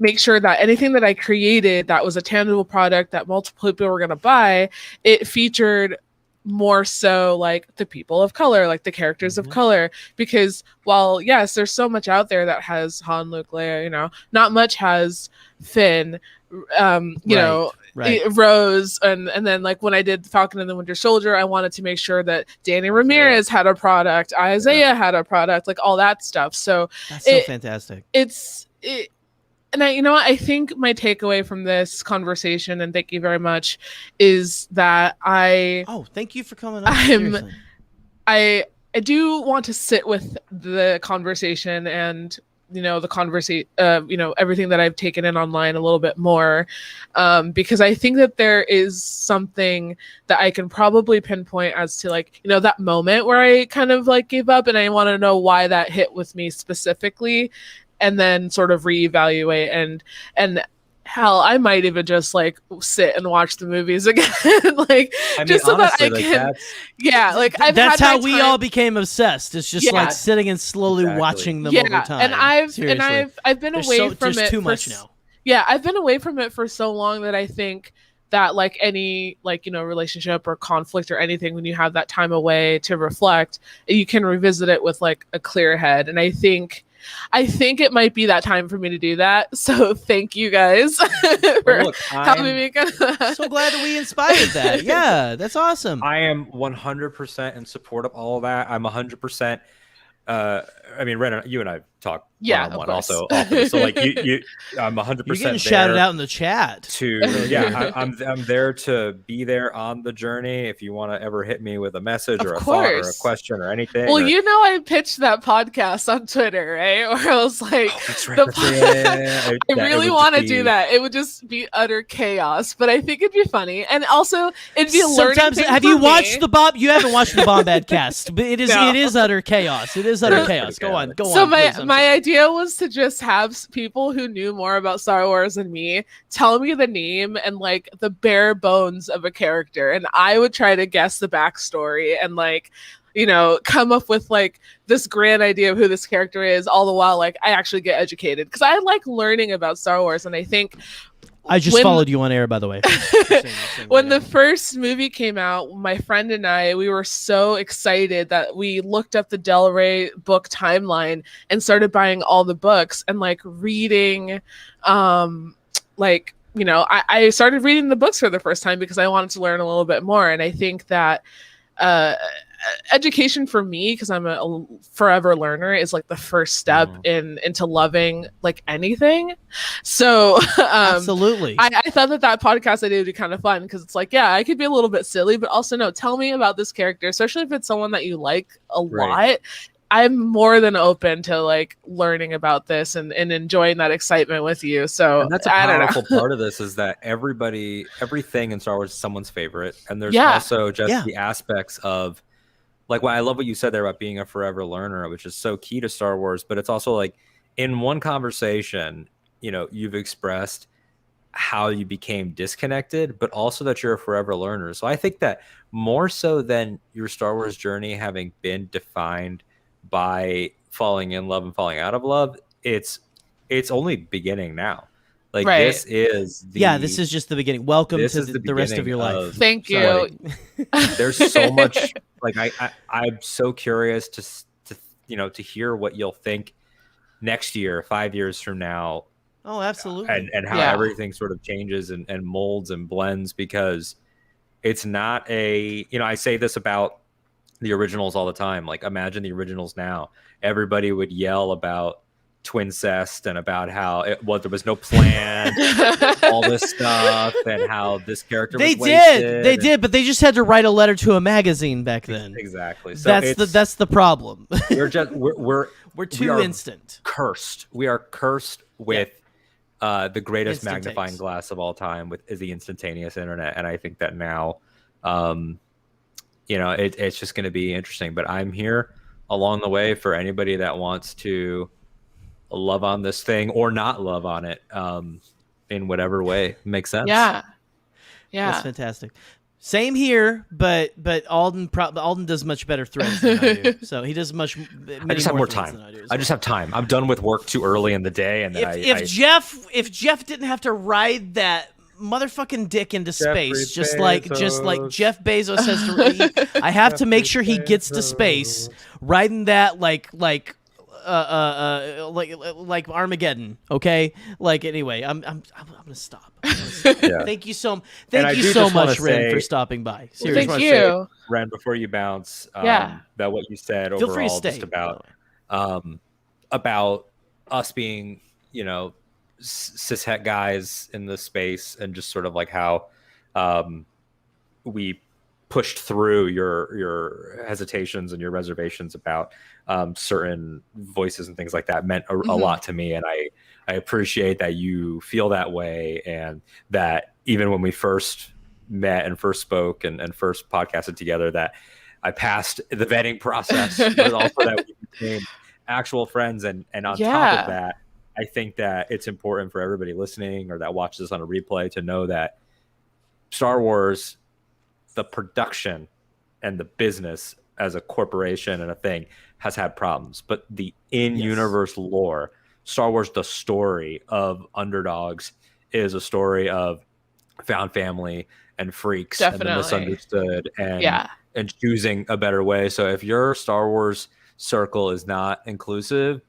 make sure that anything that I created that was a tangible product that multiple people were going to buy, it featured more so like the people of color, like the characters of color, because while yes, there's so much out there that has Han, Luke, Leia, you know, not much has Finn, you know, Rose, and then like when I did Falcon and the Winter Soldier, I wanted to make sure that Danny Ramirez had a product, Isaiah had a product, like all that stuff. So that's so fantastic. And I, you know what, I think my takeaway from this conversation, and thank you very much, is that thank you for coming on. I do want to sit with the conversation and, you know, the conversation, you know, everything that I've taken in online a little bit more, because I think that there is something that I can probably pinpoint as to, like, you know, that moment where I kind of like gave up, and I want to know why that hit with me specifically, and then sort of reevaluate, and hell, I might even just like sit and watch the movies again, like, I mean, just so honestly, that I can, like that's how we all became obsessed. It's just like sitting and slowly watching them over time. And I've been away from it too much now. Yeah, I've been away from it for so long that I think that like any, like, you know, relationship or conflict or anything, when you have that time away to reflect, you can revisit it with like a clear head. And I think it might be that time for me to do that. So thank you guys for helping me. So glad that we inspired that. Yeah, that's awesome. I am 100% in support of all of that. I'm 100%. I mean, Ren, you and I talk one-on-one also often. So like I'm 100%. You're getting shouted out in the chat. I'm there to be there on the journey. If you want to ever hit me with a message or a thought or a question or anything. Well, you know, I pitched that podcast on Twitter, right? Where I was like, I really want to do that. It would just be utter chaos, but I think it'd be funny, and also it'd be a learning thing. Have you watched the Bob? You haven't watched the Bombad cast, but it is utter chaos. It is utter chaos. Go on. So my idea was to just have people who knew more about Star Wars than me tell me the name and like the bare bones of a character, and I would try to guess the backstory and, like, you know, come up with like this grand idea of who this character is, all the while like I actually get educated, because I like learning about Star Wars. And I think I just followed you on air, by the way. When the first movie came out, my friend and I, we were so excited that we looked up the Del Rey book timeline and started buying all the books and like reading, like, you know, I started reading the books for the first time because I wanted to learn a little bit more. And I think that education for me, because I'm a forever learner, is like the first step into loving like anything. So absolutely, I thought that podcast idea would be kind of fun, because it's like, yeah, I could be a little bit silly, but also no, tell me about this character, especially if it's someone that you like a lot. I'm more than open to like learning about this and enjoying that excitement with you. So and that's a powerful part of this, is that everything in Star Wars is someone's favorite. And there's also just the aspects of, like, I love what you said there about being a forever learner, which is so key to Star Wars. But it's also like, in one conversation, you know, you've expressed how you became disconnected, but also that you're a forever learner. So I think that more so than your Star Wars journey having been defined by falling in love and falling out of love, it's only beginning now. Like, this is this is just the beginning. Welcome to the rest of your life. Thank you. There's so much, like, I'm so curious to you know, to hear what you'll think next year, 5 years from now. Oh, absolutely. And how everything sort of changes and molds and blends, because it's not a, you know, I say this about the originals all the time. Like, imagine the originals now. Everybody would yell about twincest and about how there was no plan, all this stuff, and how this character was wasted. They did, but they just had to write a letter to a magazine back then. Exactly. So that's the problem. we're too instant. Cursed. We are cursed with the greatest magnifying glass of all time, is the instantaneous internet. And I think that now, you know, it's just going to be interesting. But I'm here along the way for anybody that wants to love on this thing or not love on it, in whatever way makes sense. Yeah. That's fantastic. Same here, but Alden does much better threads than I do. So he does much. I just have more time. I just have time. I'm done with work too early in the day, and then if Jeff didn't have to ride that motherfucking dick into space, just like Jeff Bezos has to. I have to make sure he gets to space, riding that like Armageddon. Okay, like anyway, I'm gonna stop. Yeah. Thank you so much, Ren, for stopping by. Seriously. Thank you, Ren. Before you bounce, Yeah. about what you said Feel free to overall, stay, just about us being, cishet guys in this space, and just sort of like how we pushed through your hesitations and your reservations about certain voices and things like that meant a lot to me, and I appreciate that you feel that way, and that even when we first met and first spoke and first podcasted together, that I passed the vetting process, but also that we became actual friends. And on top of that, I think that it's important for everybody listening or that watches this on a replay to know that Star Wars, the production and the business as a corporation and a thing, has had problems, but the in-universe lore, Star Wars, the story of underdogs, is a story of found family and freaks and the misunderstood and choosing a better way. So if your Star Wars circle is not inclusive,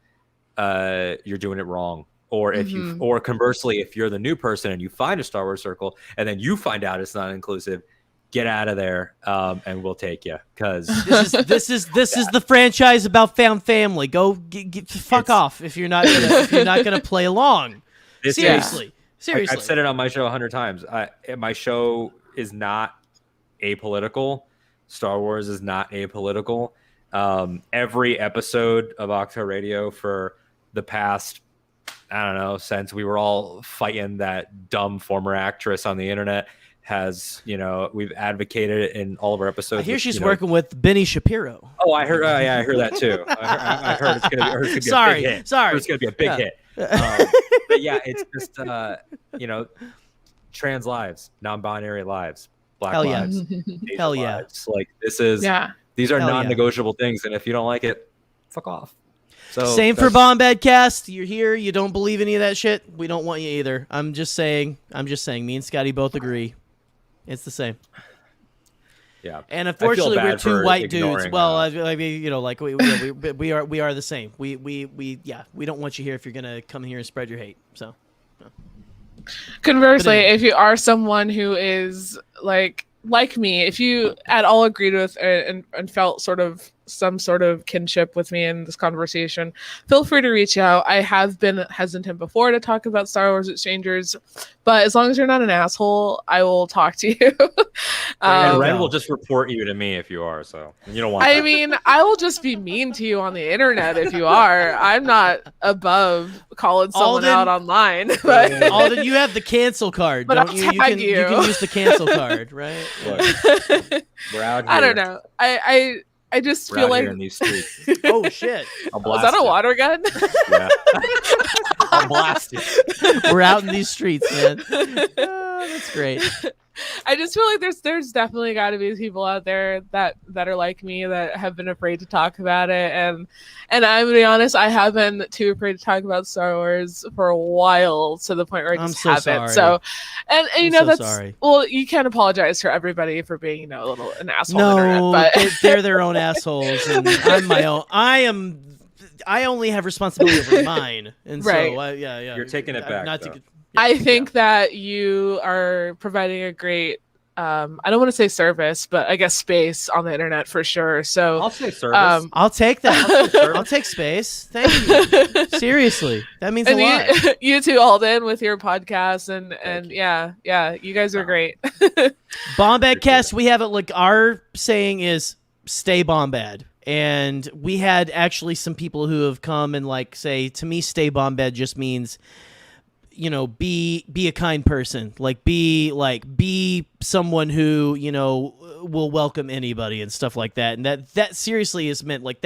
you're doing it wrong. Or if or conversely, if you're the new person and you find a Star Wars circle and then you find out it's not inclusive, get out of there, and we'll take you, because this is the franchise about found family. Go fuck off if you're not gonna play along. Seriously. I've said it on my show 100 times. My show is not apolitical. Star Wars is not apolitical. Every episode of Ahch-To Radio for the past, I don't know, since we were all fighting that dumb former actress on the internet, has, we've advocated it in all of our episodes. I hear she's working with Benny Shapiro. Oh, I heard. I heard that too. I heard it's gonna be. A big hit. Sorry, it's gonna be a big hit. But yeah, it's just trans lives, non-binary lives, black Hell lives, Hell Asian yeah. lives. Like these are non-negotiable things, and if you don't like it, fuck off. So same for Bombad Cast. You're here. You don't believe any of that shit. We don't want you either. I'm just saying. Me and Scotty both agree. It's the same. Yeah. And unfortunately, we're two white dudes. Well, we are the same. We don't want you here if you're gonna come here and spread your hate. So. Conversely, if you are someone who is like me, if you at all agreed with and felt some sort of kinship with me in this conversation, feel free to reach out. I have been hesitant before to talk about Star Wars with strangers, but as long as you're not an asshole, I will talk to you. And Ren will just report you to me if you are, so you don't want that. I mean, I will just be mean to you on the internet if you are. I'm not above calling someone out online. But Alden, you have the cancel card, but don't you? You can use the cancel card, right? Look, we're out here. I don't know. I just feel like in these streets. Oh shit! Was that a water gun? Yeah. I'll blast you. We're out in these streets, man. That's great. I just feel like there's definitely got to be people out there that are like me, that have been afraid to talk about it, and I'm gonna be honest, I have been too afraid to talk about Star Wars for a while, to the point where I just haven't. Sorry. So, and that's sorry. Well, you can't apologize for everybody for being a little an asshole. No, on the internet, but they're their own assholes, and I'm my own. I only have responsibility over mine, and right. So yeah. You're taking it back. I think that you are providing a great, I don't want to say service, but I guess space on the internet for sure. So I'll say service. I'll take that. I'll take space. Thank you. Seriously, that means a lot. You too, Alden, with your podcast and yeah, you guys are great. Bombad Cast, we have it like our saying is stay Bombad. And we had actually some people who have come and like say, to me, stay Bombad just means, be a kind person, be someone who, will welcome anybody and stuff like that. And that seriously is meant, like,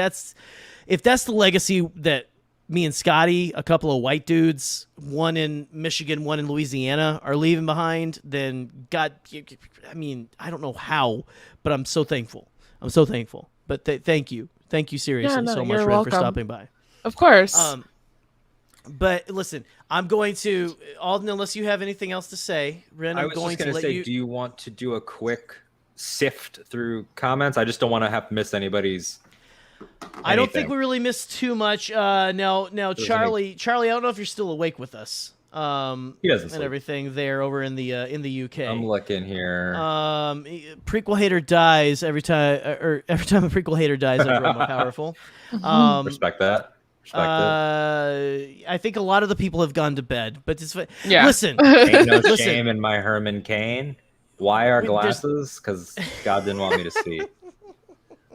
if that's the legacy that me and Scotty, a couple of white dudes, one in Michigan, one in Louisiana, are leaving behind, then God, I mean, I don't know how, but I'm so thankful. I'm so thankful. But thank you. Thank you seriously so much, Ren, for stopping by. Of course. But listen, I'm going to, Alden, unless you have anything else to say, Ren, I'm going to let you. Do you want to do a quick sift through comments? I just don't want to have to miss anybody's. I don't think we really missed too much. Now, Charlie, I don't know if you're still awake with us. He doesn't sleep. And everything there over in the UK. I'm looking here. Prequel hater dies every time, or every time a prequel hater dies, I grow more powerful. Respect that. I think a lot of the people have gone to bed, but it's yeah. Listen, ain't no shame in my Herman Cain. Why are glasses? Because God didn't want me to see.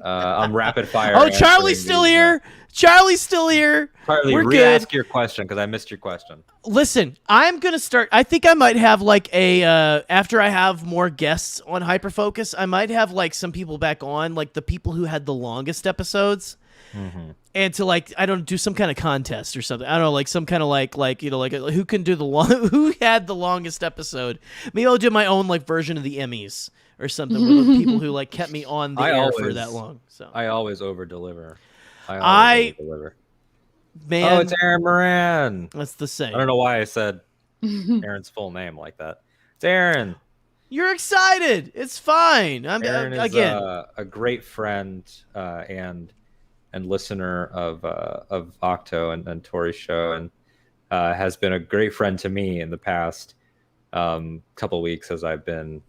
I'm rapid fire. Oh, Charlie's still here. Charlie's still here. Charlie, we're re-ask your question because I missed your question. Listen, I'm gonna start. I think I might have like a after I have more guests on Hyperfocus, I might have like some people back on, like the people who had the longest episodes. Mm-hmm. And to like, I don't do some kind of contest or something. I don't know, like some kind of like you know, like who can do who had the longest episode. Maybe I'll do my own like version of the Emmys or something with the people who like kept me on the air for that long. So I always over deliver. Man, oh, it's Aaron Moran. That's the same. I don't know why I said Aaron's full name like that. It's Aaron. You're excited. It's fine. Aaron is again a great friend and listener of Ahch-To and Tori's show, and has been a great friend to me in the past couple weeks as I've been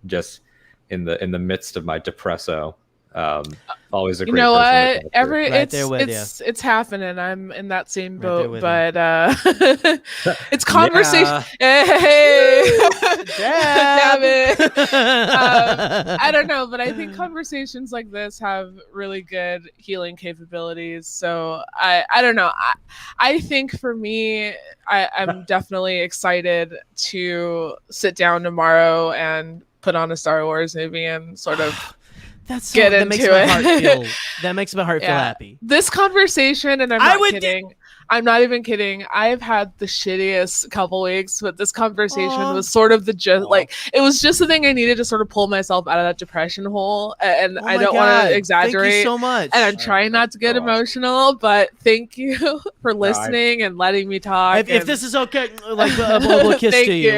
just in the midst of my depresso. Always a great. You know person what? It's happening. I'm in that same boat, but it's conversation. Yeah. Hey, damn it! I don't know, but I think conversations like this have really good healing capabilities. So I don't know. I think for me, I'm definitely excited to sit down tomorrow and put on a Star Wars movie and sort of. That makes my heart feel happy. This conversation, and I'm not kidding. I'm not even kidding. I've had the shittiest couple weeks, but this conversation was sort of it was just the thing I needed to sort of pull myself out of that depression hole. And I don't want to exaggerate. Thank you so much. And I'm trying not to get emotional, but thank you for listening and letting me talk. If this is okay, like a blow kiss to you.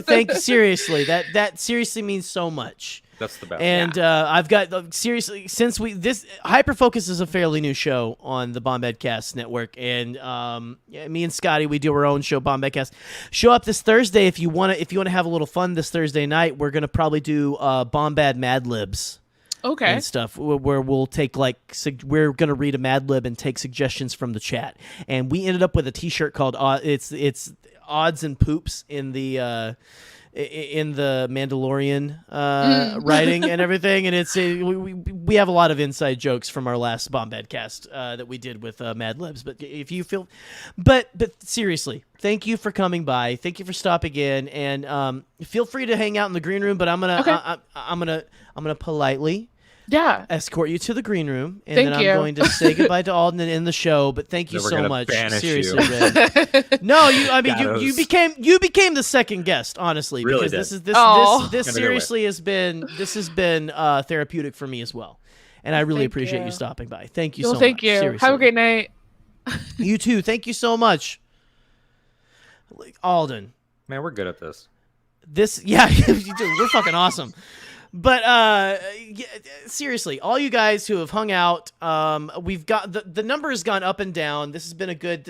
Thank you. Seriously, that seriously means so much. That's the best. And I've got seriously, since this Hyperfocus is a fairly new show on the Bombadcast network, and me and Scotty, we do our own show, Bombadcast. Show up this Thursday if you want to have a little fun this Thursday night. We're gonna probably do Bombad Mad Libs. Okay. And stuff where we'll take we're gonna read a Mad Lib and take suggestions from the chat, and we ended up with a T-shirt called it's Odds and Poops in the Mandalorian writing and everything, and it's we have a lot of inside jokes from our last Bombadcast that we did with Mad Libs. But if you feel, but seriously, thank you for coming by. Thank you for stopping in, and feel free to hang out in the green room. But I'm gonna politely. Yeah. Escort you to the green room, and then I'm going to say goodbye to Alden and end the show. But thank you so much. Seriously, Ren. No, you became the second guest, honestly, really because did. this seriously has been therapeutic for me as well, and I really appreciate you stopping by. Thank you so much. Thank you. Seriously. Have a great night. You too. Thank you so much, Alden. Man, we're good at this. We're fucking awesome. But seriously, all you guys who have hung out, we've got the number has gone up and down. This has been a good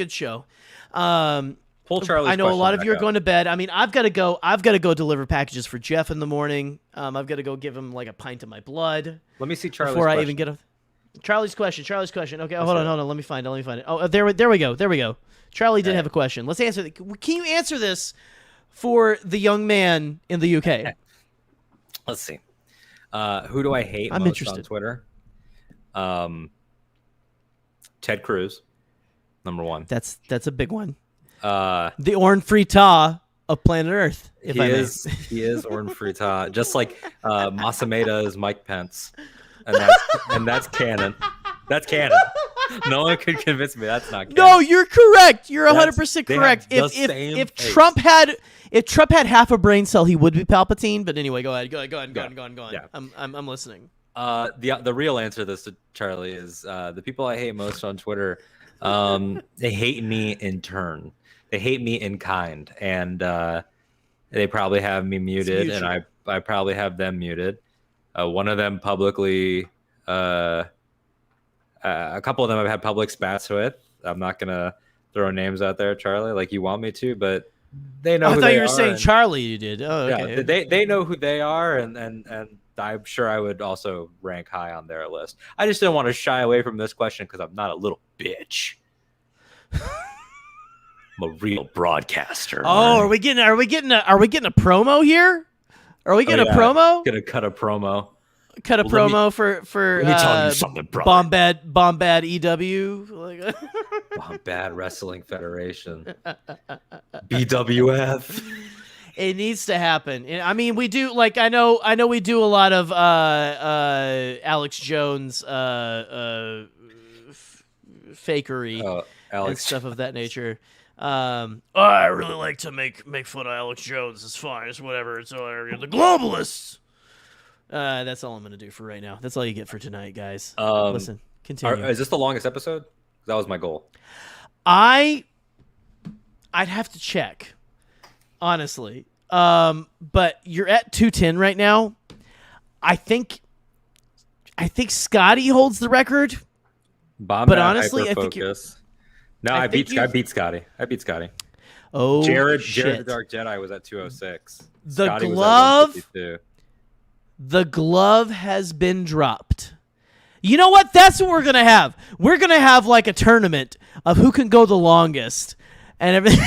show. Pull Charlie's I know a lot of you are up. going to bed. I mean, I've got to go deliver packages for Jeff in the morning. I've got to go give him like a pint of my blood. Let me see Charlie's before question. I even get Charlie's question. Okay, hold on. Let me find it. Oh, there we go. Charlie did have a question. Let's answer. Can you answer this for the young man in the UK? Let's see. Who do I hate I'm most interested. on Twitter? Ted Cruz, number one. That's a big one. The Orn Frita of planet Earth. He is Orn Frita, just like Masameda is Mike Pence, and that's canon. That's canon. No one could convince me that's not. No, you're correct. You're That's- 100% they have correct. the If same if face. Trump had half a brain cell, he would be Palpatine. But anyway, go ahead. Go on. Yeah. I'm listening. The real answer to this, to Charlie, is the people I hate most on Twitter. They hate me in turn. They hate me in kind, and they probably have me muted, and I probably have them muted. One of them publicly. A couple of them I've had public spats with. I'm not gonna throw names out there, Charlie, like you want me to, but they know. I who thought they you were are, saying and- Charlie. You did. Oh, okay. Yeah, they know who they are, and I'm sure I would also rank high on their list. I just didn't want to shy away from this question because I'm not a little bitch. I'm a real broadcaster. Oh, are we getting a promo here? Are we getting a promo? Gonna cut a promo. Cut a Well, promo for Let me tell you something, bro. Bombad EW. Like, Bad Wrestling Federation. BWF. it needs to happen. I mean, we do like I know we do a lot of Alex Jones fakery and Alex. stuff of that nature. I really like to make fun of Alex Jones. It's fine. It's whatever. It's whatever. The globalists. That's all I'm gonna do for right now. That's all you get for tonight, guys. Listen, continue. Is this the longest episode? That was my goal. I'd have to check, honestly. But you're at 210 right now. I think Scotty holds the record. But honestly, I think I beat Scotty. I beat Scotty. Oh, Jared shit. the Dark Jedi was at 206. The Scotty was at glove. 152. The glove has been dropped. You know what? That's what we're going to have. We're going to have like a tournament of who can go the longest. And everything.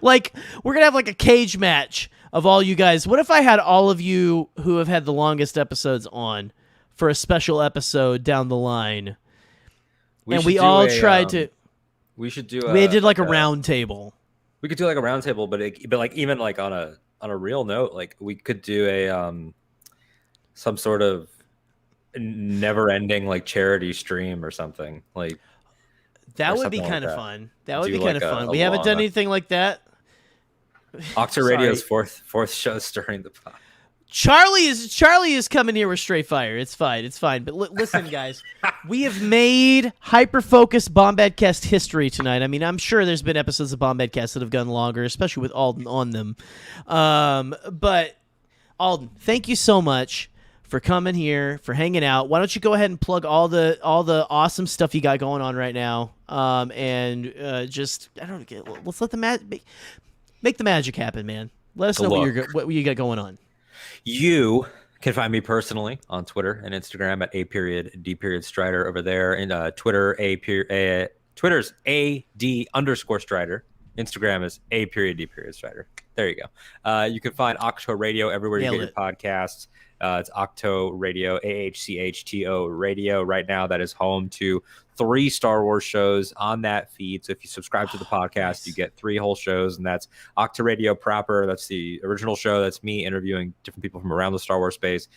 Like, we're going to have like a cage match of all you guys. What if I had all of you who have had the longest episodes on for a special episode down the line? And we all tried to. We should do. We did like a round table. We could do like a round table, but like even like on a real note, like we could do a some sort of never-ending like charity stream or something like. That would be something like kind of that. fun. That would Do be kind of like fun. a We haven't long done one. anything like that. Ahch-To Radio's fourth show stirring the pot. Charlie is coming here with straight fire. It's fine. But listen, guys, we have made Hyperfocused Bombadcast history tonight. I mean, I'm sure there's been episodes of Bombadcast that have gone longer, especially with Alden on them. But Alden, thank you so much for coming here, for hanging out. Why don't you go ahead and plug all the awesome stuff you got going on right now, and just let's let the make the magic happen, man. Let us know what you got going on. You can find me personally on Twitter and Instagram at @A_D_Strider over there, and Twitter's AD_Strider. Instagram is A_D_Strider. There you go. You can find Ahch-To Radio everywhere you get your podcasts. It's Ahch-To Radio, AHCHTO Radio. Right now, that is home to 3 Star Wars shows on that feed. So if you subscribe to the podcast, nice. You get 3 whole shows, and that's Ahch-To Radio proper. That's the original show. That's me interviewing different people from around the Star Wars space.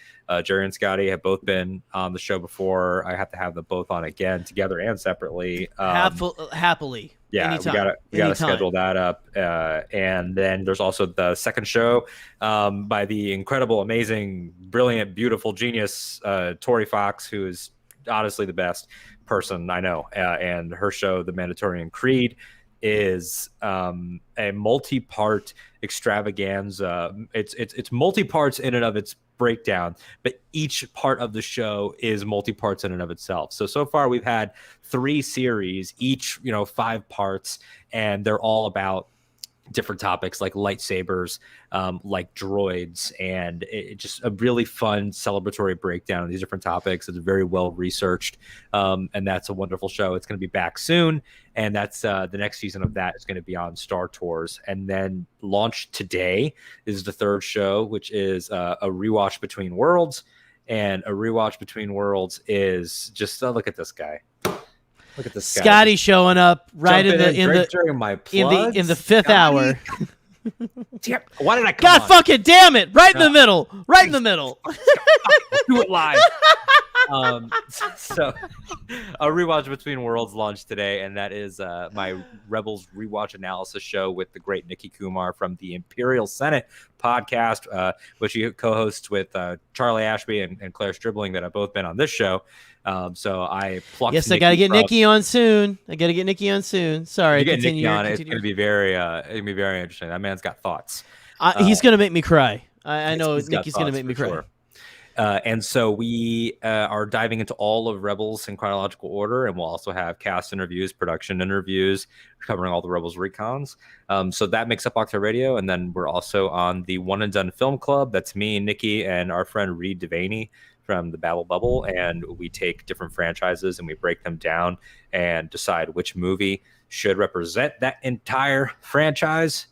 Jerry and Scotty have both been on the show before. I have to have them both on again, together and separately. Happily. Yeah, anytime. we gotta schedule that up. And then there's also the second show by the incredible, amazing, brilliant, beautiful, genius Tori Fox, who is honestly the best person I know. And her show, The Mandatorian Creed, is a multi-part extravaganza. It's multi-parts in and of its breakdown, but each part of the show is multi-parts in and of itself. So far we've had 3 series, each 5 parts, and they're all about different topics like lightsabers, like droids, and it's just a really fun celebratory breakdown of these different topics. It's very well researched, and that's a wonderful show. It's going to be back soon, and that's the next season of that is going to be on Star Tours. And then launched today is the 3rd show, which is a rewatch between worlds. And a rewatch between worlds is just look at this guy. Look at this guy. Scotty showing up right in the during my plugs. in the 5th hour. Damn, why did I come God on? fucking damn it! Right in the middle. Right in the middle. Do it live. So a rewatch Between Worlds launched today, and that is my Rebels rewatch analysis show with the great Nikki Kumar from the Imperial Senate podcast, which he co-hosts with Charlie Ashby and Claire Stribling, that have both been on this show. So I plucked. Yes, I got to get Nikki on soon. Sorry, you get continue. Nikki on. It's going to be very interesting. That man's got thoughts. He's going to make me cry. I know he's Nikki's going to make me cry. Sure. And so we are diving into all of Rebels in chronological order, and we'll also have cast interviews, production interviews, covering all the Rebels recons. So that makes up Ahch-To Radio, and then we're also on the One and Done Film Club. That's me, Nikki, and our friend Reed Devaney from the Babel Bubble, and we take different franchises and we break them down and decide which movie should represent that entire franchise.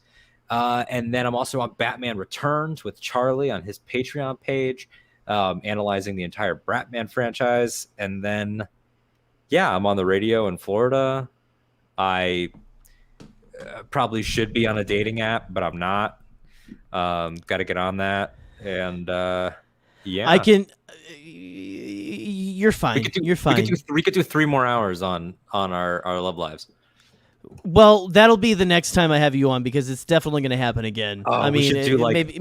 And then I'm also on Batman Returns with Charlie on his Patreon page, analyzing the entire Bratman franchise. And then, yeah, I'm on the radio in Florida. I probably should be on a dating app, but I'm not. Got to get on that. And yeah, I can. You're fine. You're fine. We could do 3 more hours on our love lives. Well, that'll be the next time I have you on, because it's definitely going to happen again. I mean,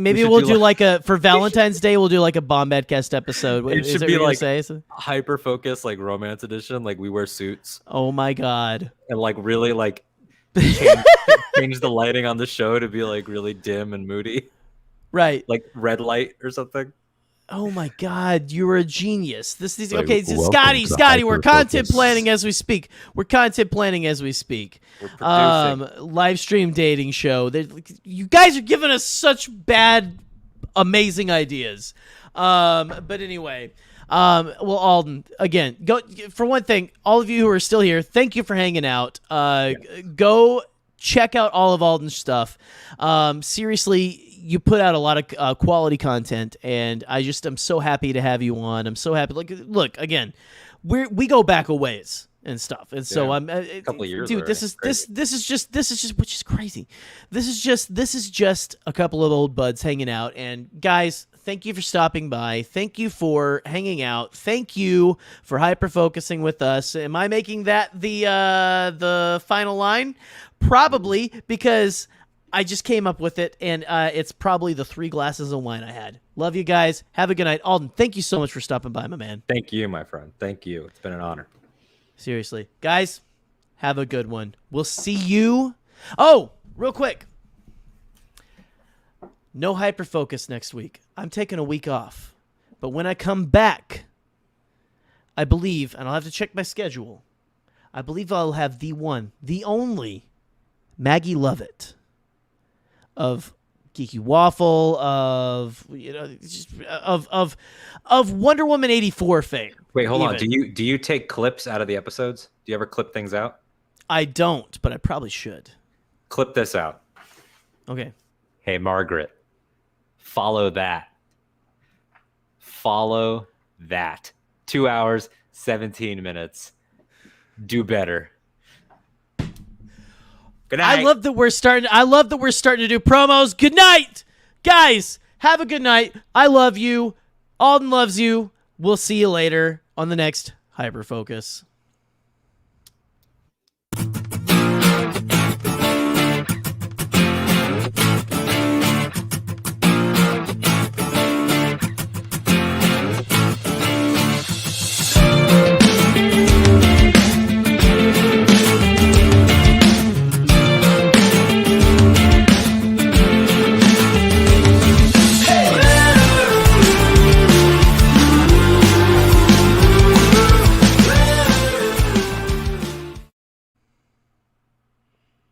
maybe we'll do like a for Valentine's Day. We'll do like a Bombadcast episode. It Is should that be what you're like gonna say? Hyperfocus, like romance edition. Like we wear suits Oh my god! and like really like change the lighting on the show to be like really dim and moody, Right. like red light or something. Oh my god, you were a genius. This is Like, okay. So welcome to Scotty, we're content Hyperfocus. planning as we speak. We're producing. Live stream dating show. You guys are giving us such bad, amazing ideas. But anyway, well, Alden, again, go for one thing. All of you who are still here, thank you for hanging out. Go check out all of Alden's stuff. Seriously, you put out a lot of quality content, and I'm so happy to have you on. I'm so happy. Like, look, again, we go back a ways and stuff, and so I'm a couple of years. dude. Already. This is just which is crazy. This is just a couple of old buds hanging out, and guys, thank you for stopping by. Thank you for hanging out. Thank you for hyper-focusing with us. Am I making that the final line? Probably, because I just came up with it, and it's probably the 3 glasses of wine I had. Love you guys. Have a good night. Alden, thank you so much for stopping by, my man. Thank you, my friend. Thank you. It's been an honor. Seriously. Guys, have a good one. We'll see you. Oh, real quick. No Hyperfocus next week. I'm taking a week off. But when I come back, I believe, and I'll have to check my schedule, I believe I'll have the one, the only Maggie Lovett of Geeky Waffle, of Wonder Woman 84 fame. Wait, hold on. Do you take clips out of the episodes? Do you ever clip things out? I don't, but I probably should. Clip this out. Okay. Hey, Margaret, follow that. Follow that. 2 hours, 17 minutes. Do better. Good night. I love that we're starting to do promos. Good night, guys. Have a good night. I love you. Alden loves you. We'll see you later on the next Hyperfocus.